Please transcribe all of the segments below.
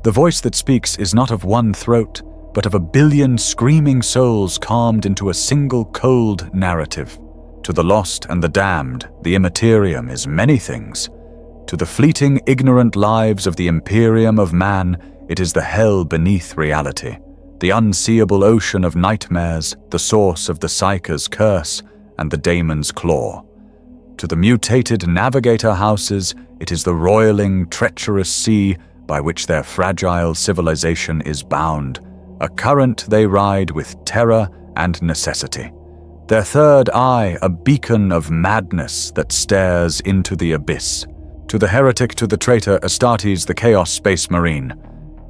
The voice that speaks is not of one throat, but of a billion screaming souls calmed into a single cold narrative. To the lost and the damned, the immaterium is many things. To the fleeting, ignorant lives of the imperium of man, it is the hell beneath reality, the unseeable ocean of nightmares, the source of the psyker's curse and the daemon's claw. To the mutated navigator houses, it is the roiling, treacherous sea by which their fragile civilization is bound, a current they ride with terror and necessity. Their third eye, a beacon of madness that stares into the abyss. To the heretic, to the traitor, Astartes, the Chaos Space Marine,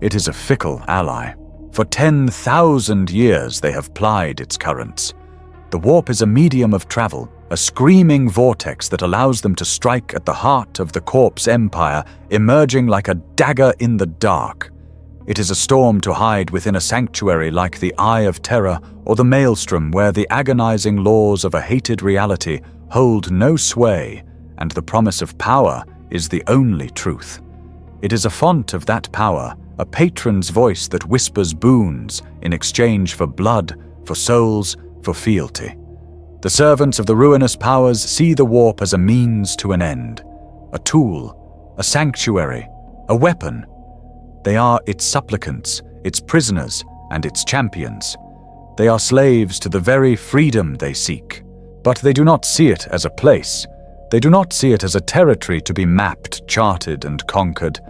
it is a fickle ally. For 10,000 years they have plied its currents. The warp is a medium of travel, a screaming vortex that allows them to strike at the heart of the corpse empire, emerging like a dagger in the dark. It is a storm to hide within a sanctuary like the Eye of Terror or the Maelstrom, where the agonizing laws of a hated reality hold no sway, and the promise of power is the only truth. It is a font of that power, a patron's voice that whispers boons in exchange for blood, for souls, for fealty. The servants of the ruinous powers see the warp as a means to an end, a tool, a sanctuary, a weapon. They are its supplicants, its prisoners, and its champions. They are slaves to the very freedom they seek. But they do not see it as a place. They do not see it as a territory to be mapped, charted, and conquered.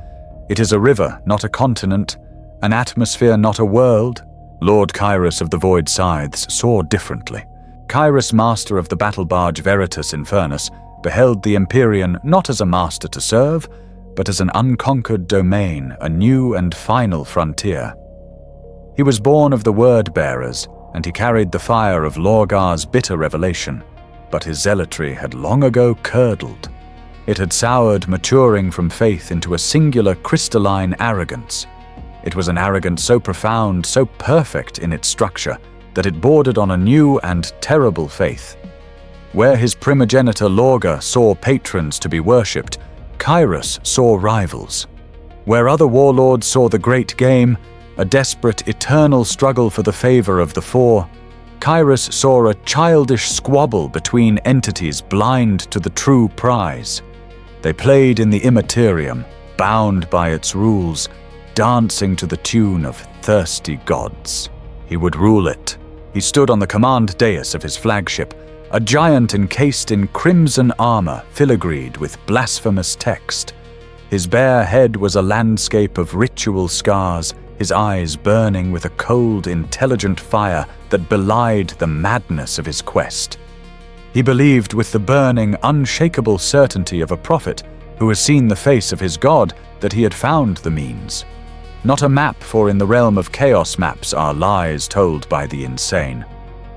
It is a river, not a continent, an atmosphere, not a world. Lord Kyrus of the Void Scythes saw differently. Kyrus, master of the battle barge Veritas Infernus, beheld the Empyrean not as a master to serve, but as an unconquered domain, a new and final frontier. He was born of the Word-bearers, and he carried the fire of Lorgar's bitter revelation, but his zealotry had long ago curdled. It had soured, maturing from faith into a singular crystalline arrogance. It was an arrogance so profound, so perfect in its structure, that it bordered on a new and terrible faith. Where his primogenitor Lorgar saw patrons to be worshipped, Kyrus saw rivals. Where other warlords saw the great game, a desperate, eternal struggle for the favor of the four, Kyrus saw a childish squabble between entities blind to the true prize. They played in the immaterium, bound by its rules, dancing to the tune of thirsty gods. He would rule it. He stood on the command dais of his flagship, a giant encased in crimson armor filigreed with blasphemous text. His bare head was a landscape of ritual scars, his eyes burning with a cold, intelligent fire that belied the madness of his quest. He believed with the burning, unshakable certainty of a prophet who has seen the face of his god that he had found the means. Not a map, for in the realm of chaos maps are lies told by the insane.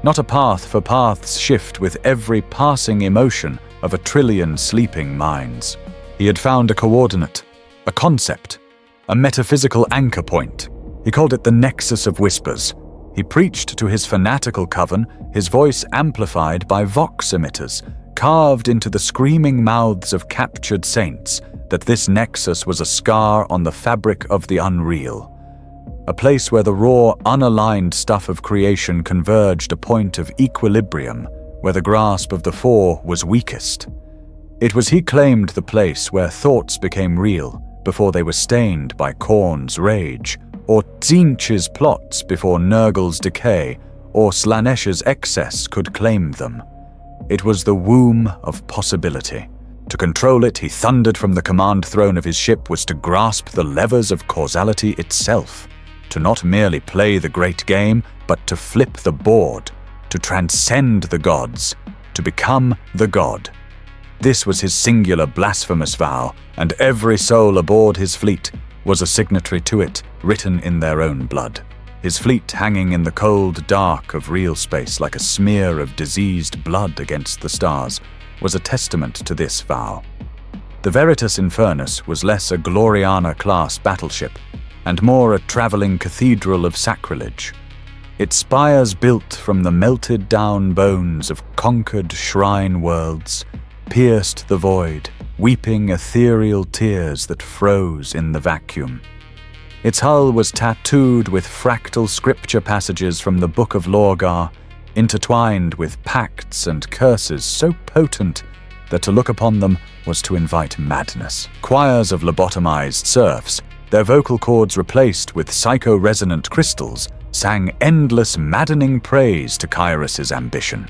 Not a path, for paths shift with every passing emotion of a trillion sleeping minds. He had found a coordinate, a concept, a metaphysical anchor point. He called it the Nexus of Whispers. He preached to his fanatical coven, his voice amplified by vox emitters, carved into the screaming mouths of captured saints, that this nexus was a scar on the fabric of the unreal. A place where the raw, unaligned stuff of creation converged a point of equilibrium, where the grasp of the four was weakest. It was, he claimed, the place where thoughts became real before they were stained by Khorne's rage, or Tzeentch's plots before Nurgle's decay, or Slanesh's excess could claim them. It was the womb of possibility. To control it, he thundered from the command throne of his ship, was to grasp the levers of causality itself, to not merely play the great game, but to flip the board, to transcend the gods, to become the god. This was his singular blasphemous vow, and every soul aboard his fleet was a signatory to it, written in their own blood. His fleet hanging in the cold dark of real space like a smear of diseased blood against the stars was a testament to this vow. The Veritas Infernus was less a Gloriana-class battleship and more a traveling cathedral of sacrilege. Its spires built from the melted-down bones of conquered shrine worlds pierced the void, weeping ethereal tears that froze in the vacuum. Its hull was tattooed with fractal scripture passages from the Book of Lorgar, intertwined with pacts and curses so potent that to look upon them was to invite madness. Choirs of lobotomized serfs, their vocal cords replaced with psycho-resonant crystals, sang endless maddening praise to Kyros's ambition.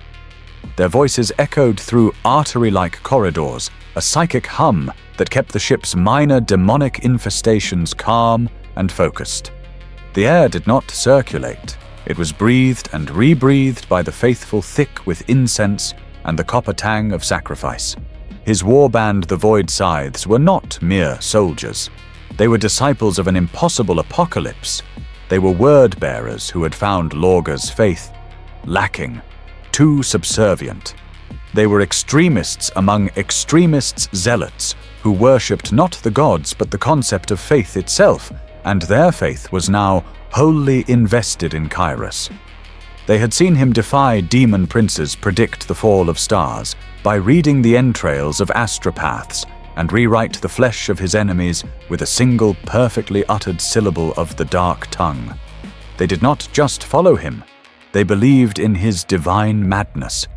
Their voices echoed through artery-like corridors, a psychic hum that kept the ship's minor demonic infestations calm and focused. The air did not circulate. It was breathed and rebreathed by the faithful thick with incense and the copper tang of sacrifice. His warband, the Void Scythes, were not mere soldiers. They were disciples of an impossible apocalypse. They were word-bearers who had found Lorgar's faith lacking, too subservient. They were extremists among extremists' zealots who worshipped not the gods but the concept of faith itself, and their faith was now wholly invested in Kyros. They had seen him defy demon princes predict the fall of stars by reading the entrails of astropaths and rewrite the flesh of his enemies with a single perfectly uttered syllable of the dark tongue. They did not just follow him. They believed in his divine madness.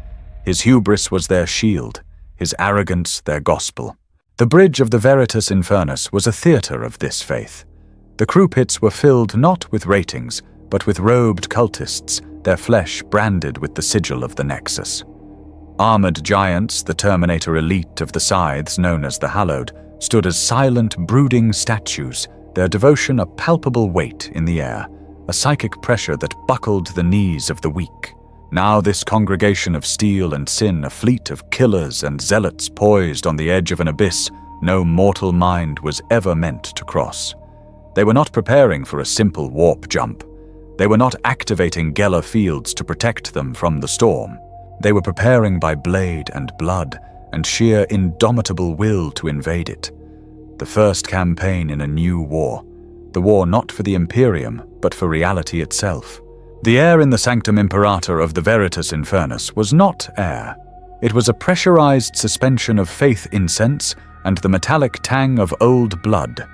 His hubris was their shield, his arrogance their gospel. The bridge of the Veritas Infernus was a theater of this faith. The crew pits were filled not with ratings, but with robed cultists, their flesh branded with the sigil of the Nexus. Armored giants, the Terminator elite of the Scythes known as the Hallowed, stood as silent, brooding statues, their devotion a palpable weight in the air, a psychic pressure that buckled the knees of the weak. Now this congregation of steel and sin, a fleet of killers and zealots poised on the edge of an abyss no mortal mind was ever meant to cross. They were not preparing for a simple warp jump. They were not activating Geller fields to protect them from the storm. They were preparing by blade and blood and sheer indomitable will to invade it. The first campaign in a new war. The war not for the Imperium, but for reality itself. The air in the Sanctum Imperator of the Veritas Infernus was not air. It was a pressurized suspension of faith incense and the metallic tang of old blood.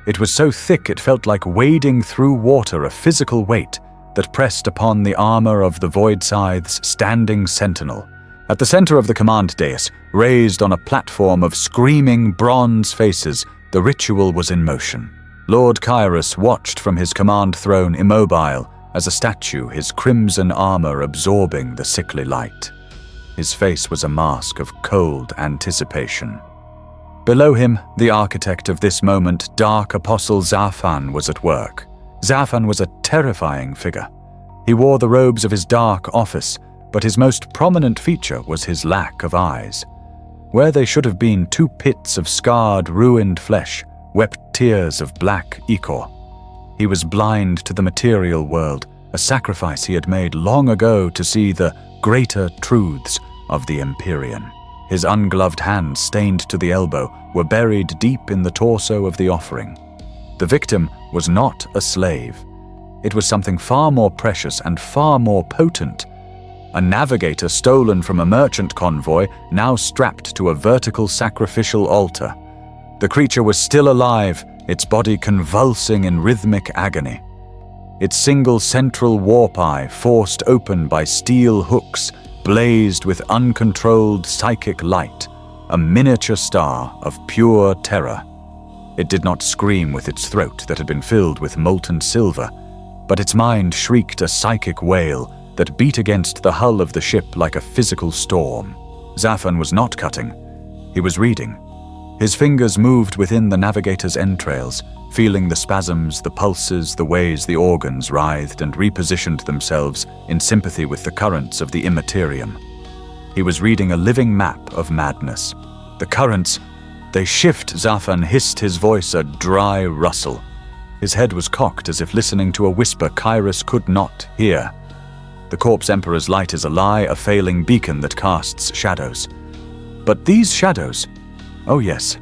It was so thick it felt like wading through water, a physical weight that pressed upon the armor of the Void Scythe's standing sentinel. At the center of the command dais, raised on a platform of screaming bronze faces, the ritual was in motion. Lord Kyros watched from his command throne immobile as a statue, his crimson armor absorbing the sickly light. His face was a mask of cold anticipation. Below him, the architect of this moment, Dark Apostle Zafan, was at work. Zafan was a terrifying figure. He wore the robes of his dark office, but his most prominent feature was his lack of eyes. Where they should have been two pits of scarred, ruined flesh, wept tears of black ichor. He was blind to the material world, a sacrifice he had made long ago to see the greater truths of the Empyrean. His ungloved hands, stained to the elbow, were buried deep in the torso of the offering. The victim was not a slave. It was something far more precious and far more potent. A navigator stolen from a merchant convoy, now strapped to a vertical sacrificial altar. The creature was still alive, its body convulsing in rhythmic agony. Its single central warp eye, forced open by steel hooks, blazed with uncontrolled psychic light, a miniature star of pure terror. It did not scream with its throat that had been filled with molten silver, but its mind shrieked a psychic wail that beat against the hull of the ship like a physical storm. Zafan was not cutting. He was reading. His fingers moved within the navigator's entrails, feeling the spasms, the pulses, the ways the organs writhed and repositioned themselves in sympathy with the currents of the immaterium. He was reading a living map of madness. The currents, they shift. Zafan hissed, his voice a dry rustle. His head was cocked as if listening to a whisper Kyros could not hear. The Corpse Emperor's light is a lie, a failing beacon that casts shadows. But these shadows, oh yes,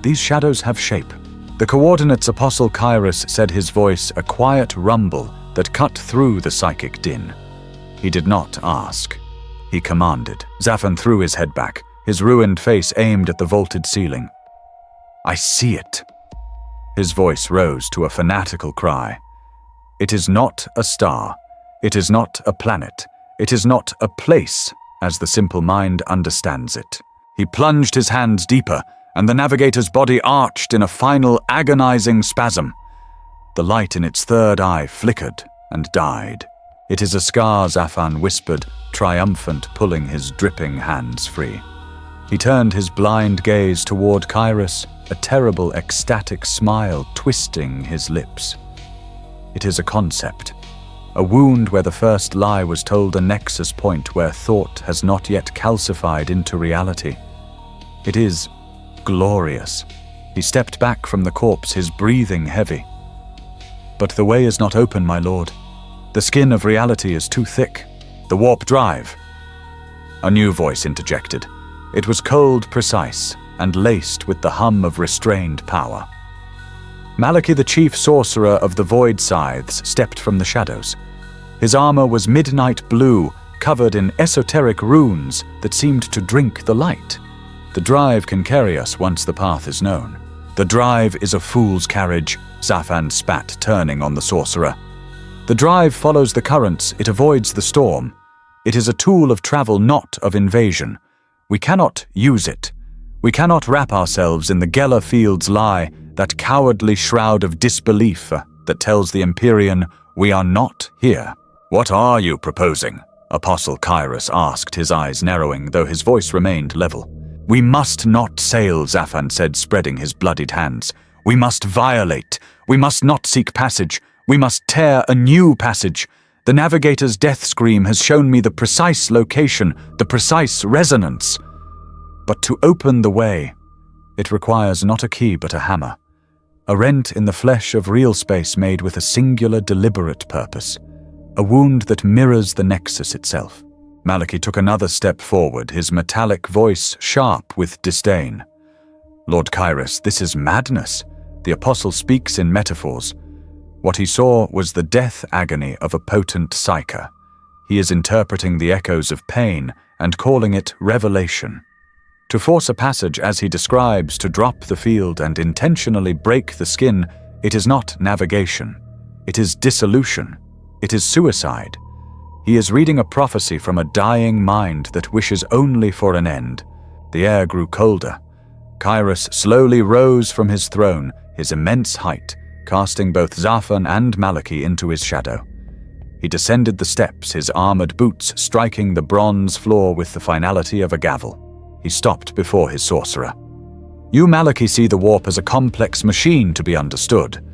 these shadows have shape. The coordinates Apostle Kyros said, his voice a quiet rumble that cut through the psychic din. He did not ask. He commanded. Zafan threw his head back, his ruined face aimed at the vaulted ceiling. I see it. His voice rose to a fanatical cry. It is not a star. It is not a planet. It is not a place, as the simple mind understands it. He plunged his hands deeper, and the navigator's body arched in a final agonizing spasm. The light in its third eye flickered and died. "It is a scar," Zafan whispered, triumphant, pulling his dripping hands free. He turned his blind gaze toward Kairos, a terrible ecstatic smile twisting his lips. "It is a concept. A wound where the first lie was told, a nexus point where thought has not yet calcified into reality. It is glorious." He stepped back from the corpse, his breathing heavy. "But the way is not open, my lord. The skin of reality is too thick. The warp drive." A new voice interjected. It was cold, precise, and laced with the hum of restrained power. Maliki, the chief sorcerer of the Void Scythes, stepped from the shadows. His armor was midnight blue, covered in esoteric runes that seemed to drink the light. "The drive can carry us once the path is known." "The drive is a fool's carriage," Zafan spat, turning on the sorcerer. "The drive follows the currents, it avoids the storm. It is a tool of travel, not of invasion. We cannot use it. We cannot wrap ourselves in the Geller Field's lie, that cowardly shroud of disbelief that tells the Empyrean we are not here." "What are you proposing?" Apostle Kairos asked, his eyes narrowing, though his voice remained level. "We must not sail," Zafan said, spreading his bloodied hands. "We must violate. We must not seek passage. We must tear a new passage. The navigator's death scream has shown me the precise location, the precise resonance. But to open the way, it requires not a key but a hammer. A rent in the flesh of real space made with a singular, deliberate purpose. A wound that mirrors the nexus itself." Maliki took another step forward, his metallic voice sharp with disdain. "Lord Kairos, this is madness. The apostle speaks in metaphors. What he saw was the death agony of a potent psyker. He is interpreting the echoes of pain and calling it revelation. To force a passage as he describes, to drop the field and intentionally break the skin, it is not navigation. It is dissolution. It is suicide. He is reading a prophecy from a dying mind that wishes only for an end." The air grew colder. Kairos slowly rose from his throne, his immense height, casting both Zafan and Maliki into his shadow. He descended the steps, his armored boots striking the bronze floor with the finality of a gavel. He stopped before his sorcerer. "You, Maliki, see the warp as a complex machine to be understood.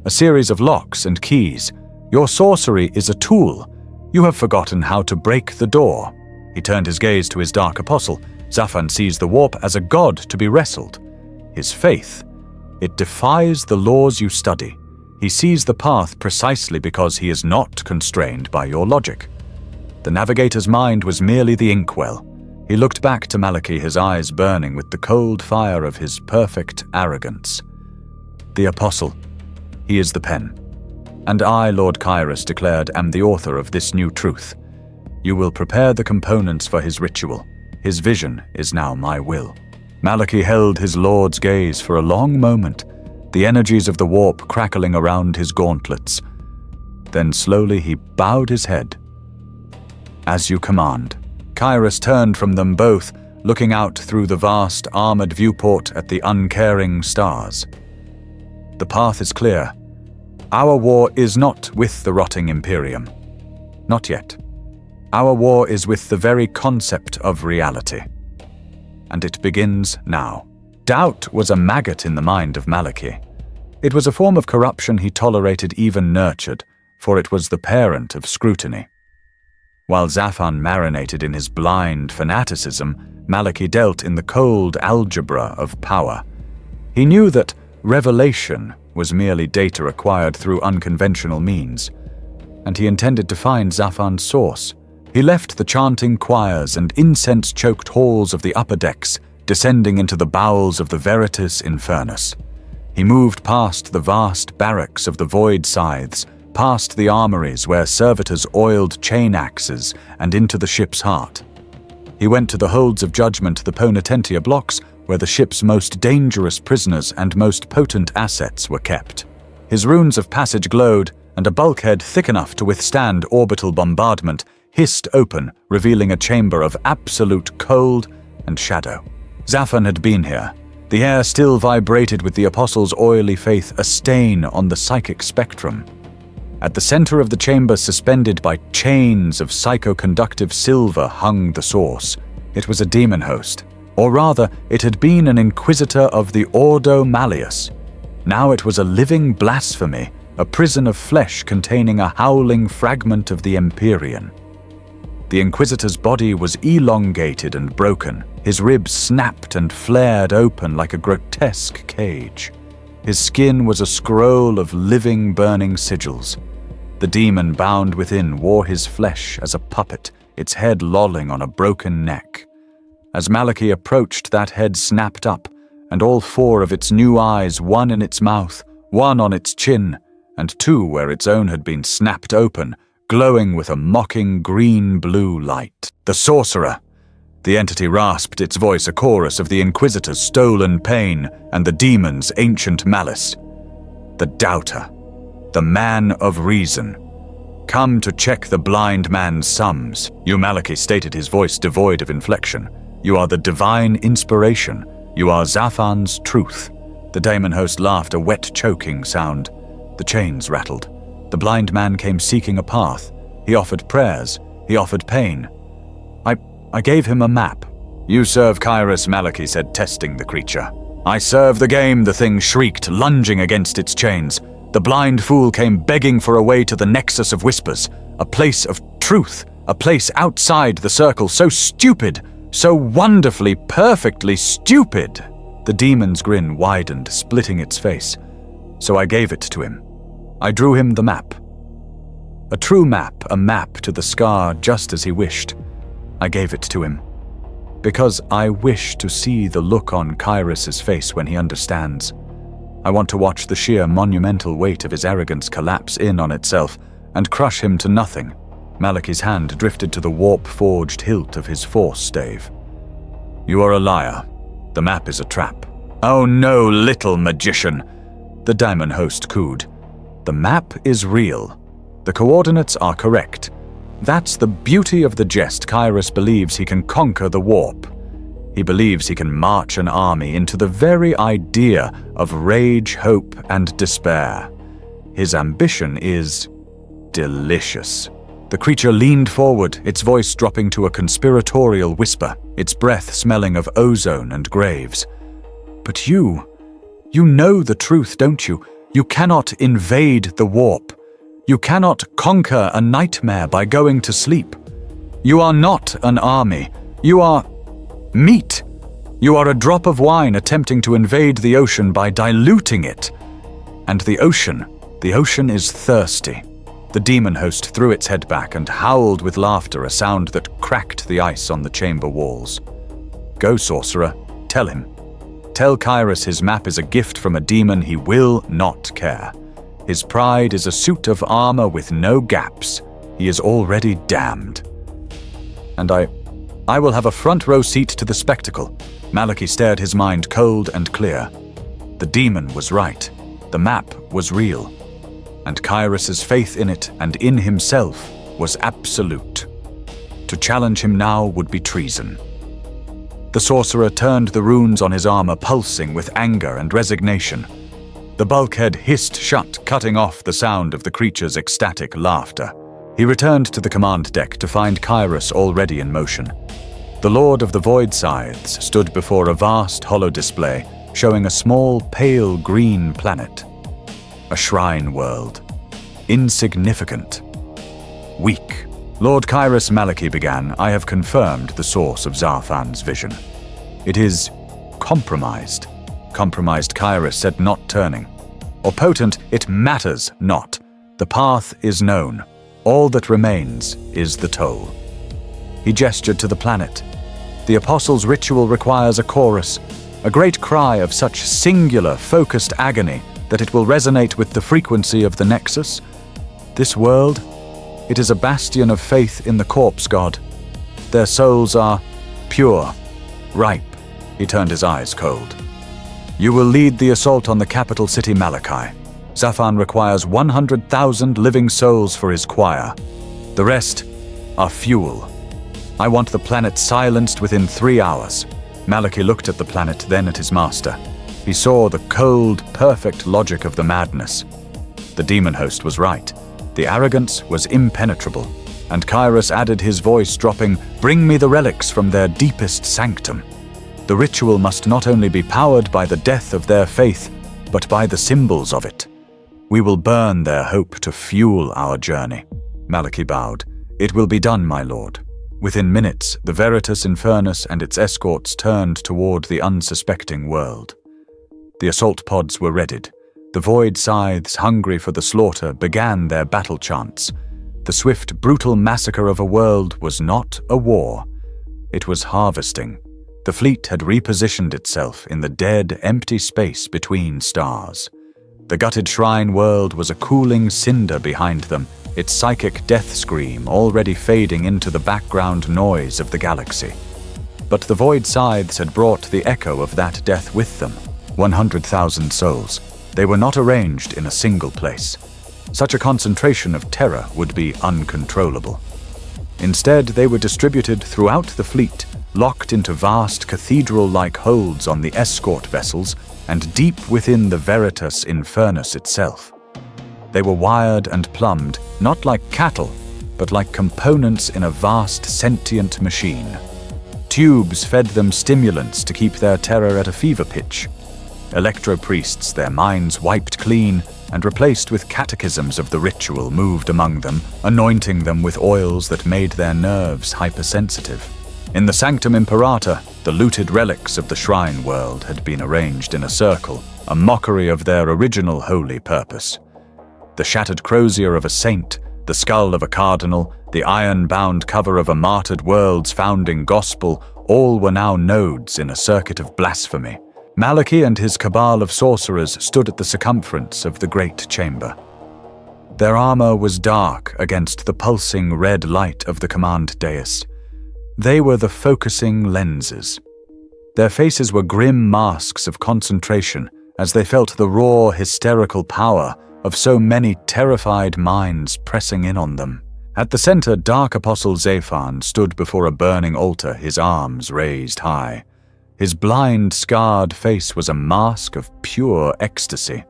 A series of locks and keys. Your sorcery is a tool. You have forgotten how to break the door." He turned his gaze to his dark apostle. Zafan sees the warp as a god to be wrestled. His faith, it defies the laws you study. He sees the path precisely because he is not constrained by your logic. The navigator's mind was merely the inkwell. He looked back to Maliki, his eyes burning with the cold fire of his perfect arrogance. "The apostle, he is the pen. And I, Lord Kairos declared, am the author of this new truth. You will prepare the components for his ritual. His vision is now my will." Maliki held his lord's gaze for a long moment, the energies of the warp crackling around his gauntlets. Then slowly he bowed his head. "As you command." Kairos turned from them both, looking out through the vast armored viewport at the uncaring stars. "The path is clear. Our war is not with the rotting Imperium. Not yet. Our war is with the very concept of reality. And it begins now." Doubt was a maggot in the mind of Maliki. It was a form of corruption he tolerated, even nurtured, for it was the parent of scrutiny. While Zafan marinated in his blind fanaticism, Maliki dealt in the cold algebra of power. He knew that revelation was merely data acquired through unconventional means, and he intended to find Zafan's source. He left the chanting choirs and incense-choked halls of the upper decks, descending into the bowels of the Veritas Infernus. He moved past the vast barracks of the Void Scythes, past the armories where servitors oiled chain axes, and into the ship's heart. He went to the holds of judgment the Ponitentia blocks, where the ship's most dangerous prisoners and most potent assets were kept. His runes of passage glowed, and a bulkhead thick enough to withstand orbital bombardment hissed open, revealing a chamber of absolute cold and shadow. Zaphon had been here. The air still vibrated with the Apostle's oily faith, a stain on the psychic spectrum. At the center of the chamber, suspended by chains of psychoconductive silver, hung the source. It was a demon host, or rather, it had been an inquisitor of the Ordo Malleus. Now it was a living blasphemy, a prison of flesh containing a howling fragment of the Empyrean. The Inquisitor's body was elongated and broken. His ribs snapped and flared open like a grotesque cage. His skin was a scroll of living, burning sigils. The demon bound within wore his flesh as a puppet, its head lolling on a broken neck. As Malachi approached, that head snapped up, and all four of its new eyes, one in its mouth, one on its chin, and two where its own had been snapped open, glowing with a mocking green-blue light. The sorcerer! The entity rasped its voice, a chorus of the Inquisitor's stolen pain and the demon's ancient malice. The doubter. The man of reason. Come to check the blind man's sums. You, Malachi stated, his voice devoid of inflection. You are the divine inspiration. You are Zaphon's truth. The demon host laughed, a wet, choking sound. The chains rattled. The blind man came seeking a path. He offered prayers. He offered pain. I gave him a map. You serve Kairos, Malachi said, testing the creature. I serve the game, the thing shrieked, lunging against its chains. The blind fool came begging for a way to the nexus of whispers, a place of truth, a place outside the circle, so stupid, so wonderfully, perfectly stupid. The demon's grin widened, splitting its face. So I gave it to him. I drew him the map. A true map, a map to the scar just as he wished. I gave it to him. Because I wish to see the look on Kairos' face when he understands. I want to watch the sheer monumental weight of his arrogance collapse in on itself and crush him to nothing. Malachi's hand drifted to the warp-forged hilt of his force stave. You are a liar. The map is a trap. Oh no, little magician! The demon host cooed. The map is real. The coordinates are correct. That's the beauty of the jest. Kairos believes he can conquer the warp. He believes he can march an army into the very idea of rage, hope, and despair. His ambition is delicious. The creature leaned forward, its voice dropping to a conspiratorial whisper, its breath smelling of ozone and graves. But you know the truth, don't you? You cannot invade the warp. You cannot conquer a nightmare by going to sleep. You are not an army. You are meat. You are a drop of wine attempting to invade the ocean by diluting it. And the ocean is thirsty. The demon host threw its head back and howled with laughter, a sound that cracked the ice on the chamber walls. Go, sorcerer, tell him. Tell Kairos his map is a gift from a demon he will not care. His pride is a suit of armor with no gaps. He is already damned. And I will have a front row seat to the spectacle. Malachi stared, his mind cold and clear. The demon was right. The map was real. And Kairos' faith in it and in himself was absolute. To challenge him now would be treason. The sorcerer turned the runes on his armor, pulsing with anger and resignation. The bulkhead hissed shut, cutting off the sound of the creature's ecstatic laughter. He returned to the command deck to find Kairos already in motion. The Lord of the Void Scythes stood before a vast hollow display, showing a small, pale green planet. A shrine world. Insignificant. Weak. Lord Kairos, Malachi began, I have confirmed the source of Zaphon's vision. It is compromised. Compromised, Kairos said, not turning. Or potent, it matters not. The path is known. All that remains is the toll. He gestured to the planet. The Apostle's ritual requires a chorus, a great cry of such singular, focused agony that it will resonate with the frequency of the Nexus. This world, it is a bastion of faith in the corpse god. Their souls are pure, ripe, He turned his eyes cold. "You will lead the assault on the capital city Malachi. Zafan requires 100,000 living souls for his choir. The rest are fuel. I want the planet silenced within 3 hours." Malachi looked at the planet, then at his master. He saw the cold, perfect logic of the madness. The demon host was right. The arrogance was impenetrable, and Kairos added his voice, dropping, "Bring me the relics from their deepest sanctum." The ritual must not only be powered by the death of their faith, but by the symbols of it. "We will burn their hope to fuel our journey." Malachi bowed. "It will be done, my lord." Within minutes, the Veritas Infernus and its escorts turned toward the unsuspecting world. The assault pods were readied. The void scythes, hungry for the slaughter, began their battle chants. The swift, brutal massacre of a world was not a war. It was harvesting. The fleet had repositioned itself in the dead, empty space between stars. The gutted shrine world was a cooling cinder behind them, its psychic death scream already fading into the background noise of the galaxy. But the void scythes had brought the echo of that death with them. 100,000 souls. They were not arranged in a single place. Such a concentration of terror would be uncontrollable. Instead, they were distributed throughout the fleet, locked into vast cathedral-like holds on the escort vessels and deep within the Veritas Infernus itself. They were wired and plumbed, not like cattle, but like components in a vast sentient machine. Tubes fed them stimulants to keep their terror at a fever pitch. Electro-priests, their minds wiped clean and replaced with catechisms of the ritual, moved among them, anointing them with oils that made their nerves hypersensitive. In the Sanctum Imperator, the looted relics of the shrine world had been arranged in a circle, a mockery of their original holy purpose. The shattered crozier of a saint, the skull of a cardinal, the iron-bound cover of a martyred world's founding gospel, all were now nodes in a circuit of blasphemy. Malachi and his cabal of sorcerers stood at the circumference of the great chamber. Their armor was dark against the pulsing red light of the command dais. They were the focusing lenses. Their faces were grim masks of concentration as they felt the raw, hysterical power of so many terrified minds pressing in on them. At the center, Dark Apostle Zafan stood before a burning altar, his arms raised high. His blind, scarred face was a mask of pure ecstasy.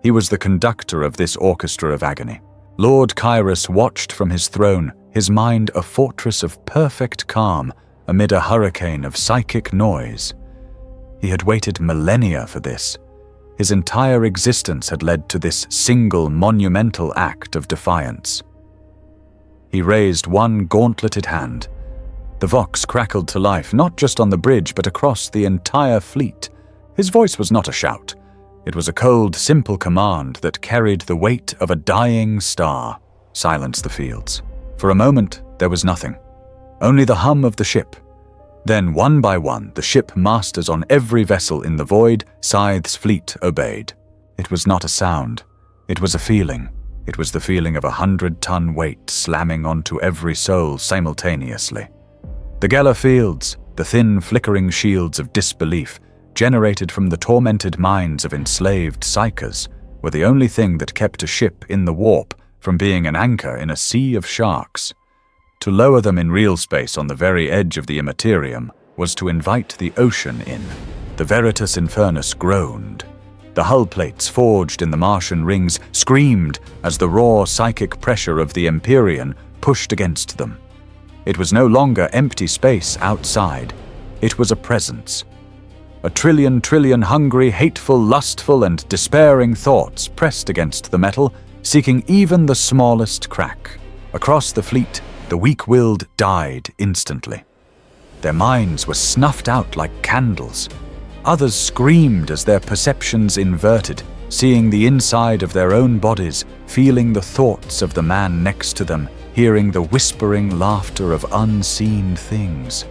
He was the conductor of this orchestra of agony. Lord Kairos watched from his throne, his mind a fortress of perfect calm amid a hurricane of psychic noise. He had waited millennia for this. His entire existence had led to this single monumental act of defiance. He raised one gauntleted hand. The Vox crackled to life, not just on the bridge, but across the entire fleet. His voice was not a shout. It was a cold, simple command that carried the weight of a dying star. Silence the fields. For a moment, there was nothing. Only the hum of the ship. Then, one by one, the ship masters on every vessel in the void, Scythe's fleet obeyed. It was not a sound. It was a feeling. It was the feeling of 100-ton weight slamming onto every soul simultaneously. The Geller fields, the thin, flickering shields of disbelief, generated from the tormented minds of enslaved psychers, were the only thing that kept a ship in the warp from being an anchor in a sea of sharks. To lower them in real space on the very edge of the immaterium was to invite the ocean in. The Veritas Infernus groaned. The hull plates forged in the Martian rings screamed as the raw psychic pressure of the Empyrean pushed against them. It was no longer empty space outside. It was a presence. A trillion hungry, hateful, lustful, and despairing thoughts pressed against the metal, seeking even the smallest crack. Across the fleet, the weak-willed died instantly. Their minds were snuffed out like candles. Others screamed as their perceptions inverted, seeing the inside of their own bodies, feeling the thoughts of the man next to them, hearing the whispering laughter of unseen things.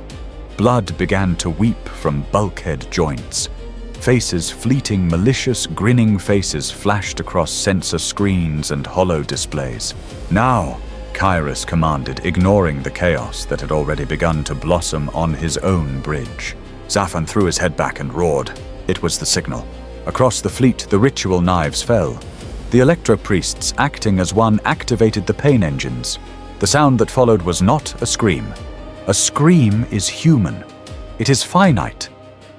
Blood began to weep from bulkhead joints. Faces, fleeting, malicious, grinning faces flashed across sensor screens and holo displays. "Now," Kairos commanded, ignoring the chaos that had already begun to blossom on his own bridge. Zafan threw his head back and roared. It was the signal. Across the fleet, the ritual knives fell. The electro-priests, acting as one, activated the pain engines. The sound that followed was not a scream. A scream is human. It is finite.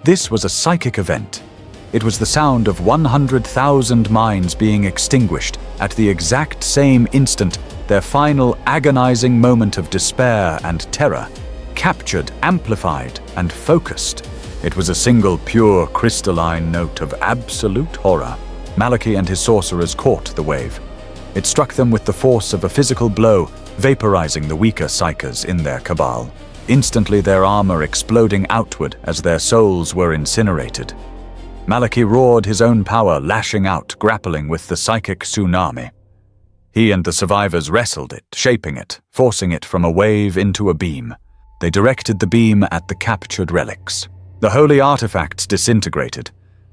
This was a psychic event. It was the sound of 100,000 minds being extinguished at the exact same instant, their final agonizing moment of despair and terror, captured, amplified, and focused. It was a single pure crystalline note of absolute horror. Malachi and his sorcerers caught the wave. It struck them with the force of a physical blow, vaporizing the weaker psykers in their cabal. Instantly their armor exploding outward as their souls were incinerated. Malachi roared his own power, lashing out, grappling with the psychic tsunami. He and the survivors wrestled it, shaping it, forcing it from a wave into a beam. They directed the beam at the captured relics. The holy artifacts disintegrated.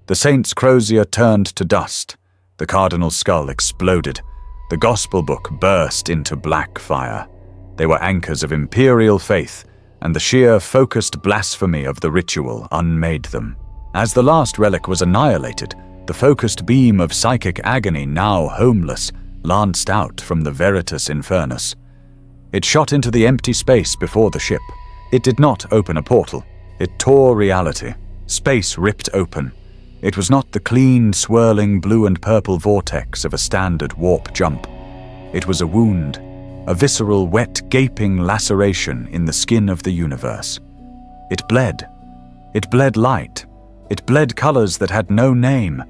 The saint's crozier turned to dust. The cardinal's skull exploded. The gospel book burst into black fire. They were anchors of imperial faith, and the sheer focused blasphemy of the ritual unmade them. As the last relic was annihilated, the focused beam of psychic agony, now homeless, lanced out from the Veritas Infernus. It shot into the empty space before the ship. It did not open a portal. It tore reality. Space ripped open. It was not the clean, swirling blue and purple vortex of a standard warp jump. It was a wound, a visceral, wet, gaping laceration in the skin of the universe. It bled. It bled light. It bled colors that had no name.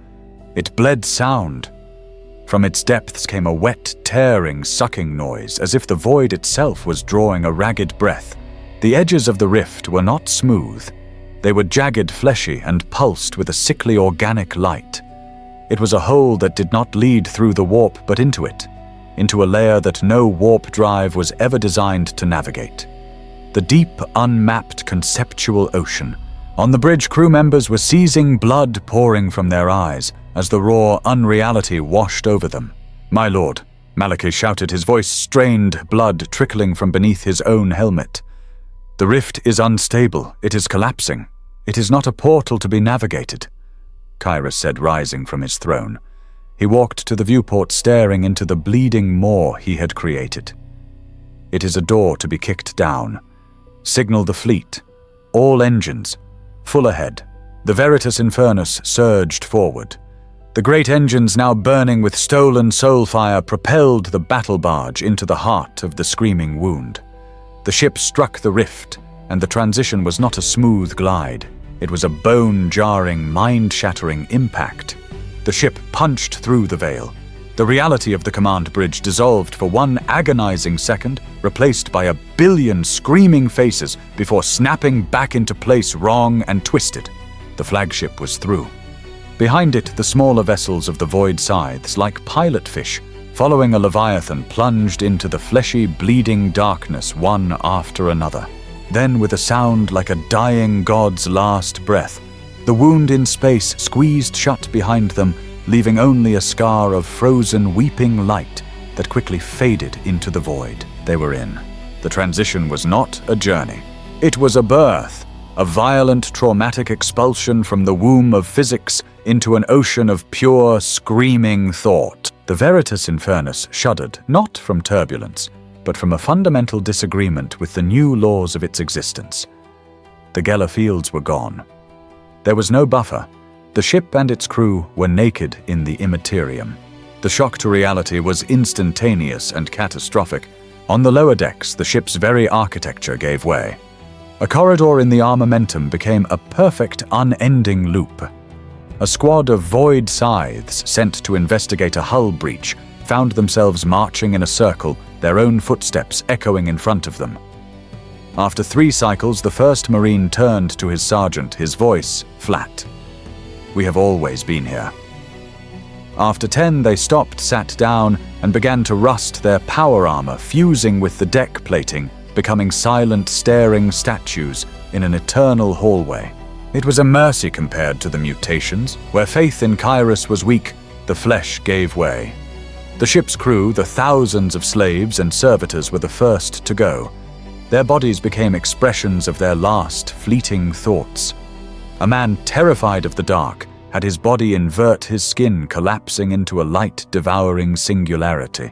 It bled sound. From its depths came a wet, tearing, sucking noise, as if the void itself was drawing a ragged breath. The edges of the rift were not smooth. They were jagged, fleshy, and pulsed with a sickly organic light. It was a hole that did not lead through the warp but into it, into a layer that no warp drive was ever designed to navigate. The deep, unmapped, conceptual ocean. On the bridge, crew members were seizing, blood pouring from their eyes as the raw unreality washed over them. "My lord," Malachi shouted, his voice strained, blood trickling from beneath his own helmet. "The rift is unstable. It is collapsing. It is not a portal to be navigated," Kyrus said, rising from his throne. He walked to the viewport, staring into the bleeding maw he had created. "It is a door to be kicked down. Signal the fleet. All engines. Full ahead." The Veritas Infernus surged forward. The great engines, now burning with stolen soul fire, propelled the battle barge into the heart of the screaming wound. The ship struck the rift, and the transition was not a smooth glide. It was a bone-jarring, mind-shattering impact. The ship punched through the veil. The reality of the command bridge dissolved for one agonizing second, replaced by 1 billion screaming faces before snapping back into place, wrong and twisted. The flagship was through. Behind it, the smaller vessels of the void scythes, like pilot fish, following a leviathan, plunged into the fleshy, bleeding darkness one after another. Then, with a sound like a dying god's last breath, the wound in space squeezed shut behind them, leaving only a scar of frozen, weeping light that quickly faded into the void they were in. The transition was not a journey. It was a birth, a violent, traumatic expulsion from the womb of physics into an ocean of pure, screaming thought. The Veritas Infernus shuddered, not from turbulence, but from a fundamental disagreement with the new laws of its existence. The Geller fields were gone. There was no buffer. The ship and its crew were naked in the immaterium. The shock to reality was instantaneous and catastrophic. On the lower decks, the ship's very architecture gave way. A corridor in the armamentum became a perfect, unending loop. A squad of void scythes sent to investigate a hull breach found themselves marching in a circle, their own footsteps echoing in front of them. After 3 cycles, the first Marine turned to his sergeant, his voice flat. "We have always been here." After 10, they stopped, sat down, and began to rust their power armor, fusing with the deck plating, becoming silent, staring statues in an eternal hallway. It was a mercy compared to the mutations. Where faith in Kyrus was weak, the flesh gave way. The ship's crew, the thousands of slaves and servitors, were the first to go. Their bodies became expressions of their last, fleeting thoughts. A man terrified of the dark had his body invert, his skin collapsing into a light-devouring singularity.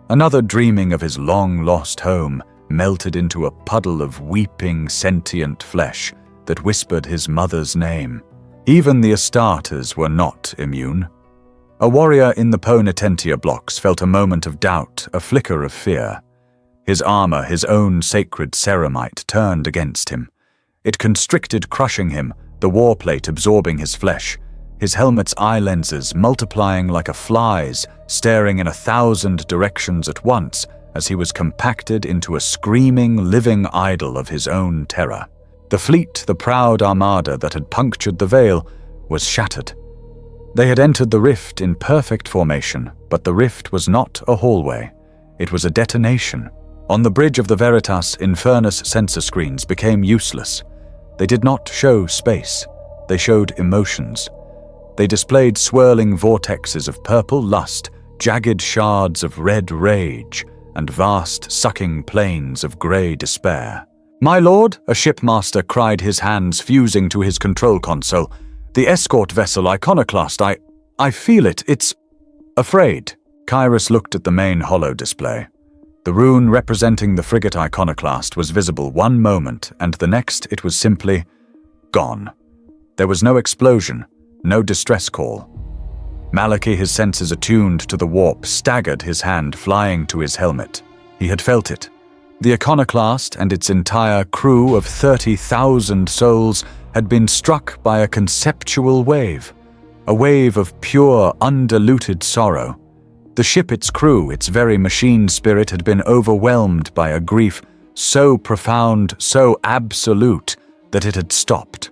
Another, dreaming of his long-lost home, melted into a puddle of weeping, sentient flesh that whispered his mother's name. Even the Astartes were not immune. A warrior in the Ponitentia blocks felt a moment of doubt, a flicker of fear. His armor, his own sacred ceramite, turned against him. It constricted, crushing him, the warplate absorbing his flesh, his helmet's eye lenses multiplying like a fly's, staring in 1,000 directions at once as he was compacted into a screaming, living idol of his own terror. The fleet, the proud armada that had punctured the veil, was shattered. They had entered the rift in perfect formation, but the rift was not a hallway. It was a detonation. On the bridge of the Veritas, Infernus sensor screens became useless. They did not show space. They showed emotions. They displayed swirling vortexes of purple lust, jagged shards of red rage, and vast sucking plains of grey despair. "My lord," a shipmaster cried, his hands fusing to his control console. "The escort vessel Iconoclast, I feel it. It's afraid." Kyrus looked at the main holo display. The rune representing the frigate Iconoclast was visible one moment, and the next it was simply gone. There was no explosion, no distress call. Malachi, his senses attuned to the warp, staggered, his hand flying to his helmet. He had felt it. The Iconoclast and its entire crew of 30,000 souls had been struck by a conceptual wave, a wave of pure, undiluted sorrow. The ship, its crew, its very machine spirit had been overwhelmed by a grief so profound, so absolute, that it had stopped.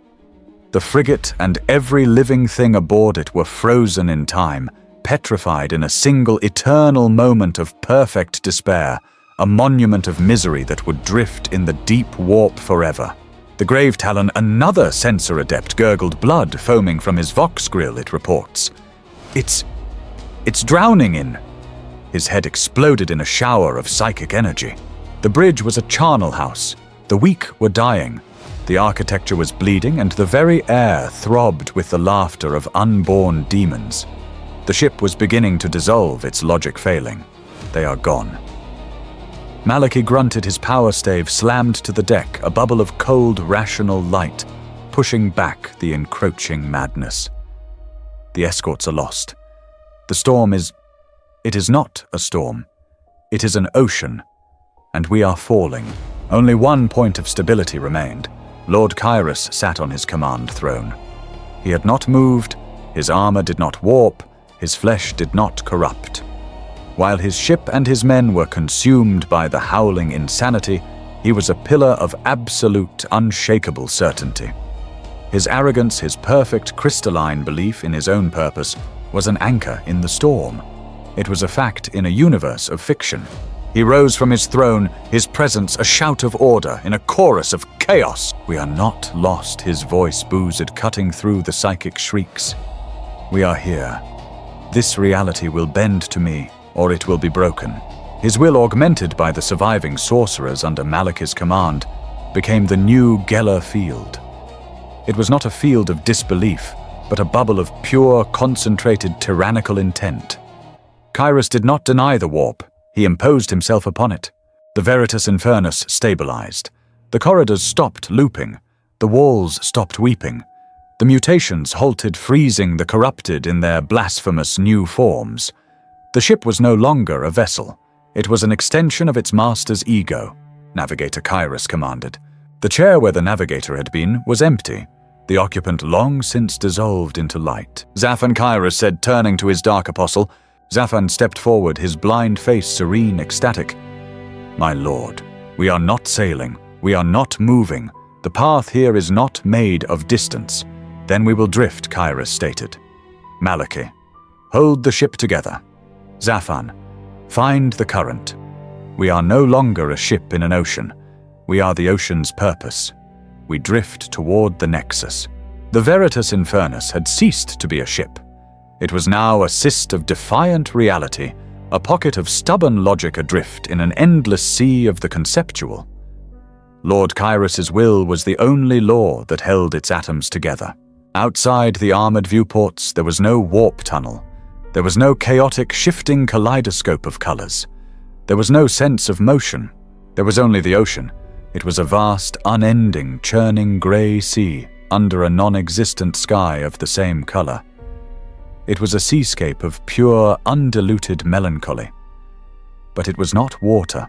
The frigate and every living thing aboard it were frozen in time, petrified in a single eternal moment of perfect despair, a monument of misery that would drift in the deep warp forever. The Grave Talon, another sensor adept, gurgled blood foaming from his vox grill, it reports. It's drowning in. His head exploded in a shower of psychic energy. The bridge was a charnel house. The weak were dying. The architecture was bleeding, and the very air throbbed with the laughter of unborn demons. The ship was beginning to dissolve, its logic failing. They are gone. Malachi grunted, his power stave slammed to the deck, a bubble of cold, rational light, pushing back the encroaching madness. The escorts are lost. The storm is... It is not a storm. It is an ocean, and we are falling. Only one point of stability remained. Lord Kyrus sat on his command throne. He had not moved, his armor did not warp, his flesh did not corrupt. While his ship and his men were consumed by the howling insanity, he was a pillar of absolute, unshakable certainty. His arrogance, his perfect crystalline belief in his own purpose, was an anchor in the storm. It was a fact in a universe of fiction. He rose from his throne, his presence a shout of order in a chorus of chaos. "We are not lost," his voice boozed, cutting through the psychic shrieks. "We are here. This reality will bend to me, or it will be broken." His will, augmented by the surviving sorcerers under Malachi's command, became the new Geller field. It was not a field of disbelief, but a bubble of pure, concentrated, tyrannical intent. Kyrus did not deny the warp. He imposed himself upon it. The Veritas Infernus stabilized. The corridors stopped looping. The walls stopped weeping. The mutations halted, freezing the corrupted in their blasphemous new forms. The ship was no longer a vessel. It was an extension of its master's ego, Navigator Kyrus commanded. The chair where the navigator had been was empty, the occupant long since dissolved into light. "Zaphon," Kyrus said, turning to his dark apostle. Zaphon stepped forward, his blind face serene, ecstatic. "My lord, we are not sailing. We are not moving. The path here is not made of distance. Then we will drift," Kyrus stated. "Malachi, hold the ship together. Zaphon, find the current. We are no longer a ship in an ocean. We are the ocean's purpose. We drift toward the nexus." The Veritas Infernus had ceased to be a ship. It was now a cyst of defiant reality, a pocket of stubborn logic adrift in an endless sea of the conceptual. Lord Kyros's will was the only law that held its atoms together. Outside the armored viewports, there was no warp tunnel. There was no chaotic, shifting kaleidoscope of colors. There was no sense of motion. There was only the ocean. It was a vast, unending, churning gray sea under a non-existent sky of the same color. It was a seascape of pure, undiluted melancholy. But it was not water.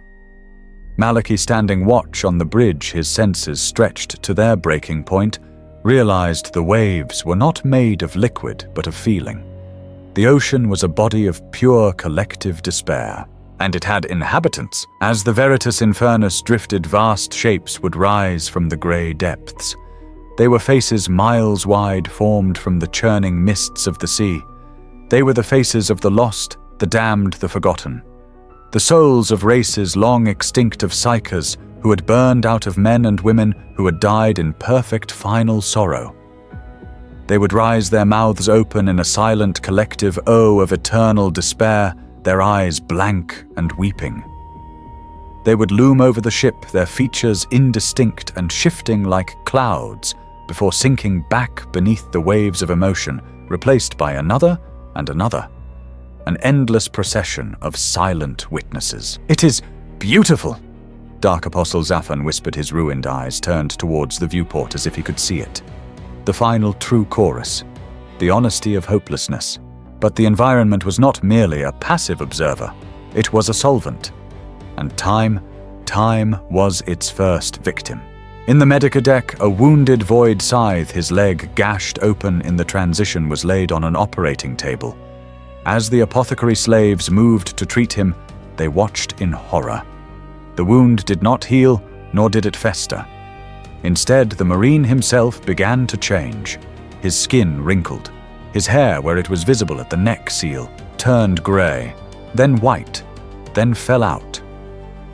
Malachy, standing watch on the bridge, his senses stretched to their breaking point, realized the waves were not made of liquid but of feeling. The ocean was a body of pure collective despair, and it had inhabitants. As the Veritas Infernus drifted, vast shapes would rise from the grey depths. They were faces miles wide, formed from the churning mists of the sea. They were the faces of the lost, the damned, the forgotten. The souls of races long extinct, of psychers who had burned out, of men and women who had died in perfect final sorrow. They would rise, their mouths open in a silent collective O of eternal despair, their eyes blank and weeping. They would loom over the ship, their features indistinct and shifting like clouds, before sinking back beneath the waves of emotion, replaced by another and another. An endless procession of silent witnesses. "It is beautiful!" Dark Apostle Zaphon whispered, his ruined eyes turned towards the viewport as if he could see it. The final true chorus, the honesty of hopelessness. But the environment was not merely a passive observer, it was a solvent. And time was its first victim. In the Medica deck, a wounded void scythe, his leg gashed open in the transition, was laid on an operating table. As the apothecary slaves moved to treat him, they watched in horror. The wound did not heal, nor did it fester. Instead, the Marine himself began to change. His skin wrinkled. His hair, where it was visible at the neck seal, turned grey, then white, then fell out.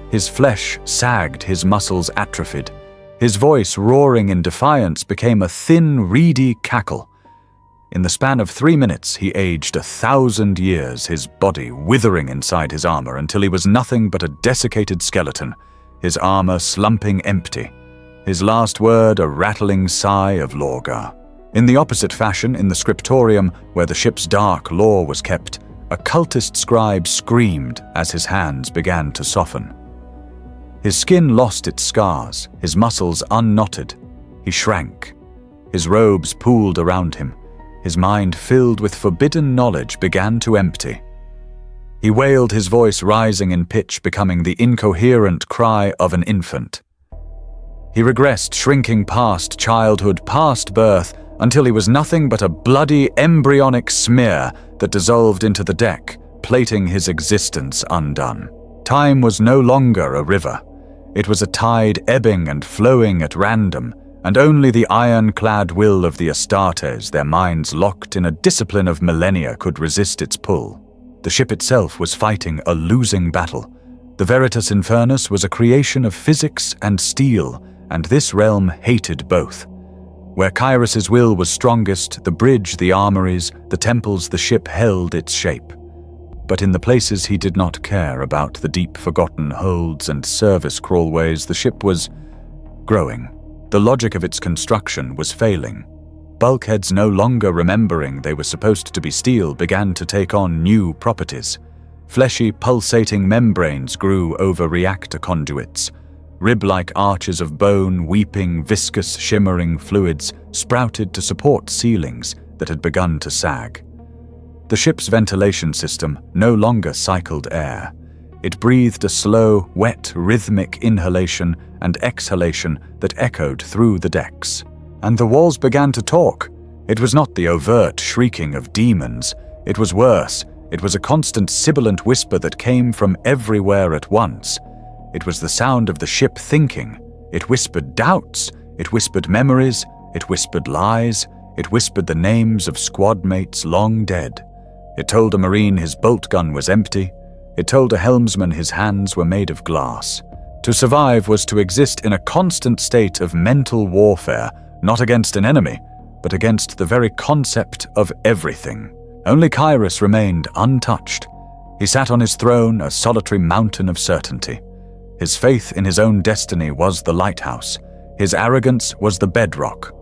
His flesh sagged, his muscles atrophied. His voice, roaring in defiance, became a thin, reedy cackle. In the span of 3 minutes, he aged 1,000 years, his body withering inside his armor until he was nothing but a desiccated skeleton, his armor slumping empty. His last word, a rattling sigh of Lorgar. In the opposite fashion, in the scriptorium, where the ship's dark lore was kept, a cultist scribe screamed as his hands began to soften. His skin lost its scars, his muscles unknotted. He shrank. His robes pooled around him. His mind, filled with forbidden knowledge, began to empty. He wailed, his voice rising in pitch, becoming the incoherent cry of an infant. He regressed, shrinking past childhood, past birth, until he was nothing but a bloody, embryonic smear that dissolved into the deck, plating his existence undone. Time was no longer a river. It was a tide ebbing and flowing at random, and only the iron-clad will of the Astartes, their minds locked in a discipline of millennia, could resist its pull. The ship itself was fighting a losing battle. The Veritas Infernus was a creation of physics and steel, and this realm hated both. Where Kyros's will was strongest, the bridge, the armories, the temples, the ship held its shape. But in the places he did not care about, the deep forgotten holds and service crawlways, the ship was growing. The logic of its construction was failing. Bulkheads, no longer remembering they were supposed to be steel, began to take on new properties. Fleshy, pulsating membranes grew over reactor conduits. Rib-like arches of bone, weeping, viscous, shimmering fluids sprouted to support ceilings that had begun to sag. The ship's ventilation system no longer cycled air. It breathed a slow, wet, rhythmic inhalation and exhalation that echoed through the decks. And the walls began to talk. It was not the overt shrieking of demons. It was worse. It was a constant sibilant whisper that came from everywhere at once. It was the sound of the ship thinking. It whispered doubts. It whispered memories. It whispered lies. It whispered the names of squad mates long dead. It told a Marine his bolt gun was empty. It told a helmsman his hands were made of glass. To survive was to exist in a constant state of mental warfare, not against an enemy, but against the very concept of everything. Only Kyros remained untouched. He sat on his throne, a solitary mountain of certainty. His faith in his own destiny was the lighthouse. His arrogance was the bedrock.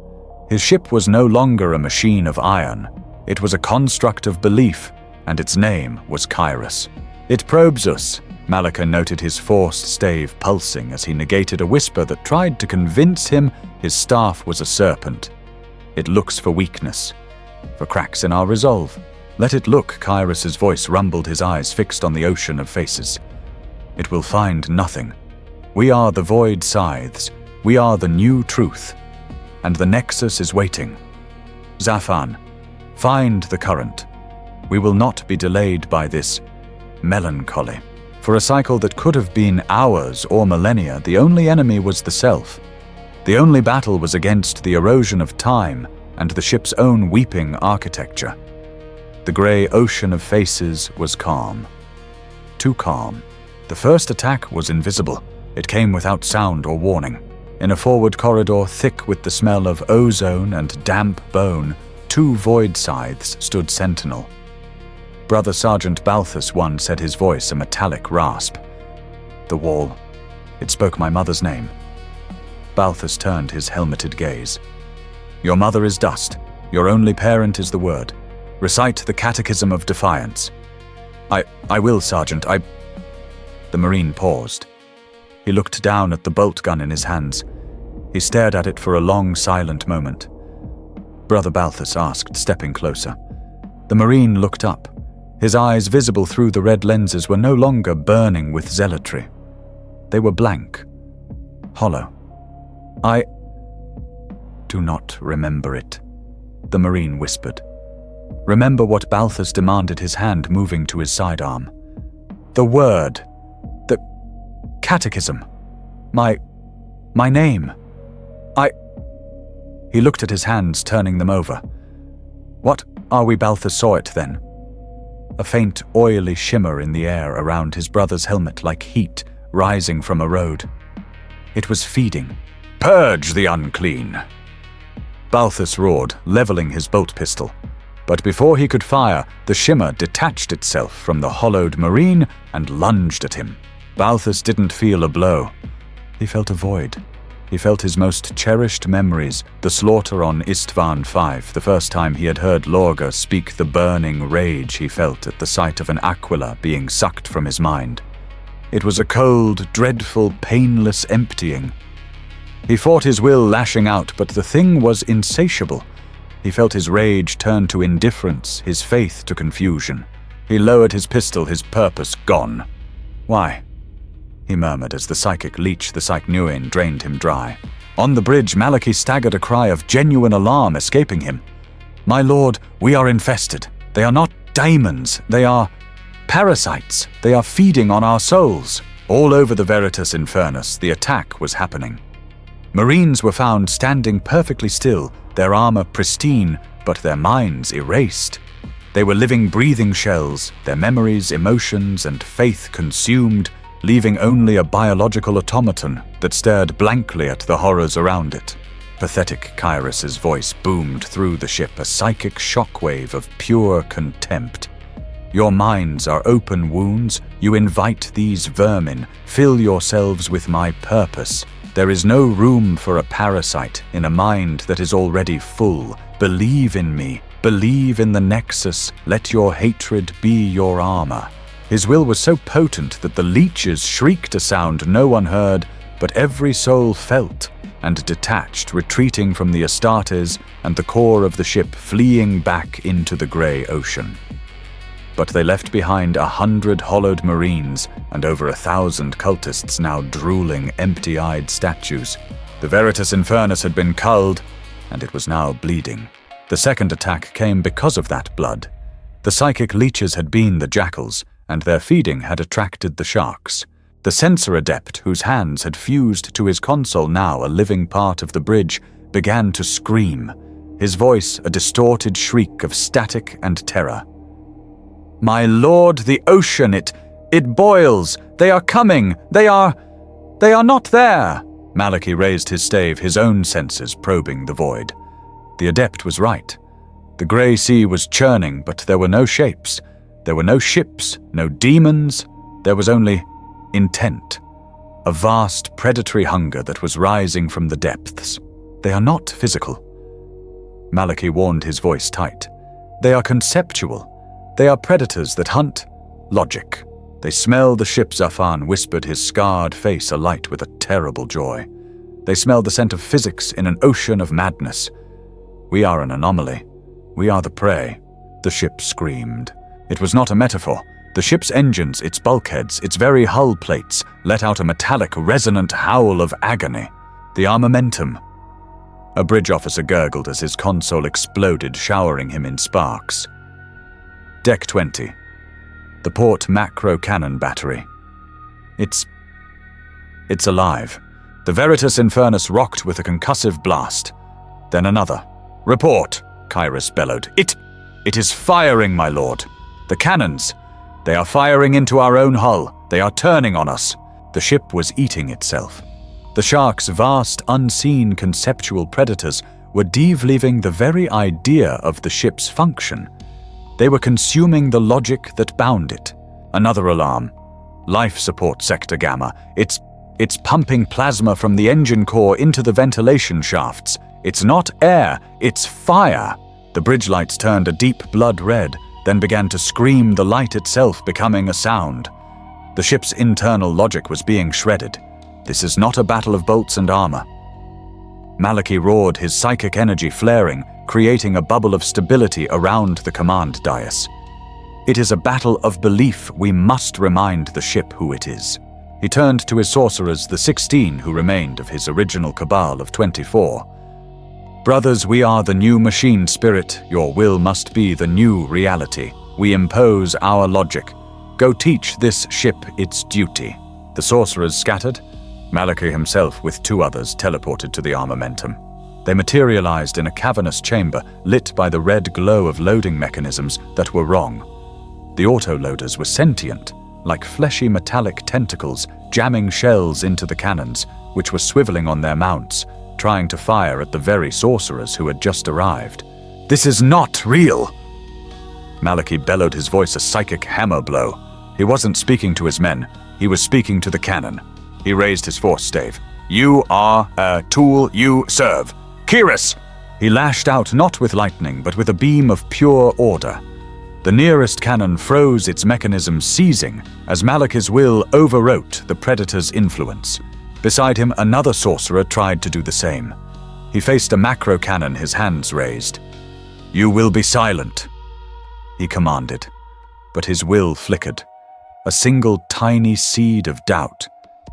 His ship was no longer a machine of iron. It was a construct of belief, and its name was Kairos. "It probes us." Malika noted his forced stave pulsing as he negated a whisper that tried to convince him his staff was a serpent. "It looks for weakness, for cracks in our resolve. Let it look," Kairos's voice rumbled, his eyes fixed on the ocean of faces. "It will find nothing. We are the void scythes. We are the new truth. And the Nexus is waiting. Zafan, find the current. We will not be delayed by this melancholy." For a cycle that could have been hours or millennia, the only enemy was the self. The only battle was against the erosion of time and the ship's own weeping architecture. The grey ocean of faces was calm. Too calm. The first attack was invisible. It came without sound or warning. In a forward corridor thick with the smell of ozone and damp bone, 2 void scythes stood sentinel. Brother Sergeant Balthus one said, his voice a metallic rasp. "The wall. It spoke my mother's name." Balthus turned his helmeted gaze. "Your mother is dust. Your only parent is the word. Recite the Catechism of Defiance." I will, Sergeant, The Marine paused. He looked down at the bolt gun in his hands. He stared at it for a long, silent moment. Brother Balthus asked, stepping closer. The Marine looked up. His eyes, visible through the red lenses, were no longer burning with zealotry. They were blank, hollow. "I do not remember it," the Marine whispered. "Remember what Balthus demanded," his hand moving to his sidearm. "The word. The catechism. My name. He looked at his hands, turning them over. "What are we?" Balthus saw it then. A faint, oily shimmer in the air around his brother's helmet, like heat rising from a road. It was feeding. "Purge the unclean!" Balthus roared, leveling his bolt pistol. But before he could fire, the shimmer detached itself from the hollowed Marine and lunged at him. Balthus didn't feel a blow. He felt a void. He felt his most cherished memories, the slaughter on Istvan V, the first time he had heard Lorga speak, the burning rage he felt at the sight of an Aquila being sucked from his mind. It was a cold, dreadful, painless emptying. He fought his will lashing out, but the thing was insatiable. He felt his rage turn to indifference, his faith to confusion. He lowered his pistol, his purpose gone. "Why?" he murmured as the psychic leech, the Psychnuin, drained him dry. On the bridge, Malachi staggered, a cry of genuine alarm escaping him. "My lord, we are infested. They are not daemons. They are parasites. They are feeding on our souls." All over the Veritas Infernus, the attack was happening. Marines were found standing perfectly still, their armor pristine, but their minds erased. They were living, breathing shells, their memories, emotions, and faith consumed, leaving only a biological automaton that stared blankly at the horrors around it. Pathetic Kairos's voice boomed through the ship, a psychic shockwave of pure contempt. "Your minds are open wounds. You invite these vermin. Fill yourselves with my purpose. There is no room for a parasite in a mind that is already full. Believe in me. Believe in the Nexus. Let your hatred be your armor." His will was so potent that the leeches shrieked a sound no one heard, but every soul felt, and detached, retreating from the Astartes and the core of the ship, fleeing back into the grey ocean. But they left behind 100 hollowed Marines and over 1,000 cultists, now drooling, empty-eyed statues. The Veritas Infernus had been culled, and it was now bleeding. The second attack came because of that blood. The psychic leeches had been the jackals, and their feeding had attracted the sharks. The sensor adept, whose hands had fused to his console, now a living part of the bridge, began to scream, his voice a distorted shriek of static and terror. "My lord, the ocean, it boils! They are coming! They are not there!" Malachi raised his stave, his own senses probing the void. The adept was right. The grey sea was churning, but there were no shapes. There were no ships, no demons. There was only intent. a vast predatory hunger that was rising from the depths. They are not physical. Malachi warned, his voice tight. They are conceptual. They are predators that hunt logic. They smell the ship, Zafan whispered, his scarred face alight with a terrible joy. They smell the scent of physics in an ocean of madness. We are an anomaly. We are the prey. The ship screamed. It was not a metaphor. The ship's engines, its bulkheads, its very hull plates let out a metallic, resonant howl of agony. The armamentum. A bridge officer gurgled as his console exploded, showering him in sparks. Deck 20. The port macro cannon battery. It's alive. The Veritas Infernus rocked with a concussive blast. Then another. Report, Kyrus bellowed. It is firing, my lord. The cannons. They are firing into our own hull. They are turning on us. The ship was eating itself. The shark's vast, unseen conceptual predators were leaving the very idea of the ship's function. They were consuming the logic that bound it. Another alarm. Life support sector Gamma. It's pumping plasma from the engine core into the ventilation shafts. It's not air, it's fire. The bridge lights turned a deep blood red, then began to scream, the light itself becoming a sound. The ship's internal logic was being shredded. This is not a battle of bolts and armor. Malachi roared, his psychic energy flaring, creating a bubble of stability around the command dais. It is a battle of belief. We must remind the ship who it is. He turned to his sorcerers, the 16 who remained of his original cabal of 24. Brothers, we are the new machine spirit. Your will must be the new reality. We impose our logic. Go teach this ship its duty. The sorcerers scattered. Malachi himself, with 2 others, teleported to the armamentum. They materialized in a cavernous chamber lit by the red glow of loading mechanisms that were wrong. The autoloaders were sentient, like fleshy metallic tentacles jamming shells into the cannons, which were swiveling on their mounts, trying to fire at the very sorcerers who had just arrived. This is not real! Malachi bellowed, his voice a psychic hammer blow. He wasn't speaking to his men. He was speaking to the cannon. He raised his force stave. You are a tool you serve. Kyrus! He lashed out, not with lightning, but with a beam of pure order. The nearest cannon froze, its mechanism seizing, as Malachi's will overwrote the predator's influence. Beside him, another sorcerer tried to do the same. He faced a macro cannon, his hands raised. You will be silent, he commanded, but his will flickered. A single tiny seed of doubt.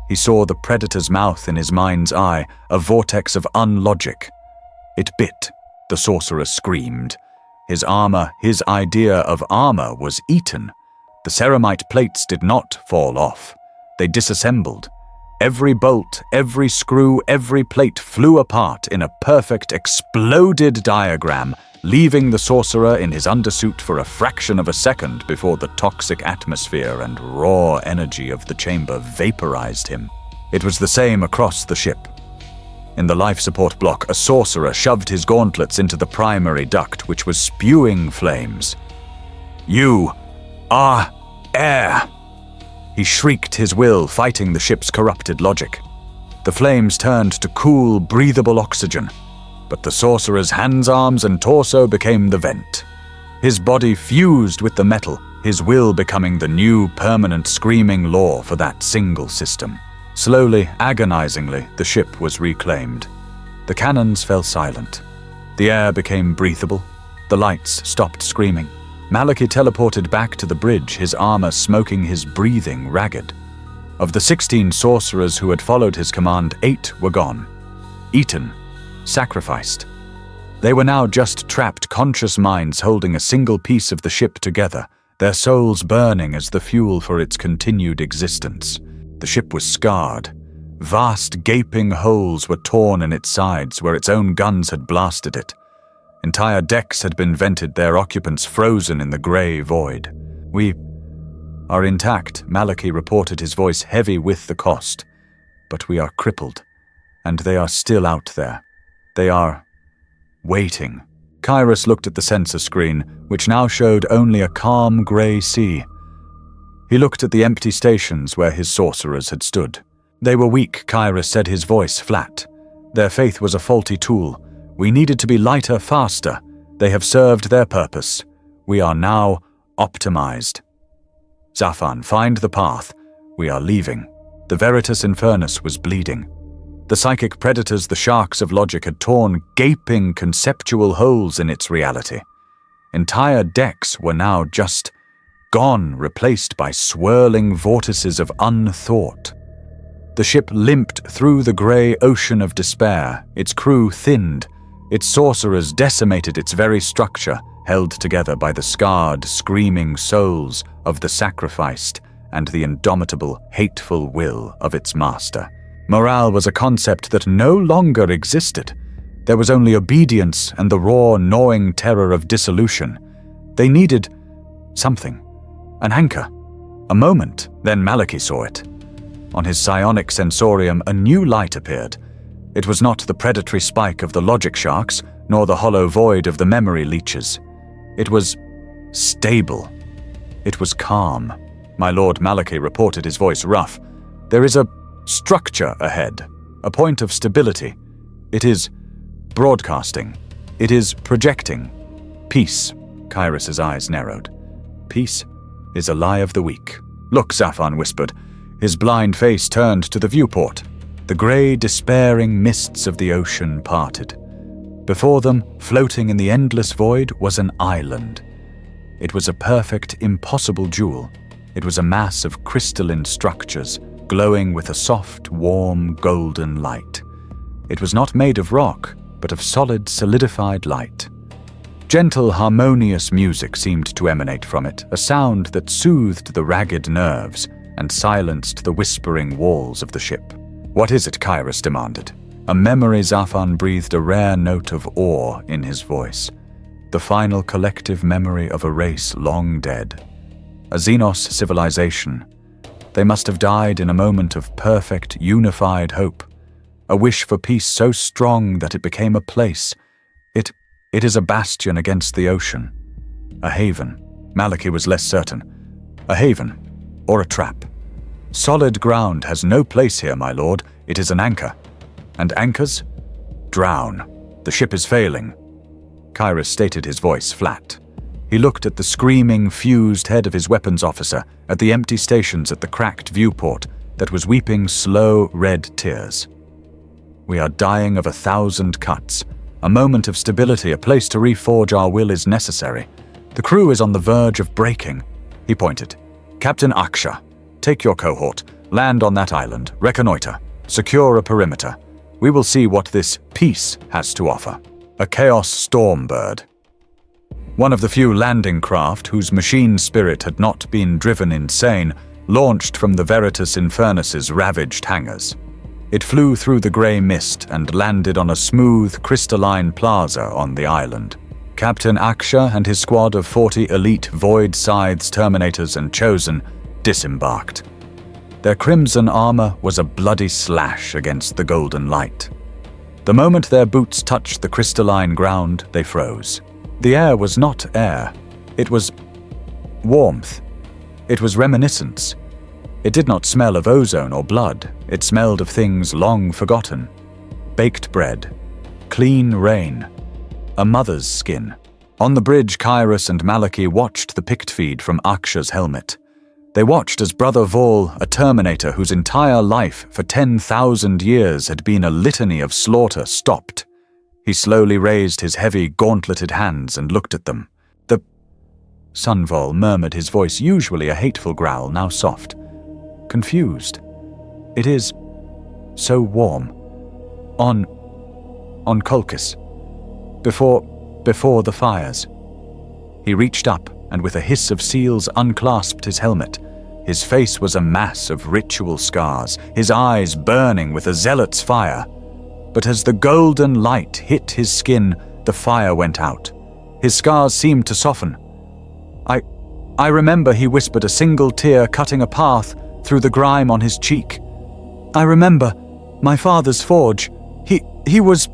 He saw the predator's mouth in his mind's eye, a vortex of unlogic. It bit. The sorcerer screamed. His armor, his idea of armor, was eaten. The ceramite plates did not fall off. They disassembled. Every bolt, every screw, every plate flew apart in a perfect, exploded diagram, leaving the sorcerer in his undersuit for a fraction of a second before the toxic atmosphere and raw energy of the chamber vaporized him. It was the same across the ship. In the life support block, a sorcerer shoved his gauntlets into the primary duct, which was spewing flames. You are air! He shrieked, his will fighting the ship's corrupted logic. The flames turned to cool, breathable oxygen, but the sorcerer's hands, arms, and torso became the vent. His body fused with the metal, his will becoming the new, permanent screaming law for that single system. Slowly, agonizingly, the ship was reclaimed. The cannons fell silent. The air became breathable. The lights stopped screaming. Malachi teleported back to the bridge, his armor smoking, his breathing ragged. Of the 16 sorcerers who had followed his command, 8 were gone. Eaten. Sacrificed. They were now just trapped, conscious minds holding a single piece of the ship together, their souls burning as the fuel for its continued existence. The ship was scarred. Vast, gaping holes were torn in its sides where its own guns had blasted it. Entire decks had been vented, their occupants frozen in the gray void. We are intact, Malachi reported, his voice heavy with the cost. But we are crippled, and they are still out there. They are waiting. Kyrus looked at the sensor screen, which now showed only a calm gray sea. He looked at the empty stations where his sorcerers had stood. They were weak, Kyrus said, his voice flat. Their faith was a faulty tool. We needed to be lighter, faster. They have served their purpose. We are now optimized. Zafan, find the path. We are leaving. The Veritas Infernus was bleeding. The psychic predators, the sharks of logic, had torn gaping conceptual holes in its reality. Entire decks were now just gone, replaced by swirling vortices of unthought. The ship limped through the grey ocean of despair, its crew thinned, its sorcerers decimated, its very structure held together by the scarred, screaming souls of the sacrificed and the indomitable, hateful will of its master. Morale was a concept that no longer existed. There was only obedience and the raw, gnawing terror of dissolution. They needed something. An anchor. A moment. Then Malachi saw it. On his psionic sensorium, a new light appeared. It was not the predatory spike of the logic sharks, nor the hollow void of the memory leeches. It was stable. It was calm. My Lord Malachi reported, his voice rough. There is a structure ahead, a point of stability. It is broadcasting. It is projecting. Peace. Kyrus's eyes narrowed. Peace is a lie of the weak. Look, Zafan whispered. His blind face turned to the viewport. The grey, despairing mists of the ocean parted. Before them, floating in the endless void, was an island. It was a perfect, impossible jewel. It was a mass of crystalline structures, glowing with a soft, warm, golden light. It was not made of rock, but of solid, solidified light. Gentle, harmonious music seemed to emanate from it, a sound that soothed the ragged nerves and silenced the whispering walls of the ship. What is it? Kyrus demanded. A memory. Zafan breathed a rare note of awe in his voice. The final collective memory of a race long dead. A Xenos civilization. They must have died in a moment of perfect, unified hope. A wish for peace so strong that it became a place. It is a bastion against the ocean. A haven. Malachi was less certain. A haven. Or a trap. Solid ground has no place here, my lord. It is an anchor. And anchors? Drown. The ship is failing. Kyrus stated, his voice flat. He looked at the screaming, fused head of his weapons officer, at the empty stations at the cracked viewport that was weeping slow red tears. We are dying of 1,000 cuts. A moment of stability, a place to reforge our will is necessary. The crew is on the verge of breaking. He pointed. Captain Aksha, take your cohort, land on that island, reconnoiter, secure a perimeter. We will see what this peace has to offer. A Chaos Storm bird. One of the few landing craft whose machine spirit had not been driven insane, launched from the Veritas Infernus's ravaged hangars. It flew through the grey mist and landed on a smooth, crystalline plaza on the island. Captain Aksha and his squad of 40 elite Void Scythes, Terminators, and Chosen disembarked. Their crimson armor was a bloody slash against the golden light. The moment their boots touched the crystalline ground, they froze. The air was not air. It was warmth. It was reminiscence. It did not smell of ozone or blood. It smelled of things long forgotten. Baked bread. Clean rain. A mother's skin. On the bridge, Kyrus and Malachi watched the pict feed from Aksha's helmet. They watched as Brother Vol, a Terminator whose entire life for 10,000 years had been a litany of slaughter, stopped. He slowly raised his heavy, gauntleted hands and looked at them. The Sunvol murmured, his voice usually a hateful growl, now soft. Confused. It is so warm. On Kolkis. Before the fires. He reached up and with a hiss of seals unclasped his helmet. His face was a mass of ritual scars, his eyes burning with a zealot's fire. But as the golden light hit his skin, the fire went out. His scars seemed to soften. I remember, he whispered, a single tear cutting a path through the grime on his cheek. I remember my father's forge. He was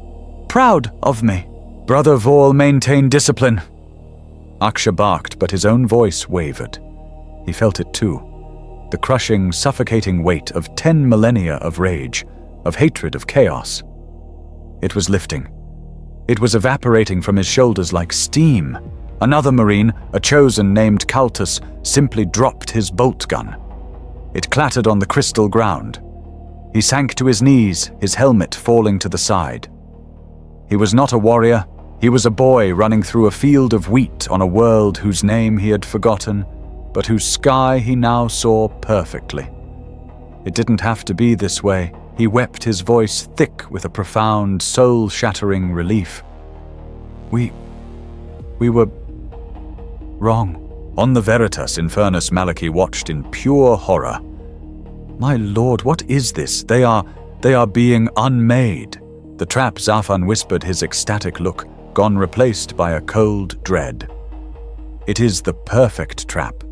proud of me. Brother Vol maintained discipline. Aksha barked, but his own voice wavered. He felt it too. the crushing, suffocating weight of 10 millennia of rage, of hatred, of chaos. It was lifting. It was evaporating from his shoulders like steam. Another Marine, a chosen named Cultus, simply dropped his bolt gun. It clattered on the crystal ground. He sank to his knees, his helmet falling to the side. He was not a warrior. He was a boy running through a field of wheat on a world whose name he had forgotten, but whose sky he now saw perfectly. It didn't have to be this way. He wept, his voice thick with a profound, soul-shattering relief. We were wrong. On the Veritas Infernus, Malachi watched in pure horror. My lord, what is this? They are being unmade. The trap, Zafan whispered, his ecstatic look gone replaced by a cold dread. It is the perfect trap.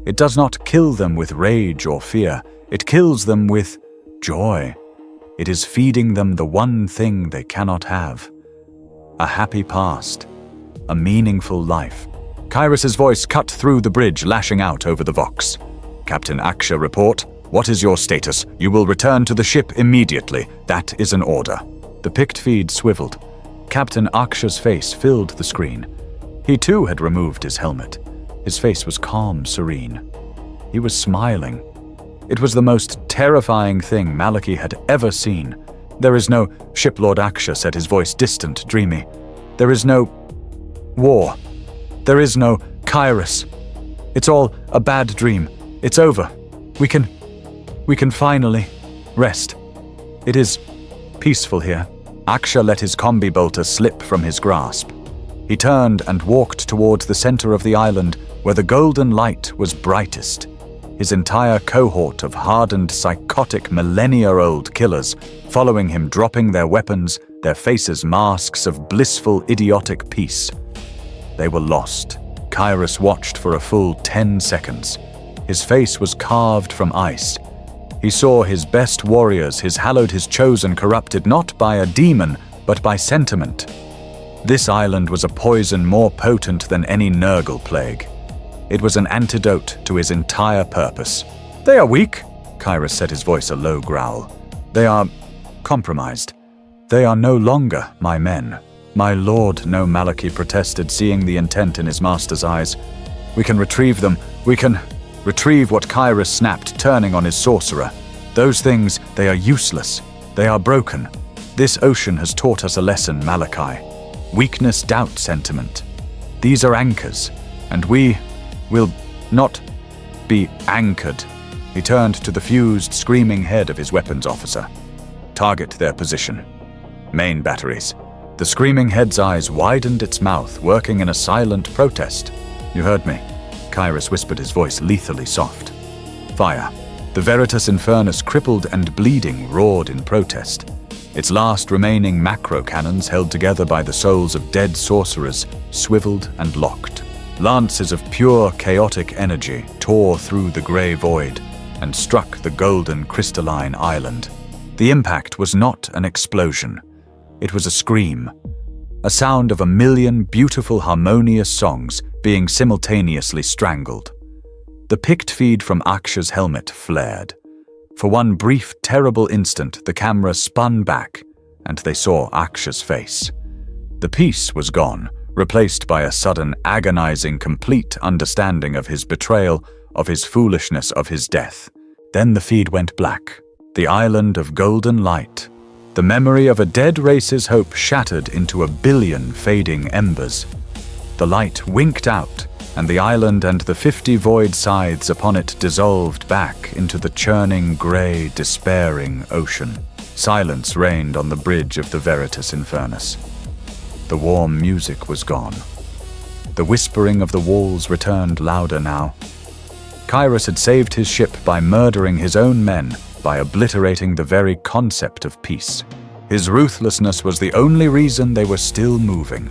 It does not kill them with rage or fear. It kills them with joy. It is feeding them the one thing they cannot have. A happy past. A meaningful life. Kyrus's voice cut through the bridge, lashing out over the Vox. Captain Aksha, report. What is your status? You will return to the ship immediately. That is an order. The picked feed swiveled. Captain Aksha's face filled the screen. He too had removed his helmet. His face was calm, serene. He was smiling. It was the most terrifying thing Malachi had ever seen. There is no, Shiplord Aksha said, his voice distant, dreamy. There is no war. There is no Kyrus. It's all a bad dream. It's over. We can finally rest. It is peaceful here. Aksha let his combi bolter slip from his grasp. He turned and walked towards the center of the island where the golden light was brightest. His entire cohort of hardened, psychotic, millennia-old killers following him, dropping their weapons, their faces masks of blissful, idiotic peace. They were lost. Kyrus watched for a full 10 seconds. His face was carved from ice. He saw his best warriors, his hallowed, his chosen, corrupted not by a demon, but by sentiment. This island was a poison more potent than any Nurgle plague. It was an antidote to his entire purpose. They are weak, Kyrus said, his voice a low growl. They are compromised. They are no longer my men. My lord, no, Malachi protested, seeing the intent in his master's eyes. We can retrieve them. We can retrieve what Kyrus snapped, turning on his sorcerer. Those things, they are useless. They are broken. This ocean has taught us a lesson, Malachi. Weakness, doubt, sentiment. These are anchors, and we will not be anchored. He turned to the fused, screaming head of his weapons officer. Target their position. Main batteries. The screaming head's eyes widened, its mouth working in a silent protest. You heard me, Kyrus whispered, his voice lethally soft. Fire. The Veritas Infernus, crippled and bleeding, roared in protest. Its last remaining macro cannons, held together by the souls of dead sorcerers, swiveled and locked. Lances of pure, chaotic energy tore through the grey void and struck the golden, crystalline island. The impact was not an explosion. It was a scream, a sound of a million beautiful, harmonious songs being simultaneously strangled. The picked feed from Aksha's helmet flared. For one brief, terrible instant, the camera spun back, and they saw Aksha's face. The peace was gone, replaced by a sudden, agonizing, complete understanding of his betrayal, of his foolishness, of his death. Then the feed went black. The island of golden light. The memory of a dead race's hope shattered into a billion fading embers. The light winked out, and the island and the 50 void scythes upon it dissolved back into the churning, grey, despairing ocean. Silence reigned on the bridge of the Veritas Infernus. The warm music was gone. The whispering of the walls returned louder now. Kyrus had saved his ship by murdering his own men, by obliterating the very concept of peace. His ruthlessness was the only reason they were still moving.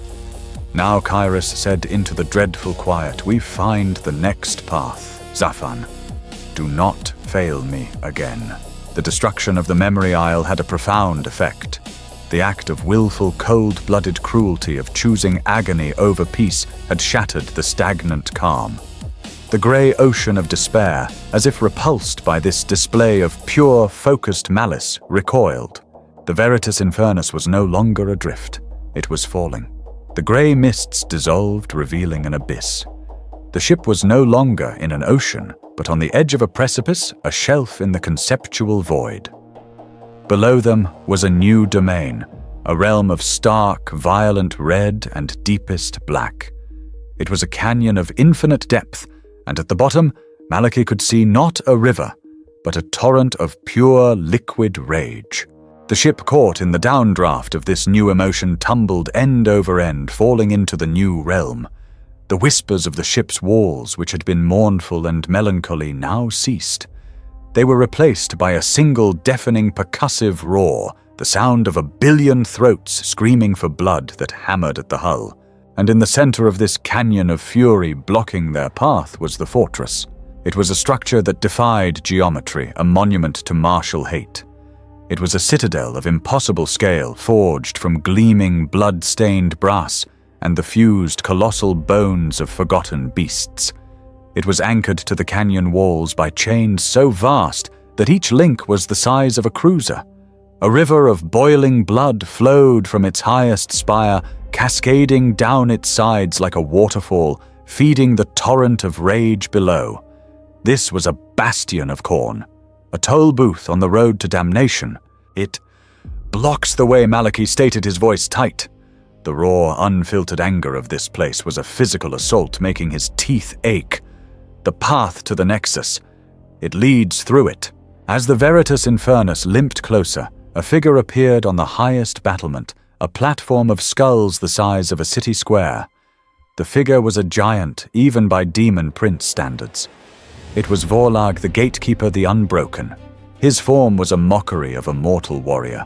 Now Kyrus said into the dreadful quiet, we find the next path. Zafan, do not fail me again. The destruction of the Memory Isle had a profound effect. The act of willful, cold-blooded cruelty of choosing agony over peace had shattered the stagnant calm. The grey ocean of despair, as if repulsed by this display of pure, focused malice, recoiled. The Veritas Infernus was no longer adrift. It was falling. The grey mists dissolved, revealing an abyss. The ship was no longer in an ocean, but on the edge of a precipice, a shelf in the conceptual void. Below them was a new domain, a realm of stark, violent red and deepest black. It was a canyon of infinite depth, and at the bottom, Malachi could see not a river, but a torrent of pure, liquid rage. The ship caught in the downdraft of this new emotion tumbled end over end, falling into the new realm. The whispers of the ship's walls, which had been mournful and melancholy, now ceased. They were replaced by a single deafening percussive roar, the sound of a billion throats screaming for blood that hammered at the hull. And in the center of this canyon of fury blocking their path was the fortress. It was a structure that defied geometry, a monument to martial hate. It was a citadel of impossible scale, forged from gleaming, blood-stained brass and the fused colossal bones of forgotten beasts. It was anchored to the canyon walls by chains so vast that each link was the size of a cruiser. A river of boiling blood flowed from its highest spire, cascading down its sides like a waterfall, feeding the torrent of rage below. This was a bastion of Khorne, a toll booth on the road to damnation. It blocks the way Malachi stated, his voice tight. The raw, unfiltered anger of this place was a physical assault, making his teeth ache. The path to the Nexus. It leads through it. As the Veritas Infernus limped closer, a figure appeared on the highest battlement, a platform of skulls the size of a city square. The figure was a giant, even by Demon Prince standards. It was Vorlag the Gatekeeper the Unbroken. His form was a mockery of a mortal warrior.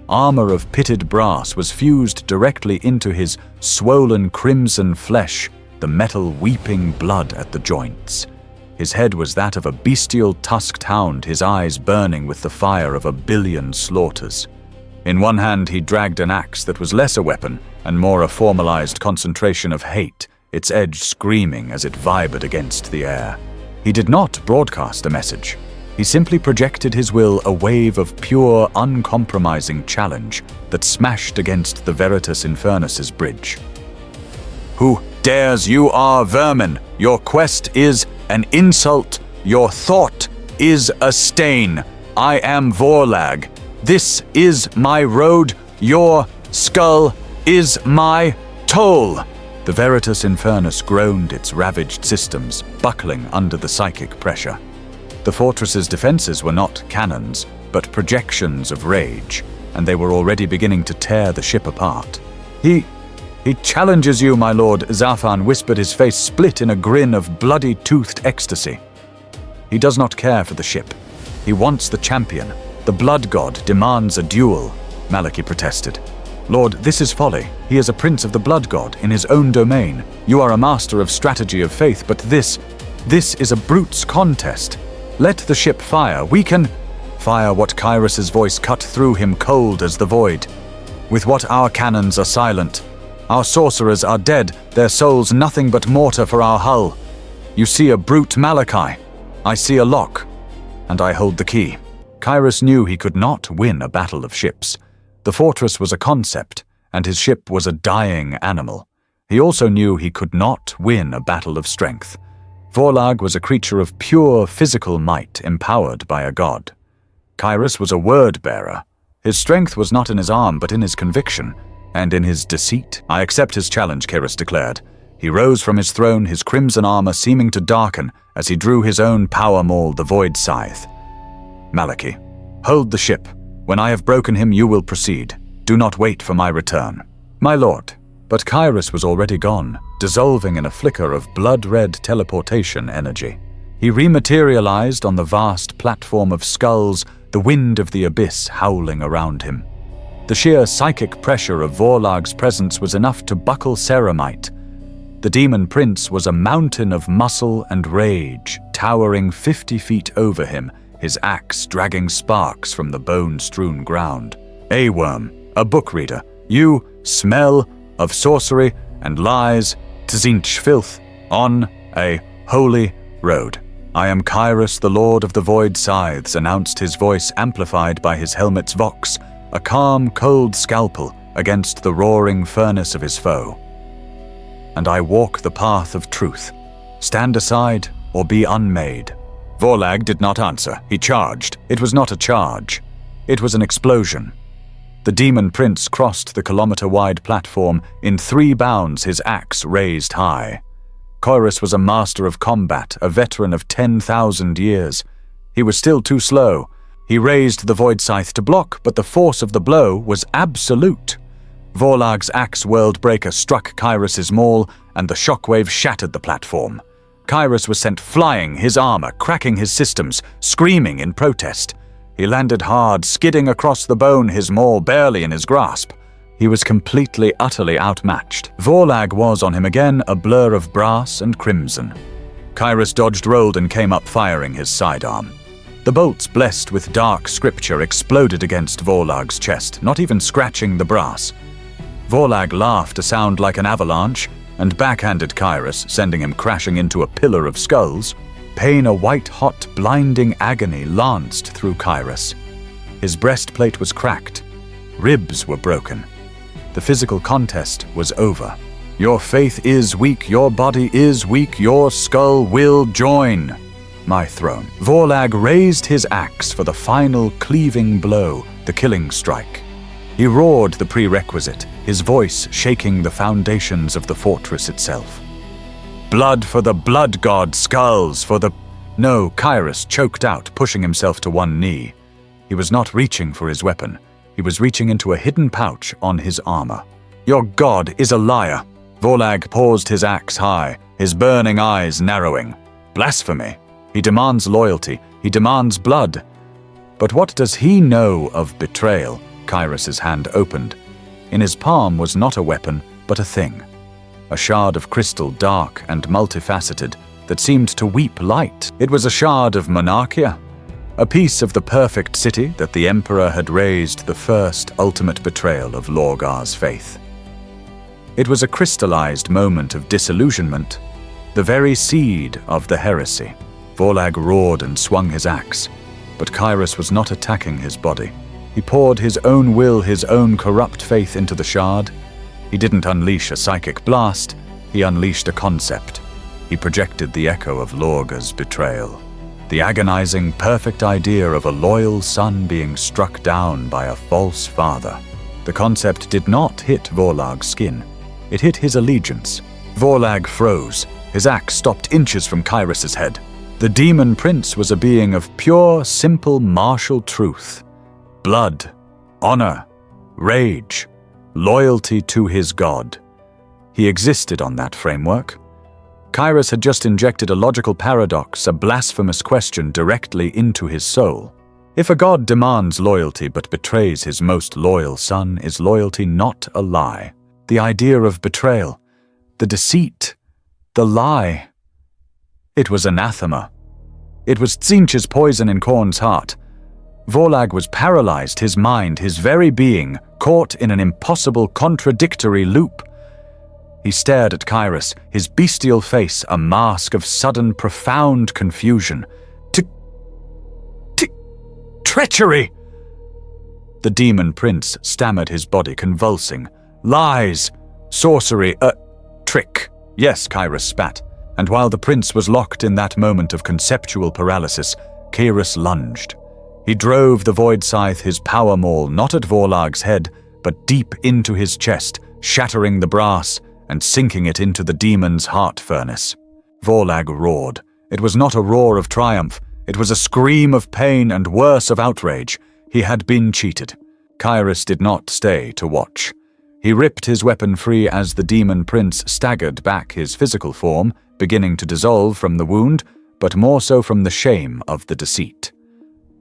Armor of pitted brass was fused directly into his swollen crimson flesh, the metal weeping blood at the joints. His head was that of a bestial tusked hound, his eyes burning with the fire of a billion slaughters. In one hand he dragged an axe that was less a weapon and more a formalized concentration of hate, its edge screaming as it vibrated against the air. He did not broadcast a message. He simply projected his will, a wave of pure, uncompromising challenge that smashed against the Veritas Infernus's bridge. Who dares? You are vermin. Your quest is an insult. Your thought is a stain. I am Vorlag. This is my road. Your skull is my toll. The Veritas Infernus groaned its ravaged systems, buckling under the psychic pressure. The fortress's defenses were not cannons, but projections of rage, and they were already beginning to tear the ship apart. He challenges you, my lord, Zafan whispered, his face split in a grin of bloody-toothed ecstasy. He does not care for the ship. He wants the champion. The blood god demands a duel, Malachi protested. Lord, this is folly. He is a prince of the blood god in his own domain. You are a master of strategy of faith, but this is a brute's contest. Let the ship fire. We can fire. What? Kyrus's voice cut through him, cold as the void. With what? Our cannons are silent. Our sorcerers are dead, their souls nothing but mortar for our hull. You see a brute, Malachi. I see a lock, and I hold the key. Kyrus knew he could not win a battle of ships. The fortress was a concept, and his ship was a dying animal. He also knew he could not win a battle of strength. Vorlag was a creature of pure physical might, empowered by a god. Kyrus was a word-bearer. His strength was not in his arm, but in his conviction, and in his deceit. I accept his challenge, Kyrus declared. He rose from his throne, his crimson armor seeming to darken as he drew his own power maul, the Void Scythe. Malachi, hold the ship. When I have broken him, you will proceed. Do not wait for my return. My lord. But Kyrus was already gone, dissolving in a flicker of blood-red teleportation energy. He rematerialized on the vast platform of skulls, the wind of the abyss howling around him. The sheer psychic pressure of Vorlag's presence was enough to buckle Ceramite. The Demon Prince was a mountain of muscle and rage, towering 50 feet over him, his axe dragging sparks from the bone-strewn ground. A worm, a book reader, you smell of sorcery and lies, tzinch filth, on a holy rode. "I am Kyrus, the Lord of the Void Scythes," announced his voice amplified by his helmet's vox, a calm, cold scalpel against the roaring furnace of his foe. "And I walk the path of truth. Stand aside or be unmade." Vorlag did not answer. He charged. It was not a charge. It was an explosion. The demon prince crossed the kilometer-wide platform in 3 bounds, his axe raised high. Kyrus was a master of combat, a veteran of 10,000 years. He was still too slow. He raised the void scythe to block, but the force of the blow was absolute. Vorlag's axe world-breaker struck Kyrus's maul, and the shockwave shattered the platform. Kyrus was sent flying, his armor cracking his systems, screaming in protest. He landed hard, skidding across the bone, his maul barely in his grasp. He was completely, utterly outmatched. Vorlag was on him again, a blur of brass and crimson. Kyrus dodged, rolled, and came up firing his sidearm. The bolts, blessed with dark scripture, exploded against Vorlag's chest, not even scratching the brass. Vorlag laughed, a sound like an avalanche, and backhanded Kyrus, sending him crashing into a pillar of skulls. Pain, a white-hot, blinding agony lanced through Kyrus. His breastplate was cracked. Ribs were broken. The physical contest was over. "Your faith is weak, your body is weak, your skull will join my throne." Vorlag raised his axe for the final cleaving blow, the killing strike. He roared the prerequisite, his voice shaking the foundations of the fortress itself. "Blood for the blood god, skulls for the—" No, Kyrus choked out, pushing himself to one knee. He was not reaching for his weapon. He was reaching into a hidden pouch on his armor. "Your god is a liar." Vorlag paused, his axe high, his burning eyes narrowing. "Blasphemy. He demands loyalty. He demands blood. But what does he know of betrayal?" Kyrus's hand opened. In his palm was not a weapon, but a thing. A shard of crystal, dark and multifaceted, that seemed to weep light. It was a shard of Monarchia, a piece of the perfect city that the Emperor had raised the first ultimate betrayal of Lorgar's faith. It was a crystallized moment of disillusionment, the very seed of the heresy. Vorlag roared and swung his axe, but Kyrus was not attacking his body. He poured his own will, his own corrupt faith into the shard. He didn't unleash a psychic blast, he unleashed a concept. He projected the echo of Lorgar's betrayal. The agonizing, perfect idea of a loyal son being struck down by a false father. The concept did not hit Vorlag's skin. It hit his allegiance. Vorlag froze. His axe stopped inches from Kyrus's head. The demon prince was a being of pure, simple, martial truth. Blood, honor, rage, loyalty to his god. He existed on that framework. Kyrus had just injected a logical paradox, a blasphemous question directly into his soul. If a god demands loyalty but betrays his most loyal son, is loyalty not a lie? The idea of betrayal, the deceit, the lie. It was anathema. It was Tzeentch's poison in Khorne's heart. Vorlag was paralyzed, his mind, his very being, caught in an impossible contradictory loop. He stared at Kyrus, his bestial face a mask of sudden, profound confusion. Treachery! The demon prince stammered, his body convulsing. Lies! Sorcery! Trick! Yes, Kyrus spat. And while the prince was locked in that moment of conceptual paralysis, Kyrus lunged. He drove the void scythe, his power maul, not at Vorlag's head, but deep into his chest, shattering the brass and sinking it into the demon's heart furnace. Vorlag roared. It was not a roar of triumph. It was a scream of pain and worse of outrage. He had been cheated. Kyrus did not stay to watch. He ripped his weapon free as the demon prince staggered back, his physical form beginning to dissolve from the wound, but more so from the shame of the deceit.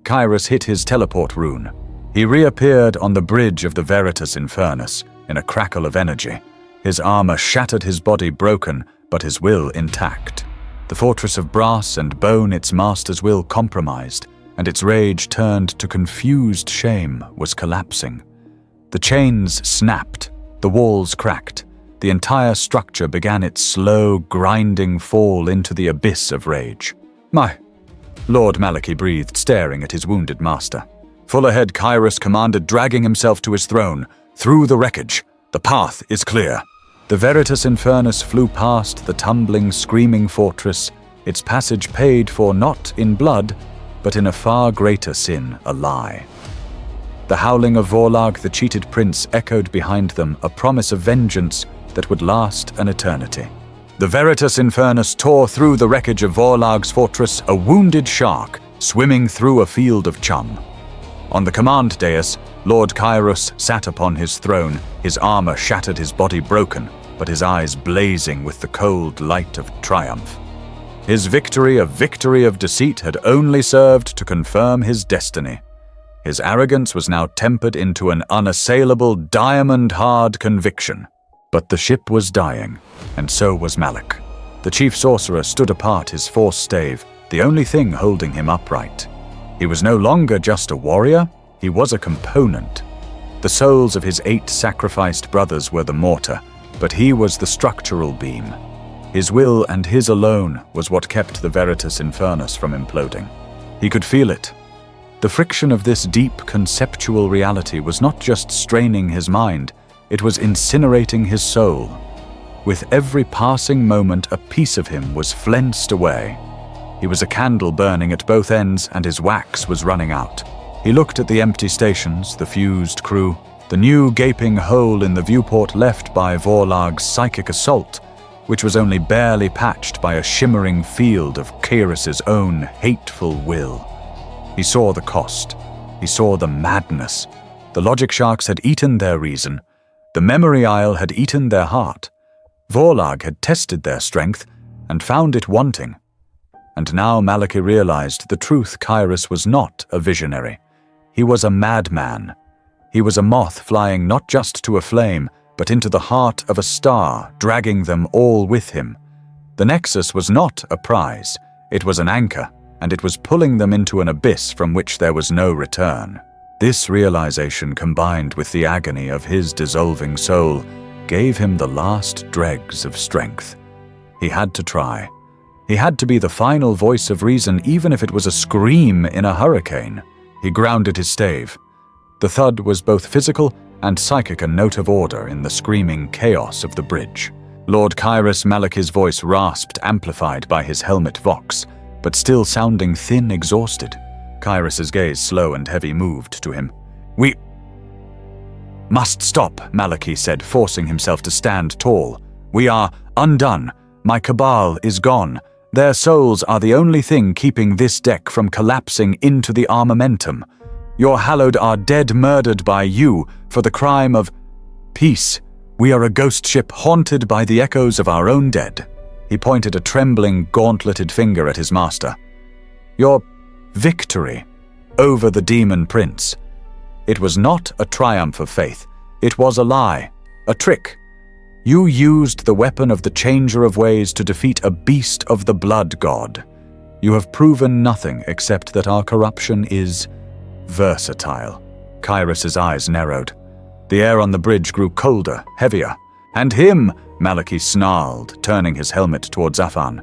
Kyrus hit his teleport rune. He reappeared on the bridge of the Veritas Infernus in a crackle of energy. His armor shattered, his body broken, but his will intact. The fortress of brass and bone, its master's will compromised, and its rage turned to confused shame, was collapsing. The chains snapped, the walls cracked, the entire structure began its slow, grinding fall into the abyss of rage. "My," Lord Malachi breathed, staring at his wounded master. Full ahead, Kyrus commanded, dragging himself to his throne. "Through the wreckage. The path is clear." The Veritas Infernus flew past the tumbling, screaming fortress, its passage paid for not in blood, but in a far greater sin, a lie. The howling of Vorlag, the cheated prince, echoed behind them, a promise of vengeance that would last an eternity. The Veritas Infernus tore through the wreckage of Vorlag's fortress, a wounded shark swimming through a field of chum. On the command dais, Lord Kyrus sat upon his throne, his armor shattered, his body broken, but his eyes blazing with the cold light of triumph. His victory, a victory of deceit, had only served to confirm his destiny. His arrogance was now tempered into an unassailable, diamond-hard conviction. But the ship was dying, and so was Malak. The chief sorcerer stood apart, his force stave, the only thing holding him upright. He was no longer just a warrior, he was a component. The souls of his 8 sacrificed brothers were the mortar, but he was the structural beam. His will and his alone was what kept the Veritas Infernus from imploding. He could feel it. The friction of this deep conceptual reality was not just straining his mind, it was incinerating his soul. With every passing moment, a piece of him was flensed away. He was a candle burning at both ends, and his wax was running out. He looked at the empty stations, the fused crew, the new gaping hole in the viewport left by Vorlag's psychic assault, which was only barely patched by a shimmering field of Kyrus's own hateful will. He saw the cost. He saw the madness. The logic sharks had eaten their reason. The memory isle had eaten their heart. Vorlag had tested their strength and found it wanting. And now Malachi realized the truth. Kyrus was not a visionary. He was a madman. He was a moth flying not just to a flame, but into the heart of a star, dragging them all with him. The Nexus was not a prize. It was an anchor, and it was pulling them into an abyss from which there was no return. This realization, combined with the agony of his dissolving soul, gave him the last dregs of strength. He had to try. He had to be the final voice of reason, even if it was a scream in a hurricane. He grounded his stave. The thud was both physical and psychic, a note of order in the screaming chaos of the bridge. Lord Kyrus Malachi's voice rasped, amplified by his helmet vox, but still sounding thin, exhausted. Kyrus's gaze, slow and heavy, moved to him. "We must stop," Malachi said, forcing himself to stand tall. "We are undone. My cabal is gone. Their souls are the only thing keeping this deck from collapsing into the armamentum. Your hallowed are dead, murdered by you for the crime of peace. We are a ghost ship haunted by the echoes of our own dead." He pointed a trembling, gauntleted finger at his master. "Your victory over the demon prince. It was not a triumph of faith. It was a lie, a trick. You used the weapon of the Changer of Ways to defeat a beast of the blood god. You have proven nothing except that our corruption is versatile." Kyrus's eyes narrowed. The air on the bridge grew colder, heavier. "And him," Malachi snarled, turning his helmet towards Afan.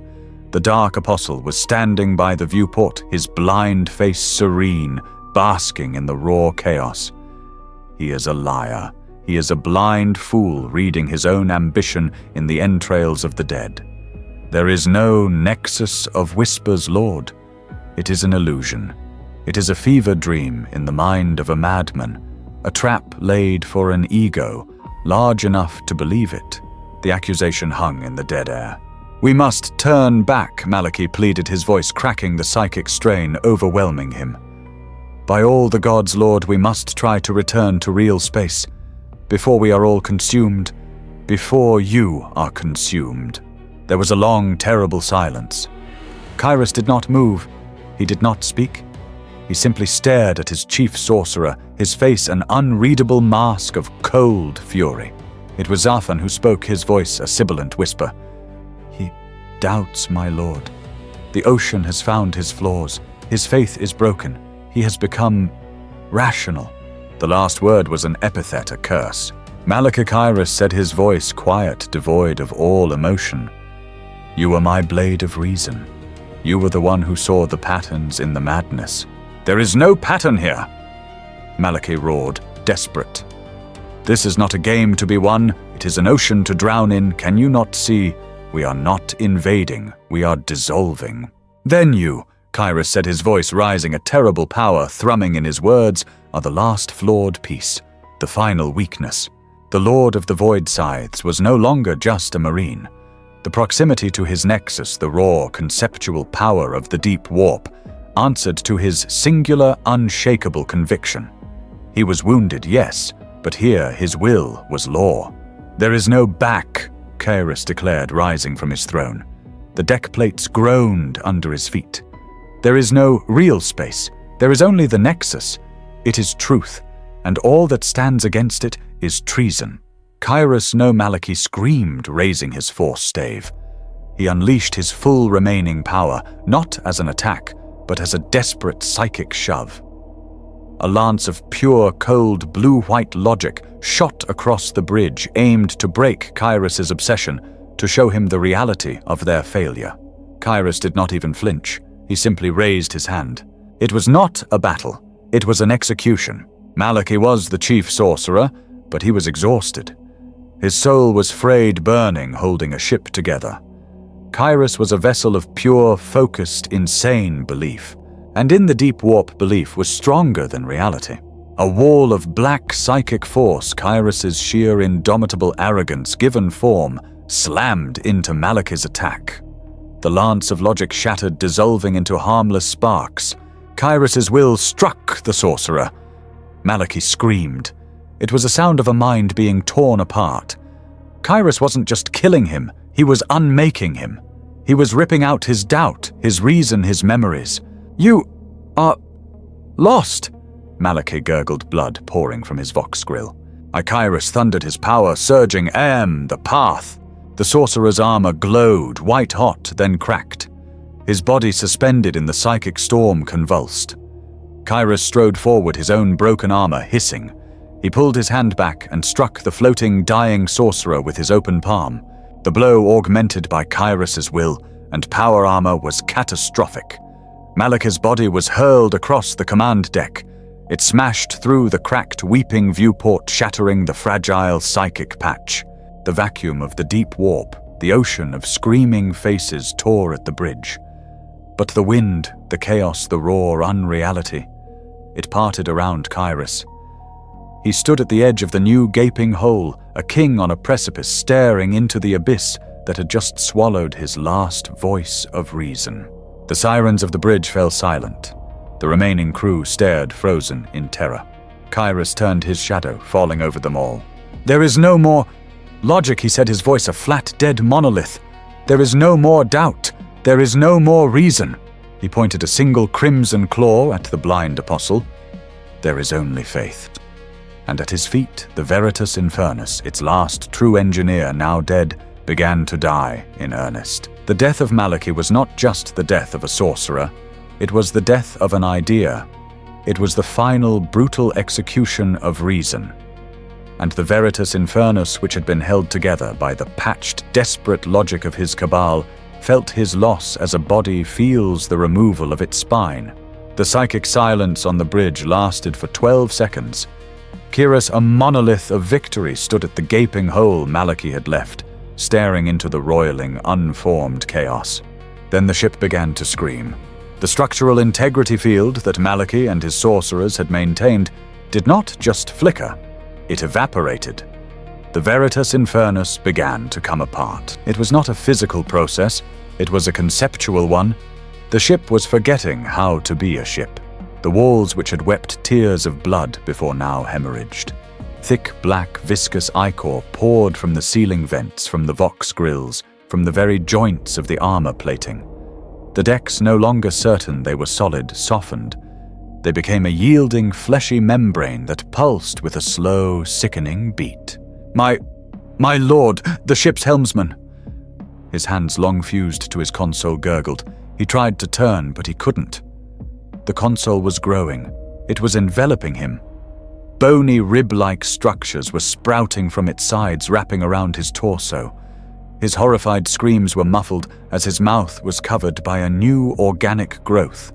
The Dark Apostle was standing by the viewport, his blind face serene, basking in the raw chaos. "He is a liar. He is a blind fool reading his own ambition in the entrails of the dead. There is no nexus of whispers, Lord. It is an illusion. It is a fever dream in the mind of a madman, a trap laid for an ego, large enough to believe it." The accusation hung in the dead air. "We must turn back," Malachi pleaded, his voice cracking, the psychic strain overwhelming him. "By all the gods, Lord, we must try to return to real space, before we are all consumed, before you are consumed." There was a long, terrible silence. Kyrus did not move. He did not speak. He simply stared at his chief sorcerer, his face an unreadable mask of cold fury. It was Zafan who spoke, his voice a sibilant whisper. "He doubts, my lord. The ocean has found his flaws. His faith is broken. He has become rational." The last word was an epithet, a curse. Malachakairos said, his voice quiet, devoid of all emotion. You were my blade of reason. You were the one who saw the patterns in the madness. There is no pattern here, Malachi roared, desperate. This is not a game to be won. It is an ocean to drown in. Can you not see? We are not invading. We are dissolving. Then you, Kairos said, his voice rising, a terrible power thrumming in his words, are the last flawed piece, the final weakness. The Lord of the Void Scythes was no longer just a marine. The proximity to his nexus, the raw, conceptual power of the deep warp, answered to his singular, unshakable conviction. He was wounded, yes, but here his will was law. There is no back, Kairos declared, rising from his throne. The deck plates groaned under his feet. There is no real space. There is only the nexus. It is truth, and all that stands against it is treason. Kairos no Malachi screamed, raising his force stave. He unleashed his full remaining power, not as an attack, but as a desperate psychic shove. A lance of pure, cold, blue-white logic shot across the bridge, aimed to break Kairos' obsession, to show him the reality of their failure. Kairos did not even flinch. He simply raised his hand. It was not a battle. It was an execution. Malachi was the chief sorcerer, but he was exhausted. His soul was frayed, burning, holding a ship together. Kairos was a vessel of pure, focused, insane belief, and in the deep warp belief was stronger than reality. A wall of black psychic force, Kairos' sheer indomitable arrogance given form, slammed into Malachi's attack. The lance of logic shattered, dissolving into harmless sparks. Kairos' will struck the sorcerer. Malachi screamed. It was a sound of a mind being torn apart. Kairos wasn't just killing him, he was unmaking him. He was ripping out his doubt, his reason, his memories. You are lost, Malachi gurgled, blood pouring from his vox grill. Kairos thundered his power, surging, the path. The sorcerer's armor glowed, white-hot, then cracked. His body suspended in the psychic storm convulsed. Kairos strode forward, his own broken armor hissing. He pulled his hand back and struck the floating, dying sorcerer with his open palm. The blow augmented by Kairos' will, and power armor was catastrophic. Malachi's body was hurled across the command deck. It smashed through the cracked, weeping viewport, shattering the fragile psychic patch. The vacuum of the deep warp, the ocean of screaming faces tore at the bridge. But the wind, the chaos, the raw unreality, it parted around Kairos. He stood at the edge of the new gaping hole, a king on a precipice, staring into the abyss that had just swallowed his last voice of reason. The sirens of the bridge fell silent. The remaining crew stared, frozen in terror. Kairos turned his shadow, falling over them all. There is no more logic, he said, his voice a flat, dead monolith. There is no more doubt. There is no more reason. He pointed a single crimson claw at the blind apostle. There is only faith. And at his feet, the Veritas Infernus, its last true engineer, now dead, began to die in earnest. The death of Malachi was not just the death of a sorcerer. It was the death of an idea. It was the final, brutal execution of reason. And the Veritas Infernus, which had been held together by the patched, desperate logic of his cabal, felt his loss as a body feels the removal of its spine. The psychic silence on the bridge lasted for 12 seconds. Kairos, a monolith of victory, stood at the gaping hole Malachi had left, staring into the roiling, unformed chaos. Then the ship began to scream. The structural integrity field that Malachi and his sorcerers had maintained did not just flicker, it evaporated. The Veritas Infernus began to come apart. It was not a physical process, it was a conceptual one. The ship was forgetting how to be a ship. The walls which had wept tears of blood before now hemorrhaged. Thick, black, viscous ichor poured from the ceiling vents, from the vox grills, from the very joints of the armor plating. The decks, no longer certain they were solid, softened. They became a yielding, fleshy membrane that pulsed with a slow, sickening beat. My lord, the ship's helmsman! His hands, long fused to his console, gurgled. He tried to turn, but he couldn't. The console was growing. It was enveloping him. Bony rib-like structures were sprouting from its sides, wrapping around his torso. His horrified screams were muffled as his mouth was covered by a new organic growth.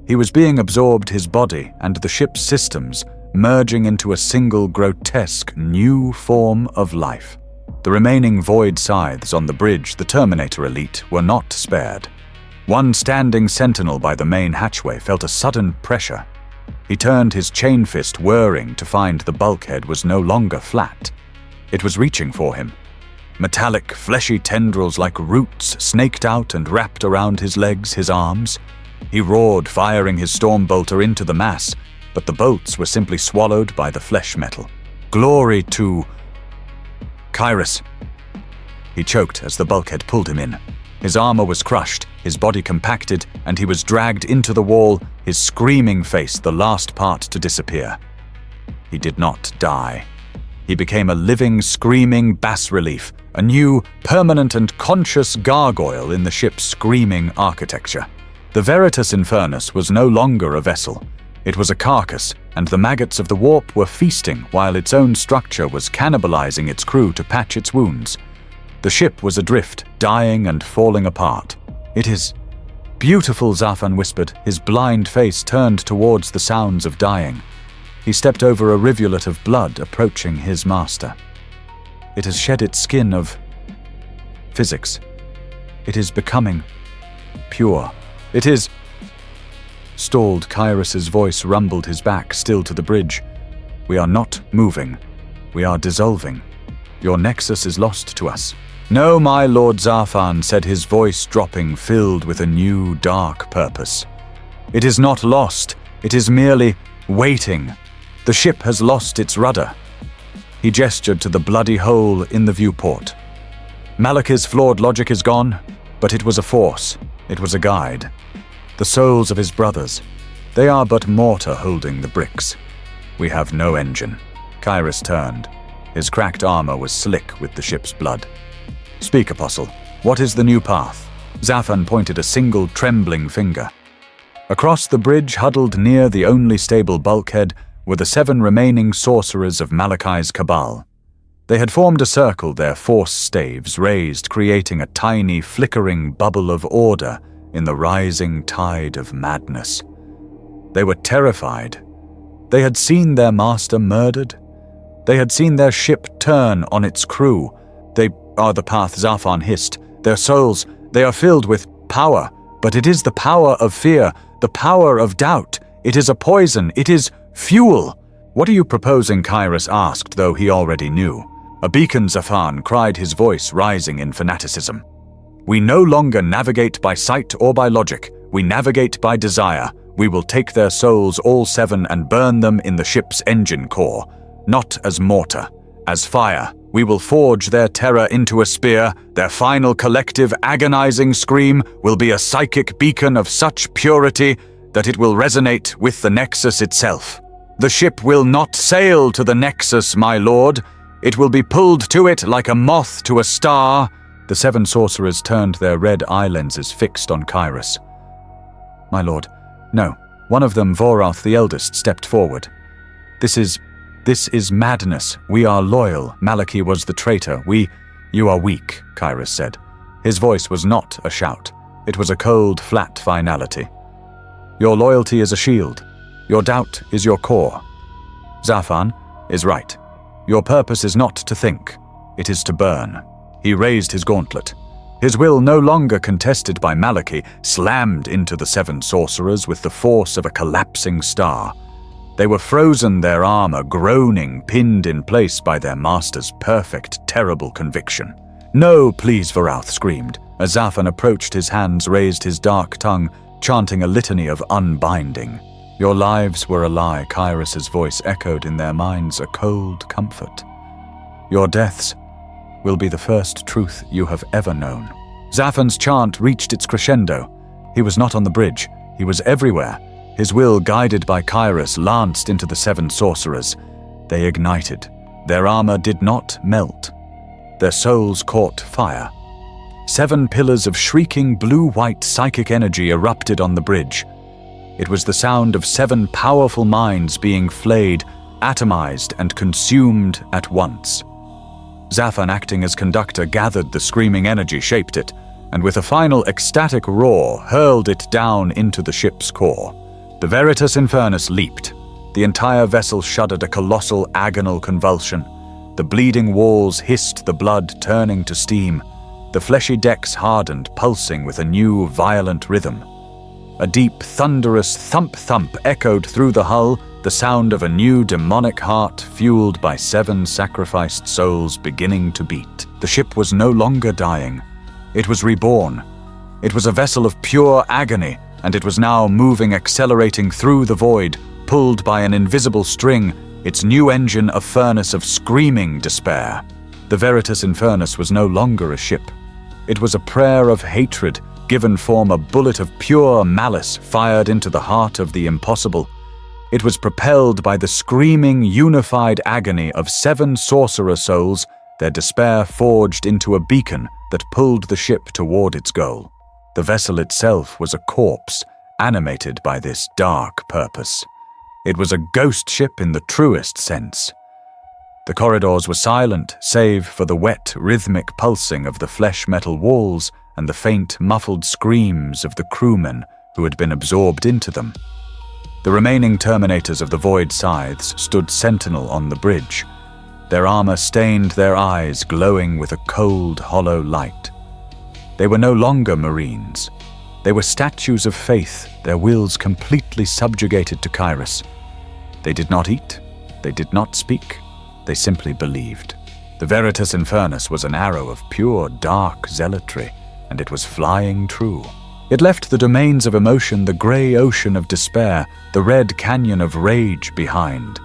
He was being absorbed, his body and the ship's systems merging into a single grotesque new form of life. The remaining void scythes on the bridge, the Terminator elite, were not spared. One standing sentinel by the main hatchway felt a sudden pressure. He turned his chain fist, whirring, to find the bulkhead was no longer flat. It was reaching for him. Metallic, fleshy tendrils like roots snaked out and wrapped around his legs, his arms. He roared, firing his stormbolter into the mass, but the bolts were simply swallowed by the flesh metal. Glory to Kyrus. He choked as the bulkhead pulled him in. His armor was crushed, his body compacted, and he was dragged into the wall, his screaming face the last part to disappear. He did not die. He became a living, screaming bas-relief, a new, permanent and conscious gargoyle in the ship's screaming architecture. The Veritas Infernus was no longer a vessel. It was a carcass, and the maggots of the warp were feasting while its own structure was cannibalizing its crew to patch its wounds. The ship was adrift, dying and falling apart. "It is beautiful," Zafan whispered, his blind face turned towards the sounds of dying. He stepped over a rivulet of blood approaching his master. "It has shed its skin of physics. It is becoming pure. It is—" Stalled, Kyrus's voice rumbled his back still to the bridge. "We are not moving. We are dissolving. Your nexus is lost to us." "No, my Lord Zafan," said his voice dropping, filled with a new, dark purpose. "It is not lost. It is merely waiting. The ship has lost its rudder." He gestured to the bloody hole in the viewport. "Malachi's flawed logic is gone, but it was a force. It was a guide. The souls of his brothers. They are but mortar holding the bricks. We have no engine." Kyrus turned. His cracked armor was slick with the ship's blood. "Speak, Apostle. What is the new path?" Zafan pointed a single trembling finger. Across the bridge, huddled near the only stable bulkhead, were the 7 remaining sorcerers of Malachi's cabal. They had formed a circle, their force staves raised, creating a tiny, flickering bubble of order in the rising tide of madness. They were terrified. They had seen their master murdered. They had seen their ship turn on its crew. "They are the path," Zafan hissed. "Their souls, they are filled with power, but it is the power of fear, the power of doubt. It is a poison. It is fuel." "What are you proposing?" Kyrus asked, though he already knew. "A beacon," Zafan cried, his voice rising in fanaticism. "We no longer navigate by sight or by logic. We navigate by desire. We will take their souls, all 7, and burn them in the ship's engine core. Not as mortar, as fire. We will forge their terror into a spear. Their final collective agonizing scream will be a psychic beacon of such purity that it will resonate with the Nexus itself. The ship will not sail to the Nexus, my lord. It will be pulled to it like a moth to a star." The 7 sorcerers turned their red eye lenses fixed on Kyrus. "My lord, no." One of them, Vorath the eldest, stepped forward. This is madness. We are loyal. Malachi was the traitor. You are weak," Kyrus said. His voice was not a shout. It was a cold, flat finality. "Your loyalty is a shield. Your doubt is your core. Zafan is right. Your purpose is not to think. It is to burn." He raised his gauntlet. His will, no longer contested by Malachi, slammed into the 7 sorcerers with the force of a collapsing star. They were frozen, their armor groaning, pinned in place by their master's perfect, terrible conviction. "No, please," Vorath screamed. As Zafan approached, his hands raised, his dark tongue chanting a litany of unbinding. "Your lives were a lie," Kyrus's voice echoed in their minds, a cold comfort. "Your deaths will be the first truth you have ever known." Zafan's chant reached its crescendo. He was not on the bridge. He was everywhere. His will, guided by Kyrus, lanced into the 7 sorcerers. They ignited. Their armor did not melt. Their souls caught fire. 7 pillars of shrieking blue-white psychic energy erupted on the bridge. It was the sound of 7 powerful minds being flayed, atomized and consumed at once. Zafan, acting as conductor, gathered the screaming energy, shaped it, and with a final ecstatic roar, hurled it down into the ship's core. The Veritas Infernus leaped. The entire vessel shuddered a colossal agonal convulsion. The bleeding walls hissed, the blood turning to steam. The fleshy decks hardened, pulsing with a new, violent rhythm. A deep, thunderous thump-thump echoed through the hull, the sound of a new demonic heart fueled by 7 sacrificed souls beginning to beat. The ship was no longer dying. It was reborn. It was a vessel of pure agony, and it was now moving, accelerating through the void, pulled by an invisible string, its new engine a furnace of screaming despair. The Veritas Infernus was no longer a ship. It was a prayer of hatred, given form, a bullet of pure malice fired into the heart of the impossible. It was propelled by the screaming, unified agony of 7 sorcerer souls, their despair forged into a beacon that pulled the ship toward its goal. The vessel itself was a corpse, animated by this dark purpose. It was a ghost ship in the truest sense. The corridors were silent, save for the wet, rhythmic pulsing of the flesh-metal walls and the faint, muffled screams of the crewmen who had been absorbed into them. The remaining terminators of the void scythes stood sentinel on the bridge, their armor stained, their eyes glowing with a cold, hollow light. They were no longer Marines. They were statues of faith, their wills completely subjugated to Kairos. They did not eat, they did not speak, they simply believed. The Veritas Infernus was an arrow of pure, dark zealotry, and it was flying true. It left the domains of emotion, the grey ocean of despair, the red canyon of rage behind.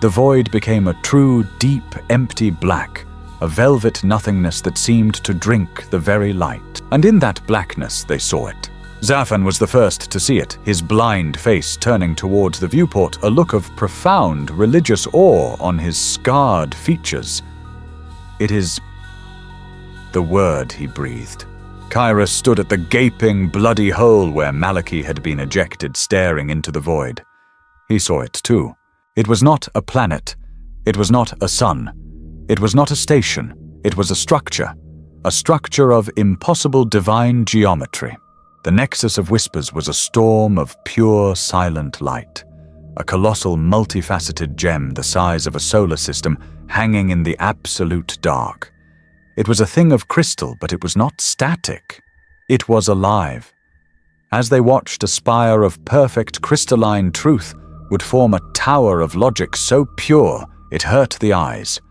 The void became a true, deep, empty black, a velvet nothingness that seemed to drink the very light. And in that blackness they saw it. Zafan was the first to see it, his blind face turning towards the viewport, a look of profound religious awe on his scarred features. "It is the word," he breathed. Kairos stood at the gaping, bloody hole where Malachy had been ejected, staring into the void. He saw it too. It was not a planet. It was not a sun. It was not a station. It was a structure of impossible divine geometry. The nexus of whispers was a storm of pure, silent light, a colossal, multifaceted gem the size of a solar system hanging in the absolute dark. It was a thing of crystal, but it was not static. It was alive. As they watched, a spire of perfect crystalline truth would form a tower of logic so pure it hurt the eyes,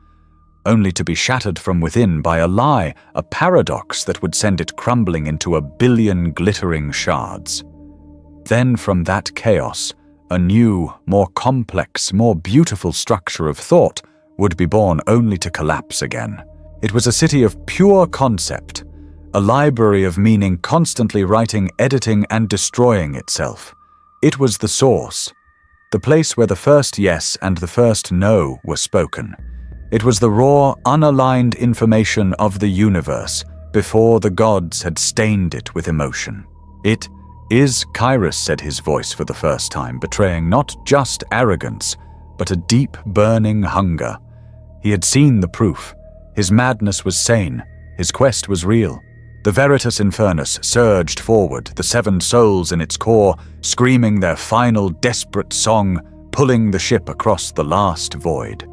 only to be shattered from within by a lie, a paradox that would send it crumbling into a billion glittering shards. Then from that chaos, a new, more complex, more beautiful structure of thought would be born only to collapse again. It was a city of pure concept, a library of meaning constantly writing, editing, and destroying itself. It was the source, the place where the first yes and the first no were spoken. It was the raw, unaligned information of the universe before the gods had stained it with emotion. "It is Kairos," said his voice for the first time, betraying not just arrogance, but a deep, burning hunger. He had seen the proof. His madness was sane. His quest was real. The Veritas Infernus surged forward, the 7 souls in its core, screaming their final desperate song, pulling the ship across the last void.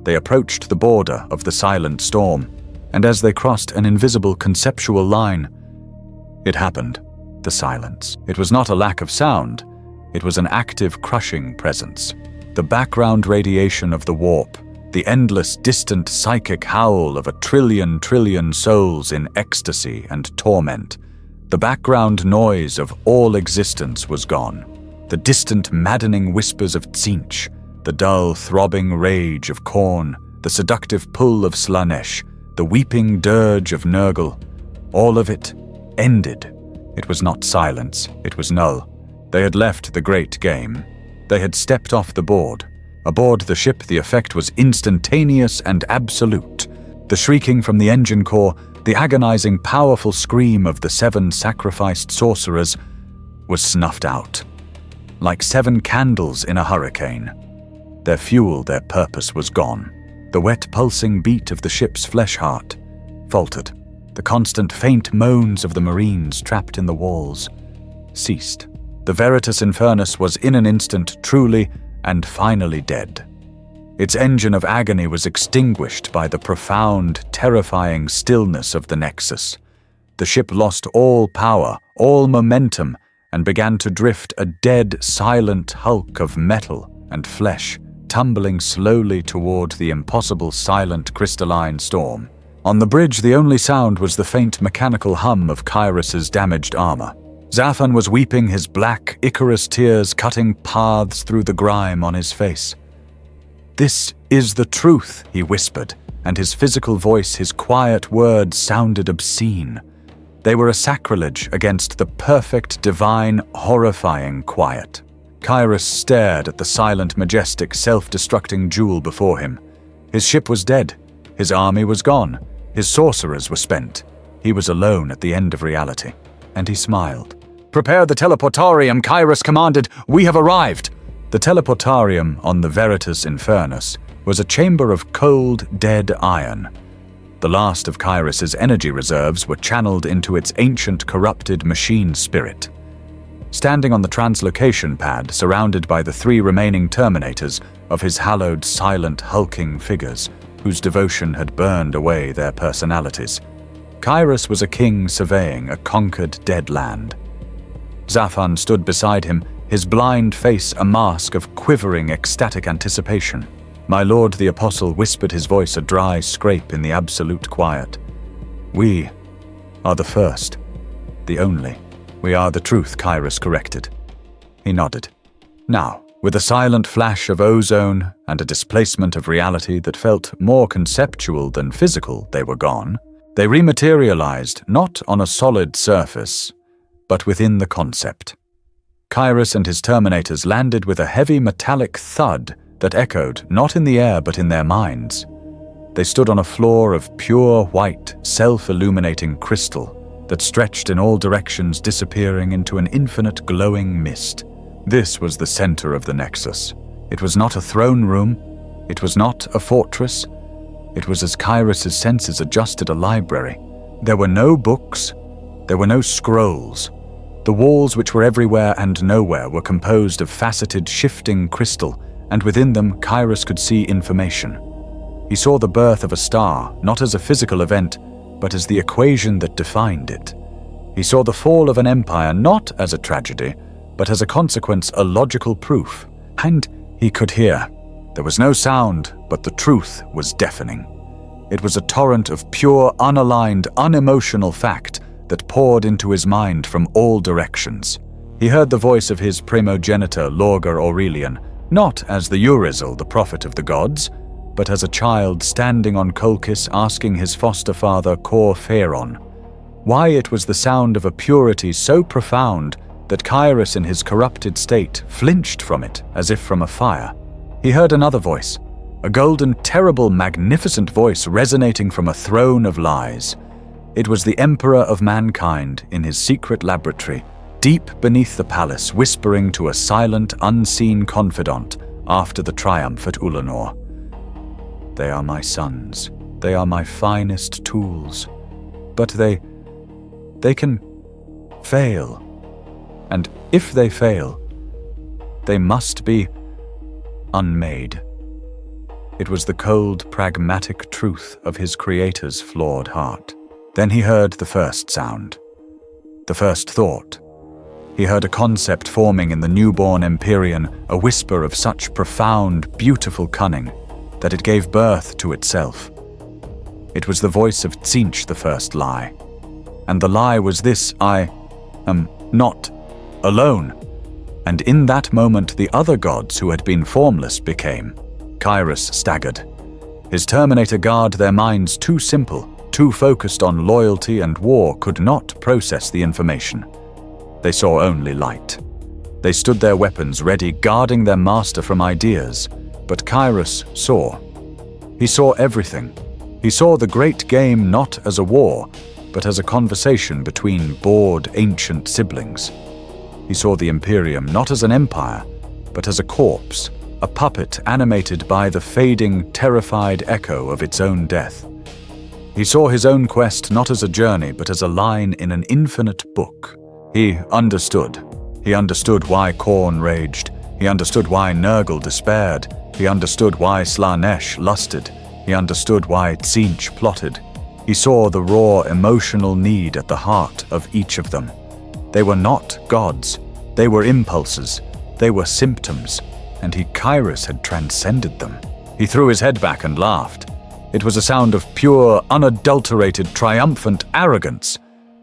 They approached the border of the silent storm, and as they crossed an invisible conceptual line, it happened. The silence. It was not a lack of sound. It was an active, crushing presence. The background radiation of the warp, the endless, distant psychic howl of a trillion souls in ecstasy and torment. The background noise of all existence was gone. The distant, maddening whispers of Tzeentch, the dull, throbbing rage of Khorne, the seductive pull of Slanesh, the weeping dirge of Nurgle, all of it ended. It was not silence, it was null. They had left the great game. They had stepped off the board. Aboard the ship, the effect was instantaneous and absolute. The shrieking from the engine core, the agonizing, powerful scream of the 7 sacrificed sorcerers was snuffed out, like 7 candles in a hurricane. Their fuel, their purpose was gone. The wet pulsing beat of the ship's flesh heart faltered. The constant faint moans of the marines trapped in the walls ceased. The Veritas Infernus was in an instant truly and finally dead. Its engine of agony was extinguished by the profound, terrifying stillness of the Nexus. The ship lost all power, all momentum, and began to drift a dead, silent hulk of metal and flesh, tumbling slowly toward the impossible silent crystalline storm. On the bridge, the only sound was the faint mechanical hum of Kyrus's damaged armor. Zafan was weeping, his black Icarus tears cutting paths through the grime on his face. "This is the truth," he whispered, and his physical voice, his quiet words sounded obscene. They were a sacrilege against the perfect, divine, horrifying quiet. Kyrus stared at the silent, majestic, self-destructing jewel before him. His ship was dead. His army was gone. His sorcerers were spent. He was alone at the end of reality. And he smiled. "Prepare the teleportarium," Kyrus commanded. "We have arrived." The teleportarium on the Veritas Infernus was a chamber of cold, dead iron. The last of Kyrus's energy reserves were channeled into its ancient, corrupted machine spirit. Standing on the translocation pad, surrounded by the 3 remaining Terminators of his hallowed, silent, hulking figures, whose devotion had burned away their personalities, Kyrus was a king surveying a conquered dead land. Zafan stood beside him, his blind face a mask of quivering, ecstatic anticipation. My lord the Apostle whispered, his voice a dry scrape in the absolute quiet. "We are the first, the only. We are the truth," Kyrus corrected. He nodded. Now, with a silent flash of ozone and a displacement of reality that felt more conceptual than physical, they were gone. They rematerialized not on a solid surface, but within the concept. Kyrus and his Terminators landed with a heavy metallic thud that echoed not in the air but in their minds. They stood on a floor of pure white, self-illuminating crystal that stretched in all directions, disappearing into an infinite glowing mist. This was the center of the Nexus. It was not a throne room. It was not a fortress. It was, as Kyrus's senses adjusted, a library. There were no books. There were no scrolls. The walls, which were everywhere and nowhere, were composed of faceted, shifting crystal, and within them Kyrus could see information. He saw the birth of a star, not as a physical event, but as the equation that defined it. He saw the fall of an empire not as a tragedy, but as a consequence, a logical proof. And he could hear. There was no sound, but the truth was deafening. It was a torrent of pure, unaligned, unemotional fact that poured into his mind from all directions. He heard the voice of his primogenitor, Lorgar Aurelian, not as the Urizel, the prophet of the gods, but as a child standing on Colchis asking his foster father, Cor Phaeron, why it was the sound of a purity so profound that Kyrus in his corrupted state flinched from it as if from a fire. He heard another voice, a golden, terrible, magnificent voice resonating from a throne of lies. It was the Emperor of mankind in his secret laboratory, deep beneath the palace, whispering to a silent, unseen confidant after the triumph at Ulanor. "They are my sons. They are my finest tools. But they can fail. And if they fail, they must be unmade." It was the cold, pragmatic truth of his creator's flawed heart. Then he heard the first sound, the first thought. He heard a concept forming in the newborn Empyrean, a whisper of such profound, beautiful cunning that it gave birth to itself. It was the voice of Tzeentch, the first lie. And the lie was this: I am not alone. And in that moment, the other gods who had been formless became. Kyrus staggered. His Terminator guard, their minds too simple, too focused on loyalty and war, could not process the information. They saw only light. They stood their weapons ready, guarding their master from ideas. But Kyrus saw. He saw everything. He saw the great game not as a war, but as a conversation between bored, ancient siblings. He saw the Imperium not as an empire, but as a corpse, a puppet animated by the fading, terrified echo of its own death. He saw his own quest not as a journey, but as a line in an infinite book. He understood. He understood why Khorne raged. He understood why Nurgle despaired. He understood why Slaanesh lusted. He understood why Tzeentch plotted. He saw the raw emotional need at the heart of each of them. They were not gods. They were impulses. They were symptoms. And Kairos had transcended them. He threw his head back and laughed. It was a sound of pure, unadulterated, triumphant arrogance.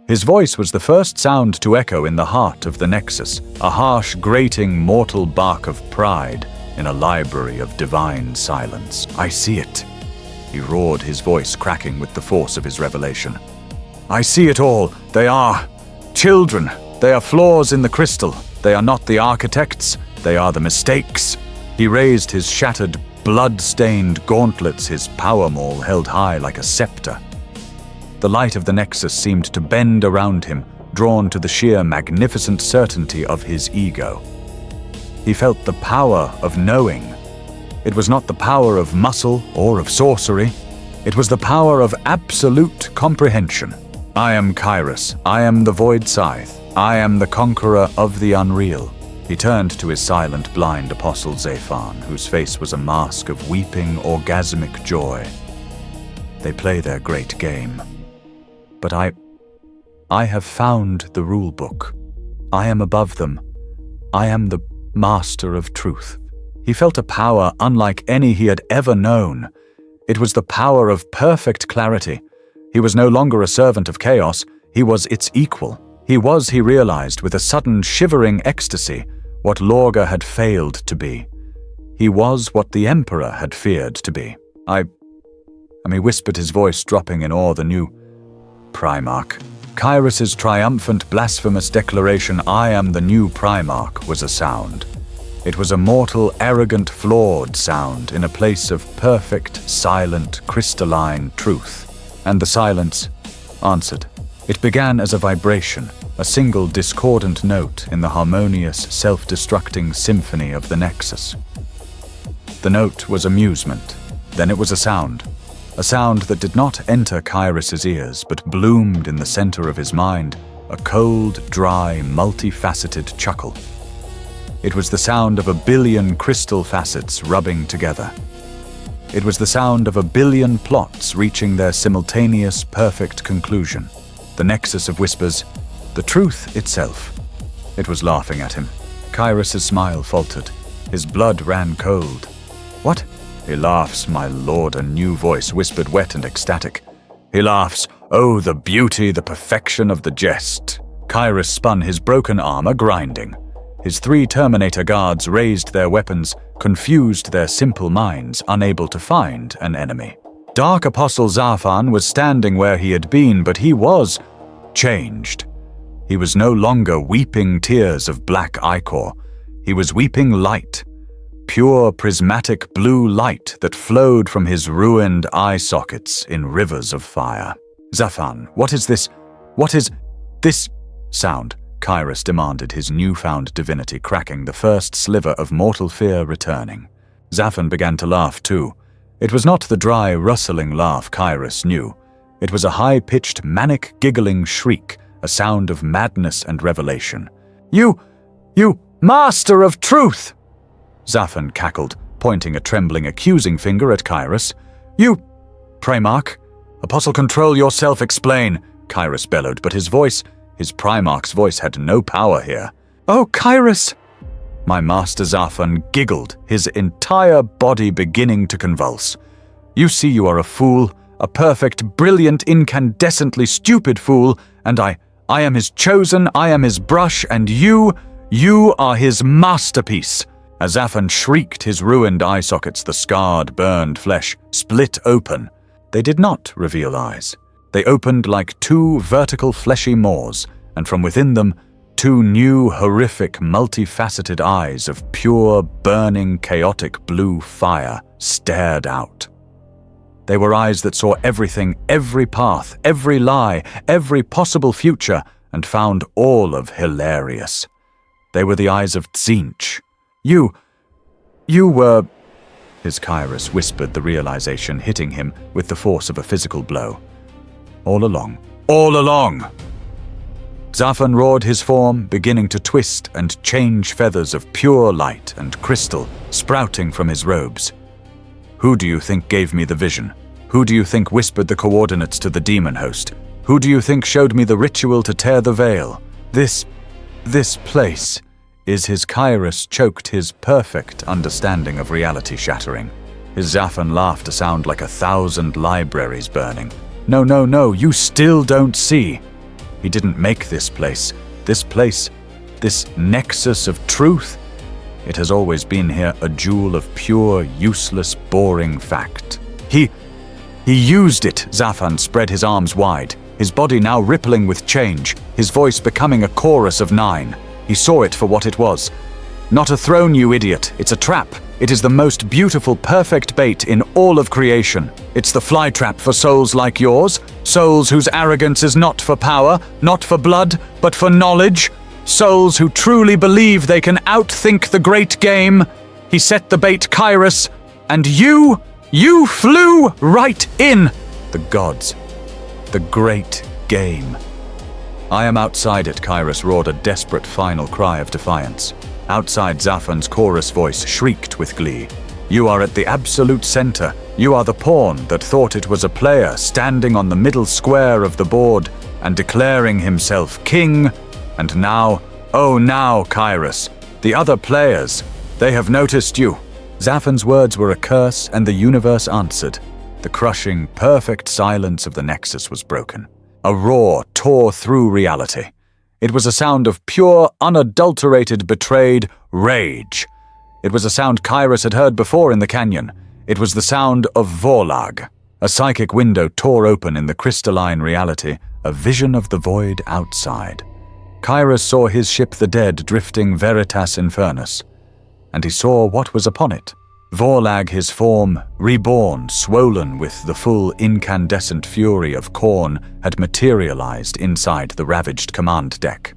His voice was the first sound to echo in the heart of the Nexus, a harsh, grating, mortal bark of pride in a library of divine silence. "I see it," he roared, his voice cracking with the force of his revelation. "I see it all. They are children. They are flaws in the crystal. They are not the architects. They are the mistakes." He raised his shattered, blood-stained gauntlets, his power maul held high like a scepter. The light of the Nexus seemed to bend around him, drawn to the sheer magnificent certainty of his ego. He felt the power of knowing. It was not the power of muscle or of sorcery. It was the power of absolute comprehension. "I am Kairos. I am the Void Scythe. I am the conqueror of the unreal." He turned to his silent, blind apostle Zephan, whose face was a mask of weeping, orgasmic joy. "They play their great game. But I have found the rulebook. I am above them. I am the master of truth." He felt a power unlike any he had ever known. It was the power of perfect clarity. He was no longer a servant of chaos. He was its equal. He was, he realized, with a sudden shivering ecstasy, what Lorga had failed to be. He was what the Emperor had feared to be. He whispered, his voice dropping in awe. The new Primarch. Kairos' triumphant, blasphemous declaration, "I am the new Primarch," was a sound. It was a mortal, arrogant, flawed sound in a place of perfect, silent, crystalline truth. And the silence answered. It began as a vibration, a single discordant note in the harmonious, self-destructing symphony of the Nexus. The note was amusement. Then it was a sound that did not enter Kairos' ears, but bloomed in the center of his mind, a cold, dry, multifaceted chuckle. It was the sound of a billion crystal facets rubbing together. It was the sound of a billion plots reaching their simultaneous, perfect conclusion. The Nexus of whispers, the truth itself. It was laughing at him. Kairos' smile faltered. His blood ran cold. "What?" "He laughs, my lord," a new voice whispered, wet and ecstatic. "He laughs. Oh, the beauty, the perfection of the jest." Kairos spun, his broken armor grinding. His 3 Terminator guards raised their weapons, confused their simple minds, unable to find an enemy. Dark Apostle Zephan was standing where he had been, but he was changed. He was no longer weeping tears of black ichor. He was weeping light. Pure prismatic blue light that flowed from his ruined eye sockets in rivers of fire. "Zephan, what is this? What is this sound?" Kairos demanded, his newfound divinity cracking, the first sliver of mortal fear returning. Zephan began to laugh too. It was not the dry, rustling laugh Kairos knew. It was a high-pitched, manic, giggling shriek, a sound of madness and revelation. You master of truth!" Zephan cackled, pointing a trembling, accusing finger at Kairos. "You, Primarch! Apostle, control yourself, explain!" Kairos bellowed, but his Primarch's voice had no power here. "Oh, Kairos!" My master Zephan giggled, his entire body beginning to convulse. "You see you are a fool, a perfect, brilliant, incandescently stupid fool, and I am his chosen, I am his brush, and you are his masterpiece." As Zephan shrieked, his ruined eye sockets, the scarred, burned flesh, split open. They did not reveal eyes. They opened like 2 vertical fleshy maws, and from within them, 2 new, horrific, multifaceted eyes of pure, burning, chaotic blue fire stared out. They were eyes that saw everything, every path, every lie, every possible future, and found all of hilarious. They were the eyes of Tzeentch. You You were... His Kairos whispered the realization, hitting him with the force of a physical blow. All along. All along! Zafan roared his form, beginning to twist and change, feathers of pure light and crystal sprouting from his robes. Who do you think gave me the vision? Who do you think whispered the coordinates to the demon host? Who do you think showed me the ritual to tear the veil? This place is his Kairos choked his perfect understanding of reality shattering. His Zafan laughed to sound like 1,000 libraries burning. No, you still don't see. He didn't make this place. This nexus of truth. It has always been here, a jewel of pure, useless, boring fact. He used it. Zafan spread his arms wide, his body now rippling with change, his voice becoming a chorus of 9. He saw it for what it was. Not a throne, you idiot. It's a trap. It is the most beautiful, perfect bait in all of creation. It's the flytrap for souls like yours, souls whose arrogance is not for power, not for blood, but for knowledge, souls who truly believe they can outthink the great game. He set the bait, Kairos, and you flew right in. The gods. The great game. I am outside it, Kairos roared a desperate final cry of defiance. Outside, Zafan's chorus voice shrieked with glee. You are at the absolute center. You are the pawn that thought it was a player standing on the middle square of the board and declaring himself king. And now, oh now, Kairos, the other players, they have noticed you. Zafan's words were a curse, and the universe answered. The crushing, perfect silence of the Nexus was broken. A roar tore through reality. It was a sound of pure, unadulterated, betrayed rage. It was a sound Kairos had heard before in the canyon. It was the sound of Vorlag. A psychic window tore open in the crystalline reality, a vision of the void outside. Kairos saw his ship the dead drifting Veritas Infernus, and he saw what was upon it. Vorlag, his form, reborn, swollen with the full incandescent fury of Khorne, had materialized inside the ravaged command deck.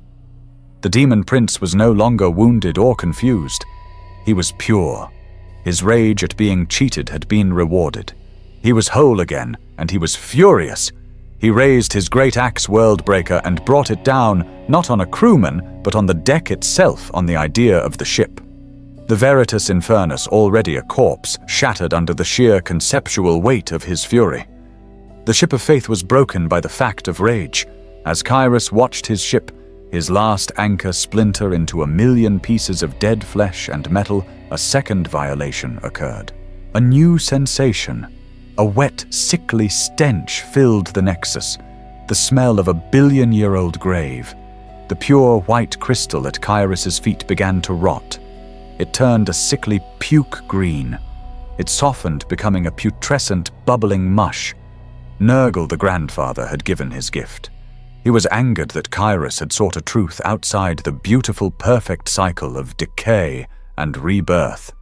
The demon prince was no longer wounded or confused. He was pure. His rage at being cheated had been rewarded. He was whole again, and he was furious. He raised his great axe Worldbreaker and brought it down, not on a crewman, but on the deck itself, on the idea of the ship. The Veritas Infernus, already a corpse, shattered under the sheer conceptual weight of his fury. The ship of faith was broken by the fact of rage. As Kairos watched his ship, his last anchor splinter into 1,000,000 pieces of dead flesh and metal, a second violation occurred. A new sensation. A wet, sickly stench filled the Nexus, the smell of a 1,000,000,000-year-old grave. The pure white crystal at Kairos's feet began to rot. It turned a sickly puke green. It softened, becoming a putrescent, bubbling mush. Nurgle, the grandfather, had given his gift. He was angered that Kairos had sought a truth outside the beautiful, perfect cycle of decay and rebirth.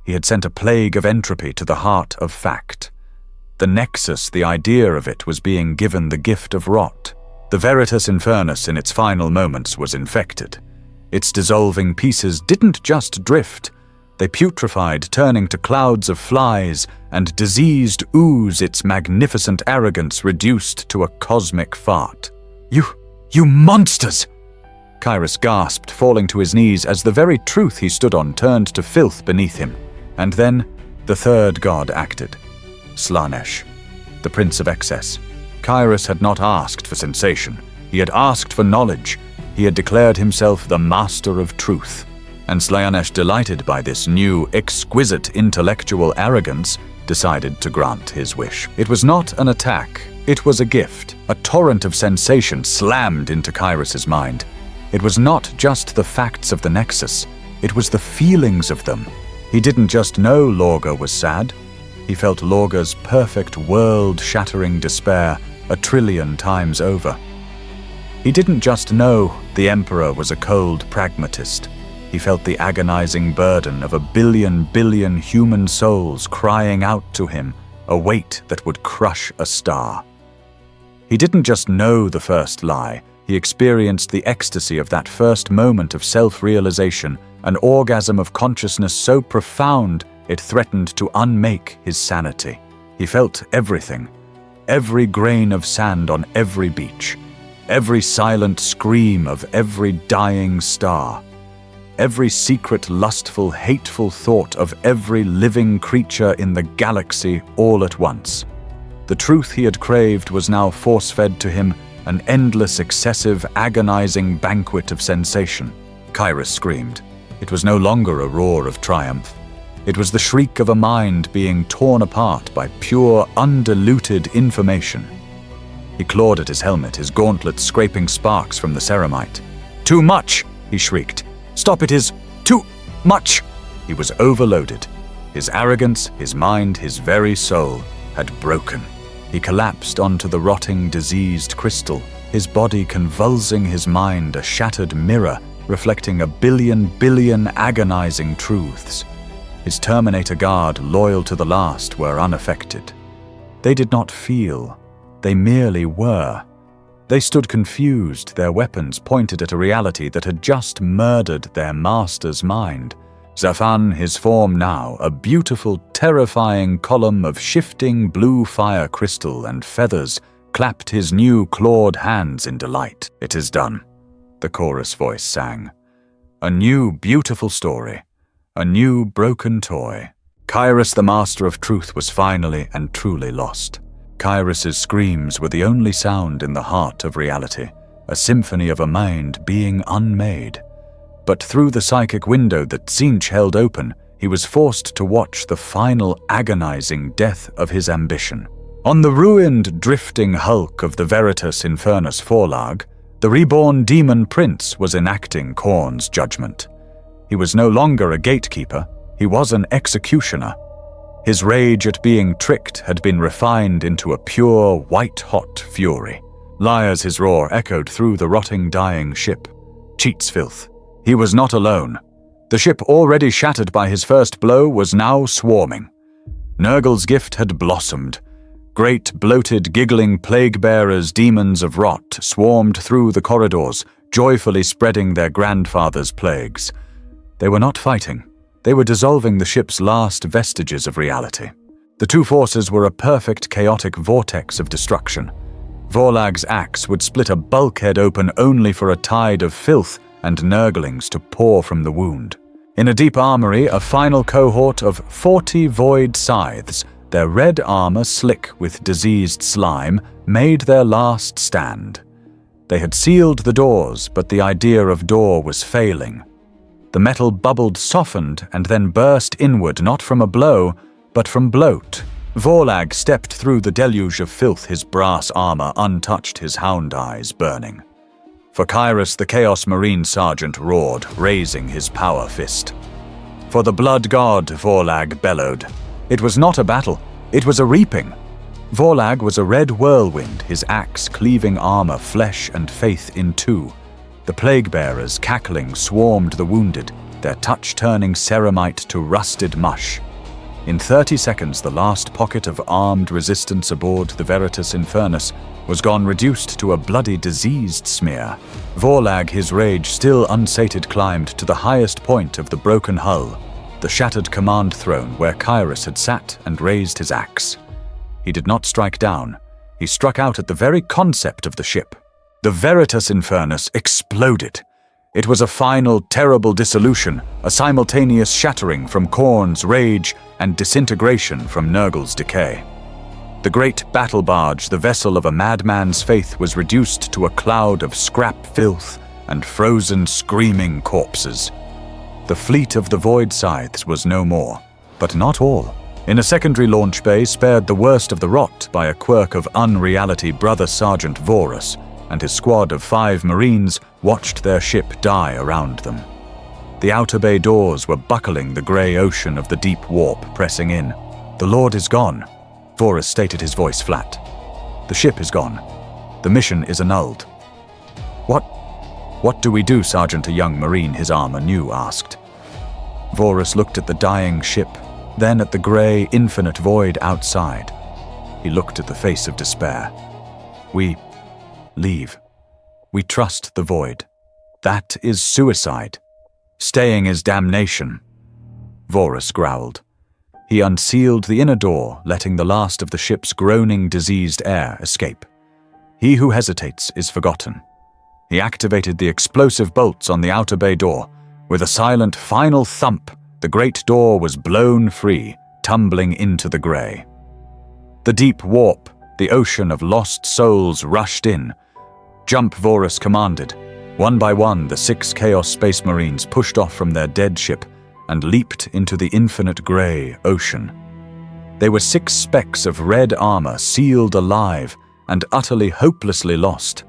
He had sent a plague of entropy to the heart of fact. The Nexus, the idea of it, was being given the gift of rot. The Veritas Infernus in its final moments was infected. Its dissolving pieces didn't just drift. They putrefied, turning to clouds of flies, and diseased ooze, its magnificent arrogance reduced to a cosmic fart. You monsters! Kairos gasped, falling to his knees as the very truth he stood on turned to filth beneath him. And then, the third god acted. Slaanesh, the Prince of Excess. Kairos had not asked for sensation. He had asked for knowledge. He had declared himself the master of truth. And Slaanesh, delighted by this new, exquisite intellectual arrogance, decided to grant his wish. It was not an attack. It was a gift. A torrent of sensation slammed into Kairos's mind. It was not just the facts of the Nexus. It was the feelings of them. He didn't just know Lorga was sad. He felt Lorga's perfect world-shattering despair 1,000,000,000,000 times over. He didn't just know the Emperor was a cold pragmatist. He felt the agonizing burden of 1,000,000,000 human souls crying out to him, a weight that would crush a star. He didn't just know the first lie. He experienced the ecstasy of that first moment of self-realization, an orgasm of consciousness so profound it threatened to unmake his sanity. He felt everything, every grain of sand on every beach, every silent scream of every dying star, every secret, lustful, hateful thought of every living creature in the galaxy all at once. The truth he had craved was now force-fed to him, an endless, excessive, agonizing banquet of sensation. Kyrus screamed. It was no longer a roar of triumph. It was the shriek of a mind being torn apart by pure, undiluted information. He clawed at his helmet, his gauntlets scraping sparks from the ceramite. "Too much!" he shrieked. "Stop, it is too much!" He was overloaded. His arrogance, his mind, his very soul had broken. He collapsed onto the rotting, diseased crystal, his body convulsing, his mind a shattered mirror reflecting a billion agonizing truths. His Terminator guard, loyal to the last, were unaffected. They did not feel. They merely were. They stood confused, their weapons pointed at a reality that had just murdered their master's mind. Zafan, his form now, a beautiful, terrifying column of shifting blue fire crystal and feathers, clapped his new clawed hands in delight. "It is done," the chorus voice sang. "A new, beautiful story. A new, broken toy." Kyrus, the master of truth, was finally and truly lost. Kyrus's screams were the only sound in the heart of reality, a symphony of a mind being unmade. But through the psychic window that Tzeentch held open, he was forced to watch the final agonizing death of his ambition. On the ruined, drifting hulk of the Veritas Infernus Forlag, the reborn demon prince was enacting Khorne's judgment. He was no longer a gatekeeper, he was an executioner. His rage at being tricked had been refined into a pure, white-hot fury. Liars, his roar echoed through the rotting, dying ship. Cheat's filth. He was not alone. The ship, already shattered by his first blow, was now swarming. Nurgle's gift had blossomed. Great, bloated, giggling plague-bearers, demons of rot, swarmed through the corridors, joyfully spreading their grandfather's plagues. They were not fighting. They were dissolving the ship's last vestiges of reality. The two forces were a perfect, chaotic vortex of destruction. Vorlag's axe would split a bulkhead open only for a tide of filth and nurglings to pour from the wound. In a deep armory, a final cohort of 40 void scythes, their red armor slick with diseased slime, made their last stand. They had sealed the doors, but the idea of door was failing. The metal bubbled, softened, and then burst inward, not from a blow, but from bloat. Vorlag stepped through the deluge of filth, his brass armor untouched, his hound eyes burning. For Kyrus, the Chaos Marine Sergeant roared, raising his power fist. For the blood god, Vorlag bellowed. It was not a battle, it was a reaping. Vorlag was a red whirlwind, his axe cleaving armor, flesh and faith in two. The plague-bearers, cackling, swarmed the wounded, their touch turning ceramite to rusted mush. In 30 seconds, the last pocket of armed resistance aboard the Veritas Infernus was gone, reduced to a bloody, diseased smear. Vorlag, his rage still unsated, climbed to the highest point of the broken hull, the shattered command throne where Kyrus had sat and raised his axe. He did not strike down. He struck out at the very concept of the ship. The Veritas Infernus exploded. It was a final, terrible dissolution, a simultaneous shattering from Khorne's rage and disintegration from Nurgle's decay. The great battle barge, the vessel of a madman's faith, was reduced to a cloud of scrap filth and frozen, screaming corpses. The fleet of the Void Scythes was no more, but not all. In a secondary launch bay, spared the worst of the rot by a quirk of unreality, Brother Sergeant Vorus and his squad of 5 Marines watched their ship die around them. The outer bay doors were buckling, the grey ocean of the deep warp pressing in. "The Lord is gone," Vorus stated, his voice flat. "The ship is gone. The mission is annulled." What do we do, Sergeant?" a young Marine, his armor new, asked. Vorus looked at the dying ship, then at the grey, infinite void outside. He looked at the face of despair. "We leave." We trust the void. That is suicide. Staying is damnation. Vorus growled. He unsealed the inner door, letting the last of the ship's groaning, diseased air escape. He who hesitates is forgotten. He activated the explosive bolts on the outer bay door. With a silent final thump, the great door was blown free, tumbling into the grey. The deep warp, the ocean of lost souls, rushed in. Jump, Vorus commanded. One by one, the 6 Chaos Space Marines pushed off from their dead ship and leaped into the infinite grey ocean. They were 6 specks of red armor, sealed alive and utterly hopelessly lost.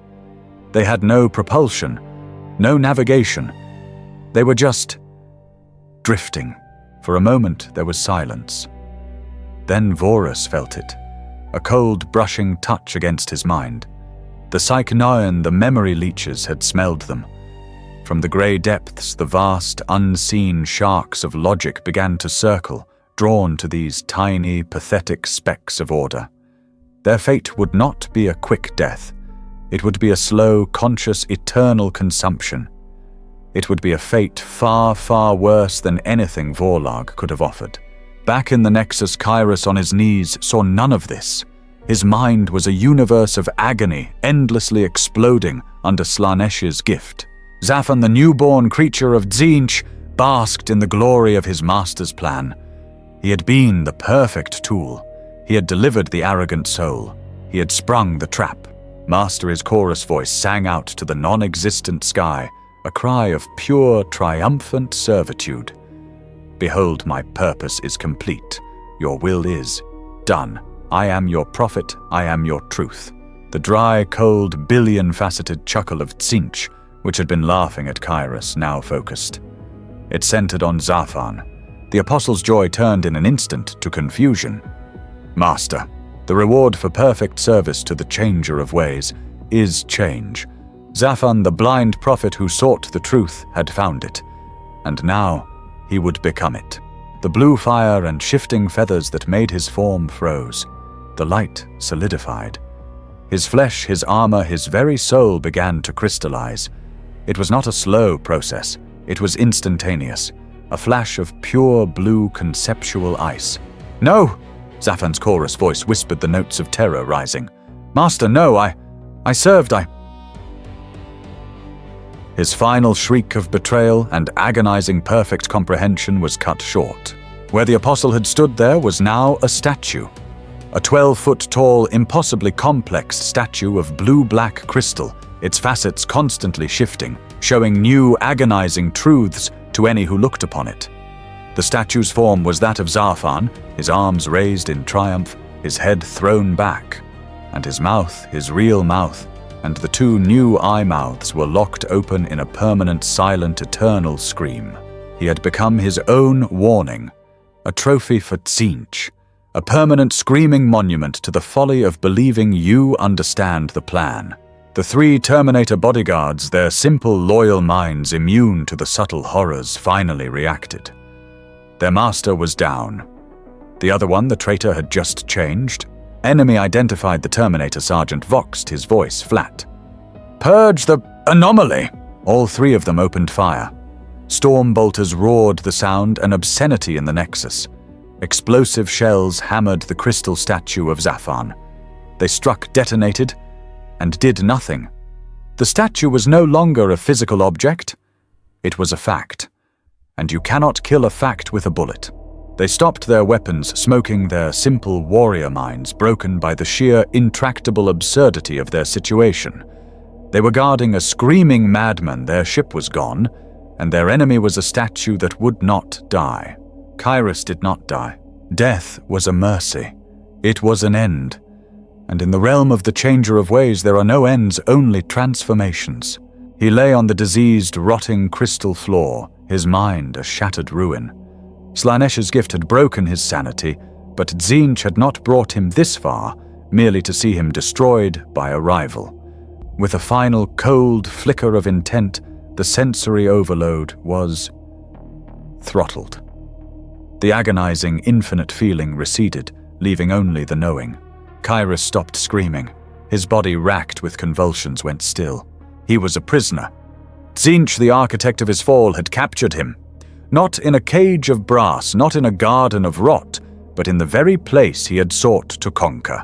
They had no propulsion, no navigation. They were just drifting. For a moment there was silence. Then Vorus felt it, a cold brushing touch against his mind. The Psychnoan, the memory leeches, had smelled them. From the grey depths, the vast, unseen sharks of logic began to circle, drawn to these tiny, pathetic specks of order. Their fate would not be a quick death. It would be a slow, conscious, eternal consumption. It would be a fate far, far worse than anything Vorlag could have offered. Back in the Nexus, Kairos on his knees saw none of this. His mind was a universe of agony, endlessly exploding under Slanesh's gift. Zafan, the newborn creature of Tzeentch, basked in the glory of his master's plan. He had been the perfect tool. He had delivered the arrogant soul. He had sprung the trap. Master, his chorus voice sang out to the non-existent sky, a cry of pure, triumphant servitude. Behold, my purpose is complete. Your will is done. I am your prophet, I am your truth. The dry, cold, billion-faceted chuckle of Tzeentch, which had been laughing at Kairos, now focused. It centered on Zafan. The apostle's joy turned in an instant to confusion. Master, the reward for perfect service to the changer of ways is change. Zafan, the blind prophet who sought the truth, had found it, and now he would become it. The blue fire and shifting feathers that made his form froze. The light solidified. His flesh, his armor, his very soul began to crystallize. It was not a slow process. It was instantaneous, a flash of pure blue conceptual ice. No! Zafan's chorus voice whispered the notes of terror rising. Master, no, I served. His final shriek of betrayal and agonizing perfect comprehension was cut short. Where the apostle had stood there was now a statue. A 12-foot-tall, impossibly complex statue of blue-black crystal, its facets constantly shifting, showing new agonizing truths to any who looked upon it. The statue's form was that of Zafan, his arms raised in triumph, his head thrown back, and his mouth, his real mouth, and the 2 new eye mouths were locked open in a permanent, silent, eternal scream. He had become his own warning, a trophy for Tzeentch, a permanent screaming monument to the folly of believing you understand the plan. The 3 Terminator bodyguards, their simple, loyal minds immune to the subtle horrors, finally reacted. Their master was down. The other one, the traitor, had just changed. Enemy identified the Terminator. Sergeant voxed, his voice flat. Purge the anomaly! All 3 of them opened fire. Storm bolters roared the sound, an obscenity in the Nexus. Explosive shells hammered the crystal statue of Zafan. They struck, detonated, and did nothing. The statue was no longer a physical object. It was a fact. And you cannot kill a fact with a bullet. They stopped their weapons, smoking their simple warrior minds, broken by the sheer intractable absurdity of their situation. They were guarding a screaming madman. Their ship was gone, and their enemy was a statue that would not die. Kairos did not die. Death was a mercy. It was an end. And in the realm of the changer of ways, there are no ends, only transformations. He lay on the diseased, rotting crystal floor, his mind a shattered ruin. Slanesh's gift had broken his sanity, but Tzeentch had not brought him this far, merely to see him destroyed by a rival. With a final cold flicker of intent, the sensory overload was throttled. The agonizing, infinite feeling receded, leaving only the knowing. Kairos stopped screaming. His body, racked with convulsions, went still. He was a prisoner. Tzeentch, the architect of his fall, had captured him. Not in a cage of brass, not in a garden of rot, but in the very place he had sought to conquer.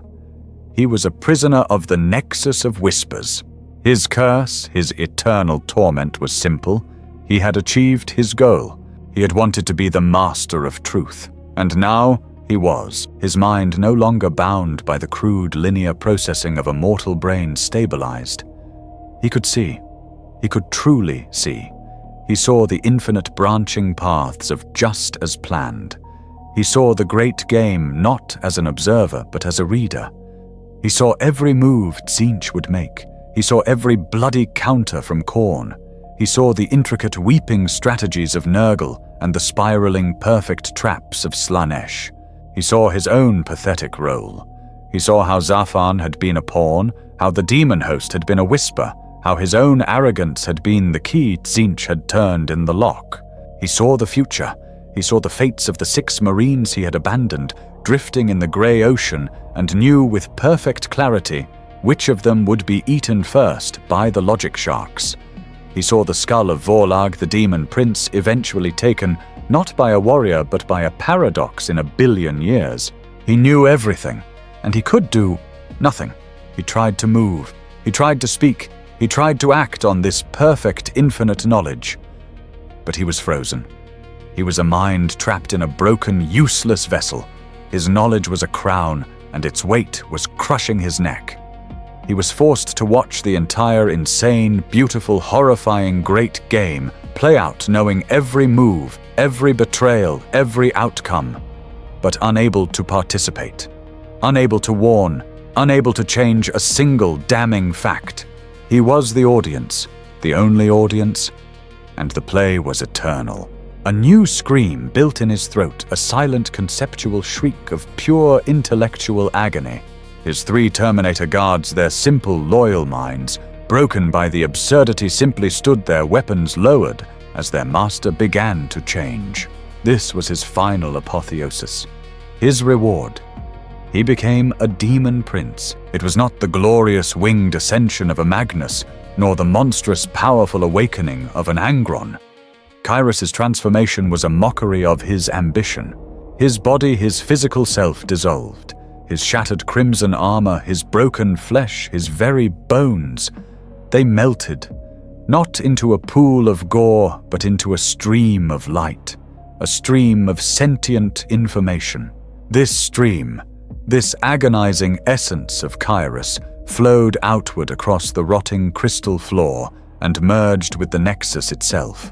He was a prisoner of the Nexus of Whispers. His curse, his eternal torment was simple. He had achieved his goal. He had wanted to be the master of truth. And now he was, his mind no longer bound by the crude linear processing of a mortal brain stabilized. He could see. He could truly see. He saw the infinite branching paths of just as planned. He saw the great game not as an observer, but as a reader. He saw every move Tzeentch would make. He saw every bloody counter from Khorne. He saw the intricate weeping strategies of Nurgle and the spiraling perfect traps of Slaanesh. He saw his own pathetic role. He saw how Zafan had been a pawn, how the demon host had been a whisper, how his own arrogance had been the key Tzeentch had turned in the lock. He saw the future. He saw the fates of the 6 Marines he had abandoned, drifting in the grey ocean, and knew with perfect clarity which of them would be eaten first by the logic sharks. He saw the skull of Vorlag, the demon prince, eventually taken not by a warrior but by a paradox in 1 billion years. He knew everything, and he could do nothing. He tried to move. He tried to speak. He tried to act on this perfect infinite knowledge. But he was frozen. He was a mind trapped in a broken, useless vessel. His knowledge was a crown, and its weight was crushing his neck. He was forced to watch the entire insane, beautiful, horrifying great game play out, knowing every move, every betrayal, every outcome, but unable to participate, unable to warn, unable to change a single damning fact. He was the audience, the only audience, and the play was eternal. A new scream built in his throat, a silent conceptual shriek of pure intellectual agony. His 3 Terminator guards, their simple, loyal minds, broken by the absurdity, simply stood there, weapons lowered, as their master began to change. This was his final apotheosis, his reward. He became a demon prince. It was not the glorious winged ascension of a Magnus, nor the monstrous, powerful awakening of an Angron. Kyros's transformation was a mockery of his ambition. His body, his physical self dissolved. His shattered crimson armor, his broken flesh, his very bones, they melted, not into a pool of gore, but into a stream of light, a stream of sentient information. This stream, this agonizing essence of Kyros, flowed outward across the rotting crystal floor and merged with the Nexus itself.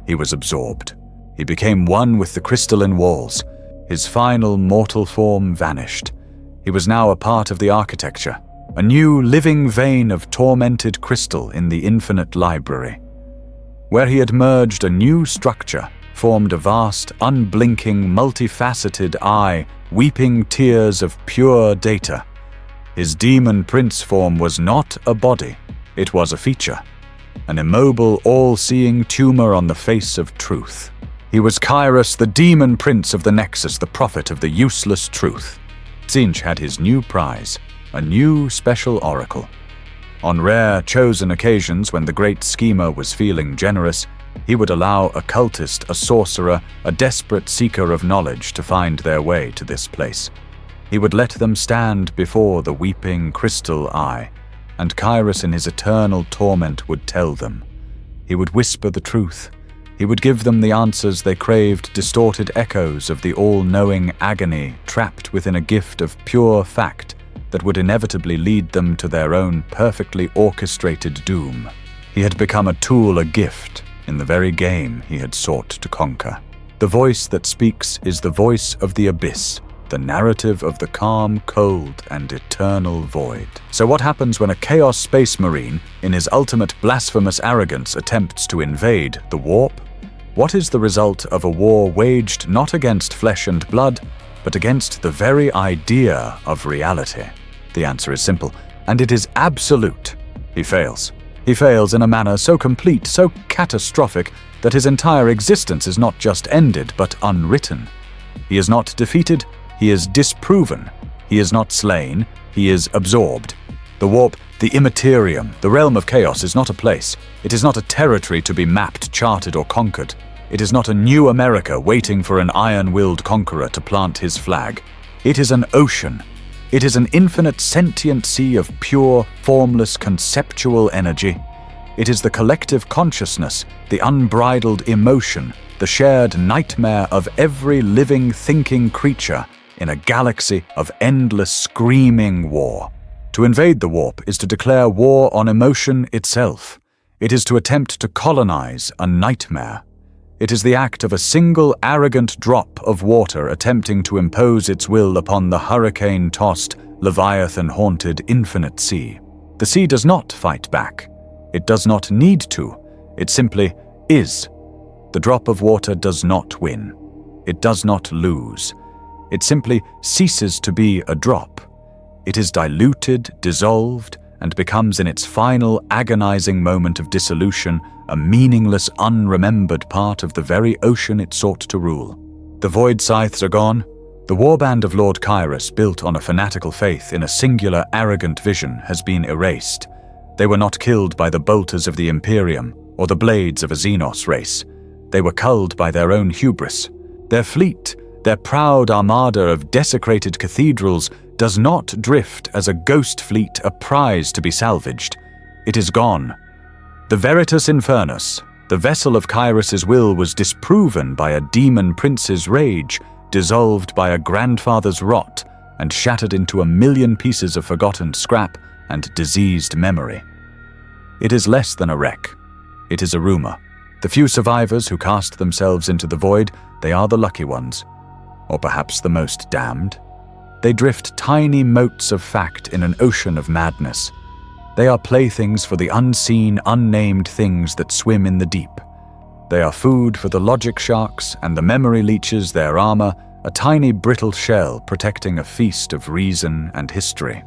He was absorbed. He became one with the crystalline walls. His final mortal form vanished. He was now a part of the architecture, a new living vein of tormented crystal in the infinite library. Where he had merged a new structure, formed a vast, unblinking, multifaceted eye, weeping tears of pure data. His demon prince form was not a body, it was a feature, an immobile, all-seeing tumor on the face of truth. He was Kyros, the demon prince of the Nexus, the prophet of the useless truth. Tzeentch had his new prize, a new special oracle. On rare, chosen occasions when the great schemer was feeling generous, he would allow a cultist, a sorcerer, a desperate seeker of knowledge to find their way to this place. He would let them stand before the weeping crystal eye, and Kyros in his eternal torment would tell them. He would whisper the truth. He would give them the answers they craved, distorted echoes of the all-knowing agony trapped within a gift of pure fact that would inevitably lead them to their own perfectly orchestrated doom. He had become a tool, a gift, in the very game he had sought to conquer. The voice that speaks is the voice of the abyss, the narrative of the calm, cold, and eternal void. So what happens when a Chaos Space Marine, in his ultimate blasphemous arrogance, attempts to invade the warp? What is the result of a war waged not against flesh and blood, but against the very idea of reality? The answer is simple, and it is absolute. He fails. He fails in a manner so complete, so catastrophic, that his entire existence is not just ended, but unwritten. He is not defeated, he is disproven. He is not slain, he is absorbed. The warp, the immaterium, the realm of chaos is not a place. It is not a territory to be mapped, charted, or conquered. It is not a new America waiting for an iron-willed conqueror to plant his flag. It is an ocean. It is an infinite sentient sea of pure, formless, conceptual energy. It is the collective consciousness, the unbridled emotion, the shared nightmare of every living, thinking creature in a galaxy of endless, screaming war. To invade the warp is to declare war on emotion itself. It is to attempt to colonize a nightmare. It is the act of a single arrogant drop of water attempting to impose its will upon the hurricane-tossed, leviathan-haunted infinite sea. The sea does not fight back. It does not need to. It simply is. The drop of water does not win. It does not lose. It simply ceases to be a drop. It is diluted, dissolved, and becomes in its final agonizing moment of dissolution a meaningless, unremembered part of the very ocean it sought to rule. The void scythes are gone. The warband of Lord Kyrus, built on a fanatical faith in a singular, arrogant vision, has been erased. They were not killed by the bolters of the Imperium or the blades of a Xenos race. They were culled by their own hubris. Their fleet, their proud armada of desecrated cathedrals, does not drift as a ghost fleet, a prize to be salvaged. It is gone. The Veritas Infernus, the vessel of Kyrus's will, was disproven by a demon prince's rage, dissolved by a grandfather's rot, and shattered into 1,000,000 pieces of forgotten scrap and diseased memory. It is less than a wreck. It is a rumor. The few survivors who cast themselves into the void, they are the lucky ones. Or perhaps the most damned. They drift tiny motes of fact in an ocean of madness. They are playthings for the unseen, unnamed things that swim in the deep. They are food for the logic sharks and the memory leeches, their armor, a tiny brittle shell protecting a feast of reason and history.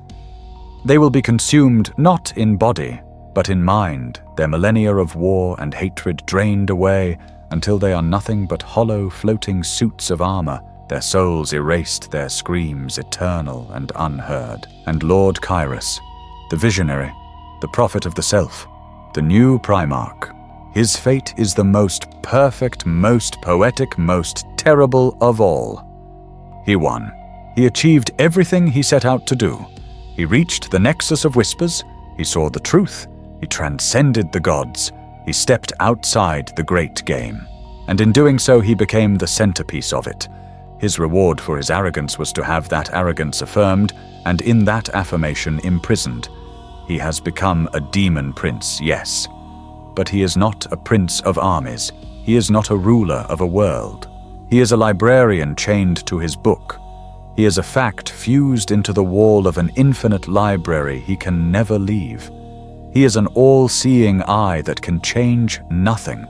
They will be consumed not in body, but in mind, their millennia of war and hatred drained away until they are nothing but hollow, floating suits of armor, their souls erased, their screams eternal and unheard. And Lord Kyrus, the visionary, the prophet of the self, the new Primarch, his fate is the most perfect, most poetic, most terrible of all. He won. He achieved everything he set out to do. He reached the nexus of whispers, he saw the truth, he transcended the gods, he stepped outside the great game. And in doing so, he became the centerpiece of it. His reward for his arrogance was to have that arrogance affirmed, and in that affirmation imprisoned. He has become a demon prince, yes. But he is not a prince of armies. He is not a ruler of a world. He is a librarian chained to his book. He is a fact fused into the wall of an infinite library he can never leave. He is an all-seeing eye that can change nothing.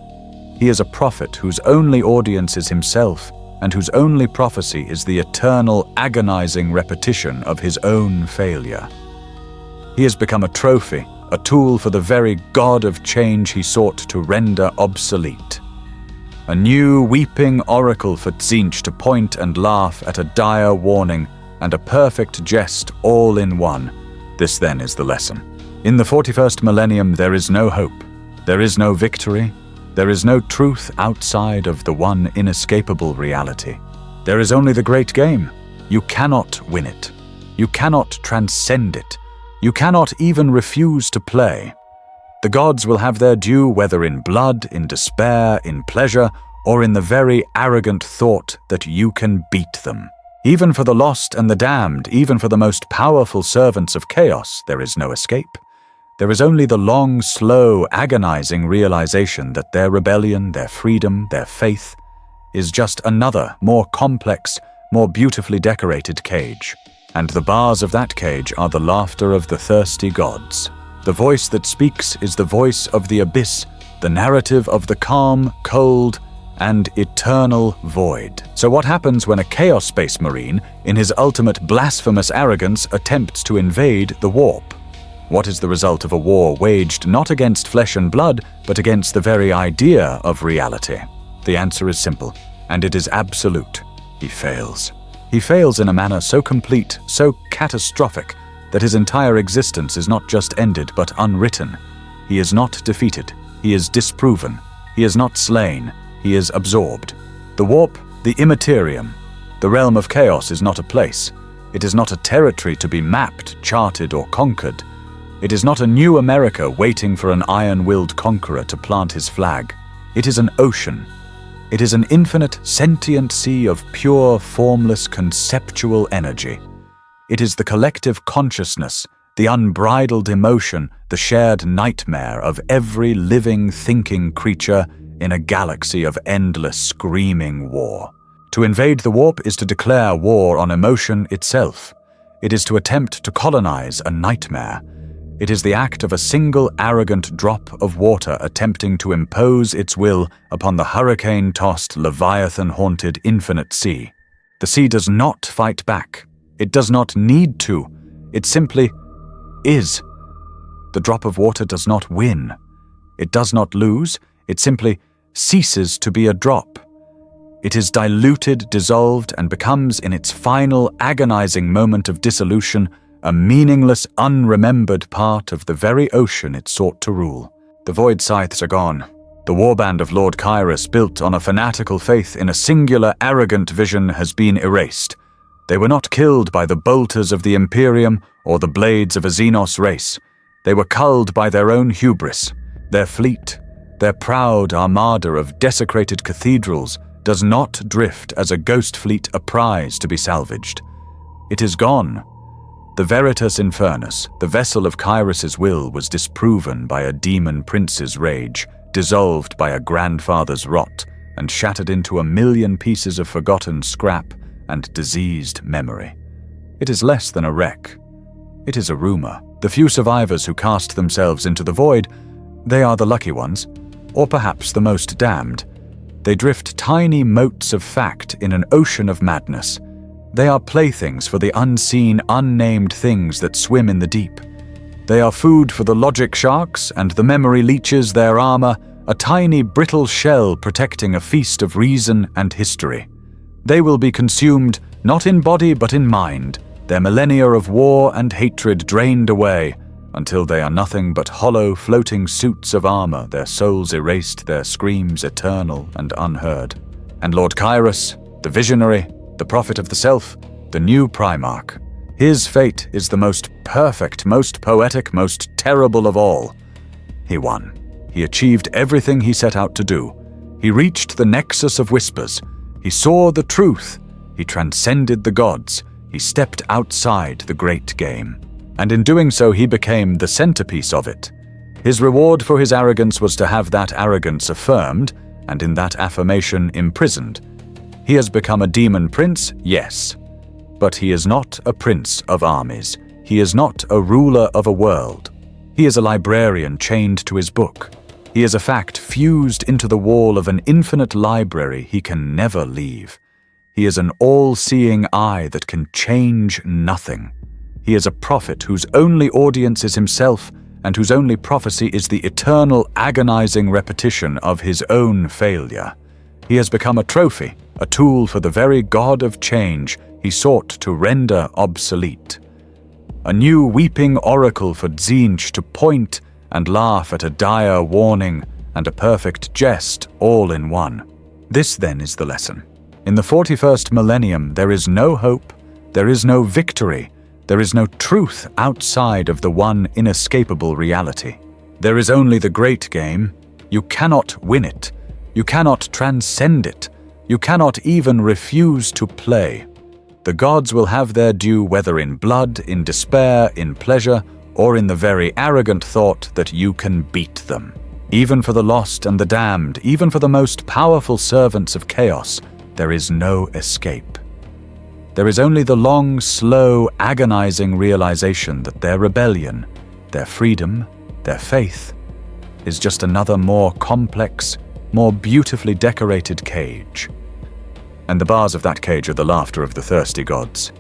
He is a prophet whose only audience is himself, and whose only prophecy is the eternal, agonizing repetition of his own failure. He has become a trophy, a tool for the very god of change he sought to render obsolete. A new, weeping oracle for Tzeentch to point and laugh at a dire warning, and a perfect jest all in one. This then is the lesson. In the 41st millennium there is no hope. There is no victory. There is no truth outside of the one inescapable reality. There is only the great game. You cannot win it. You cannot transcend it. You cannot even refuse to play. The gods will have their due, whether in blood, in despair, in pleasure, or in the very arrogant thought that you can beat them. Even for the lost and the damned, even for the most powerful servants of chaos, there is no escape. There is only the long, slow, agonizing realization that their rebellion, their freedom, their faith is just another, more complex, more beautifully decorated cage. And the bars of that cage are the laughter of the thirsty gods. The voice that speaks is the voice of the abyss, the narrative of the calm, cold, and eternal void. So what happens when a Chaos Space Marine, in his ultimate blasphemous arrogance, attempts to invade the warp? What is the result of a war waged not against flesh and blood, but against the very idea of reality? The answer is simple, and it is absolute. He fails. He fails in a manner so complete, so catastrophic, that his entire existence is not just ended but unwritten. He is not defeated. He is disproven. He is not slain. He is absorbed. The warp, the immaterium, the realm of chaos is not a place. It is not a territory to be mapped, charted, or conquered. It is not a new America waiting for an iron-willed conqueror to plant his flag. It is an ocean. It is an infinite, sentient sea of pure, formless, conceptual energy. It is the collective consciousness, the unbridled emotion, the shared nightmare of every living, thinking creature in a galaxy of endless, screaming war. To invade the warp is to declare war on emotion itself. It is to attempt to colonize a nightmare. It is the act of a single arrogant drop of water attempting to impose its will upon the hurricane-tossed, leviathan-haunted infinite sea. The sea does not fight back. It does not need to. It simply is. The drop of water does not win. It does not lose. It simply ceases to be a drop. It is diluted, dissolved, and becomes, in its final, agonizing moment of dissolution, a meaningless, unremembered part of the very ocean it sought to rule. The void scythes are gone. The warband of Lord Kyrus, built on a fanatical faith in a singular, arrogant vision, has been erased. They were not killed by the bolters of the Imperium or the blades of a Xenos race. They were culled by their own hubris. Their fleet, their proud armada of desecrated cathedrals, does not drift as a ghost fleet a prize to be salvaged. It is gone. The Veritas Infernus, the vessel of Kyrus's will, was disproven by a demon prince's rage, dissolved by a grandfather's rot, and shattered into a million pieces of forgotten scrap and diseased memory. It is less than a wreck. It is a rumor. The few survivors who cast themselves into the void, they are the lucky ones, or perhaps the most damned. They drift tiny motes of fact in an ocean of madness. They are playthings for the unseen, unnamed things that swim in the deep. They are food for the logic sharks and the memory leeches, their armor, a tiny brittle shell protecting a feast of reason and history. They will be consumed, not in body but in mind, their millennia of war and hatred drained away, until they are nothing but hollow, floating suits of armor, their souls erased, their screams eternal and unheard. And Lord Kyrus, the visionary, the prophet of the self, the new Primarch, his fate is the most perfect, most poetic, most terrible of all. He won. He achieved everything he set out to do. He reached the nexus of whispers. He saw the truth. He transcended the gods. He stepped outside the great game. And in doing so, he became the centerpiece of it. His reward for his arrogance was to have that arrogance affirmed, and in that affirmation imprisoned. He has become a demon prince, yes. But he is not a prince of armies. He is not a ruler of a world. He is a librarian chained to his book. He is a fact fused into the wall of an infinite library he can never leave. He is an all-seeing eye that can change nothing. He is a prophet whose only audience is himself, and whose only prophecy is the eternal, agonizing repetition of his own failure. He has become a trophy, a tool for the very god of change he sought to render obsolete. A new weeping oracle for Tzeentch to point and laugh at a dire warning and a perfect jest all in one. This, then, is the lesson. In the 41st millennium, there is no hope, there is no victory, there is no truth outside of the one inescapable reality. There is only the great game. You cannot win it. You cannot transcend it. You cannot even refuse to play. The gods will have their due, whether in blood, in despair, in pleasure, or in the very arrogant thought that you can beat them. Even for the lost and the damned, even for the most powerful servants of chaos, there is no escape. There is only the long, slow, agonizing realization that their rebellion, their freedom, their faith, is just another more complex, more beautifully decorated cage. And the bars of that cage are the laughter of the thirsty gods.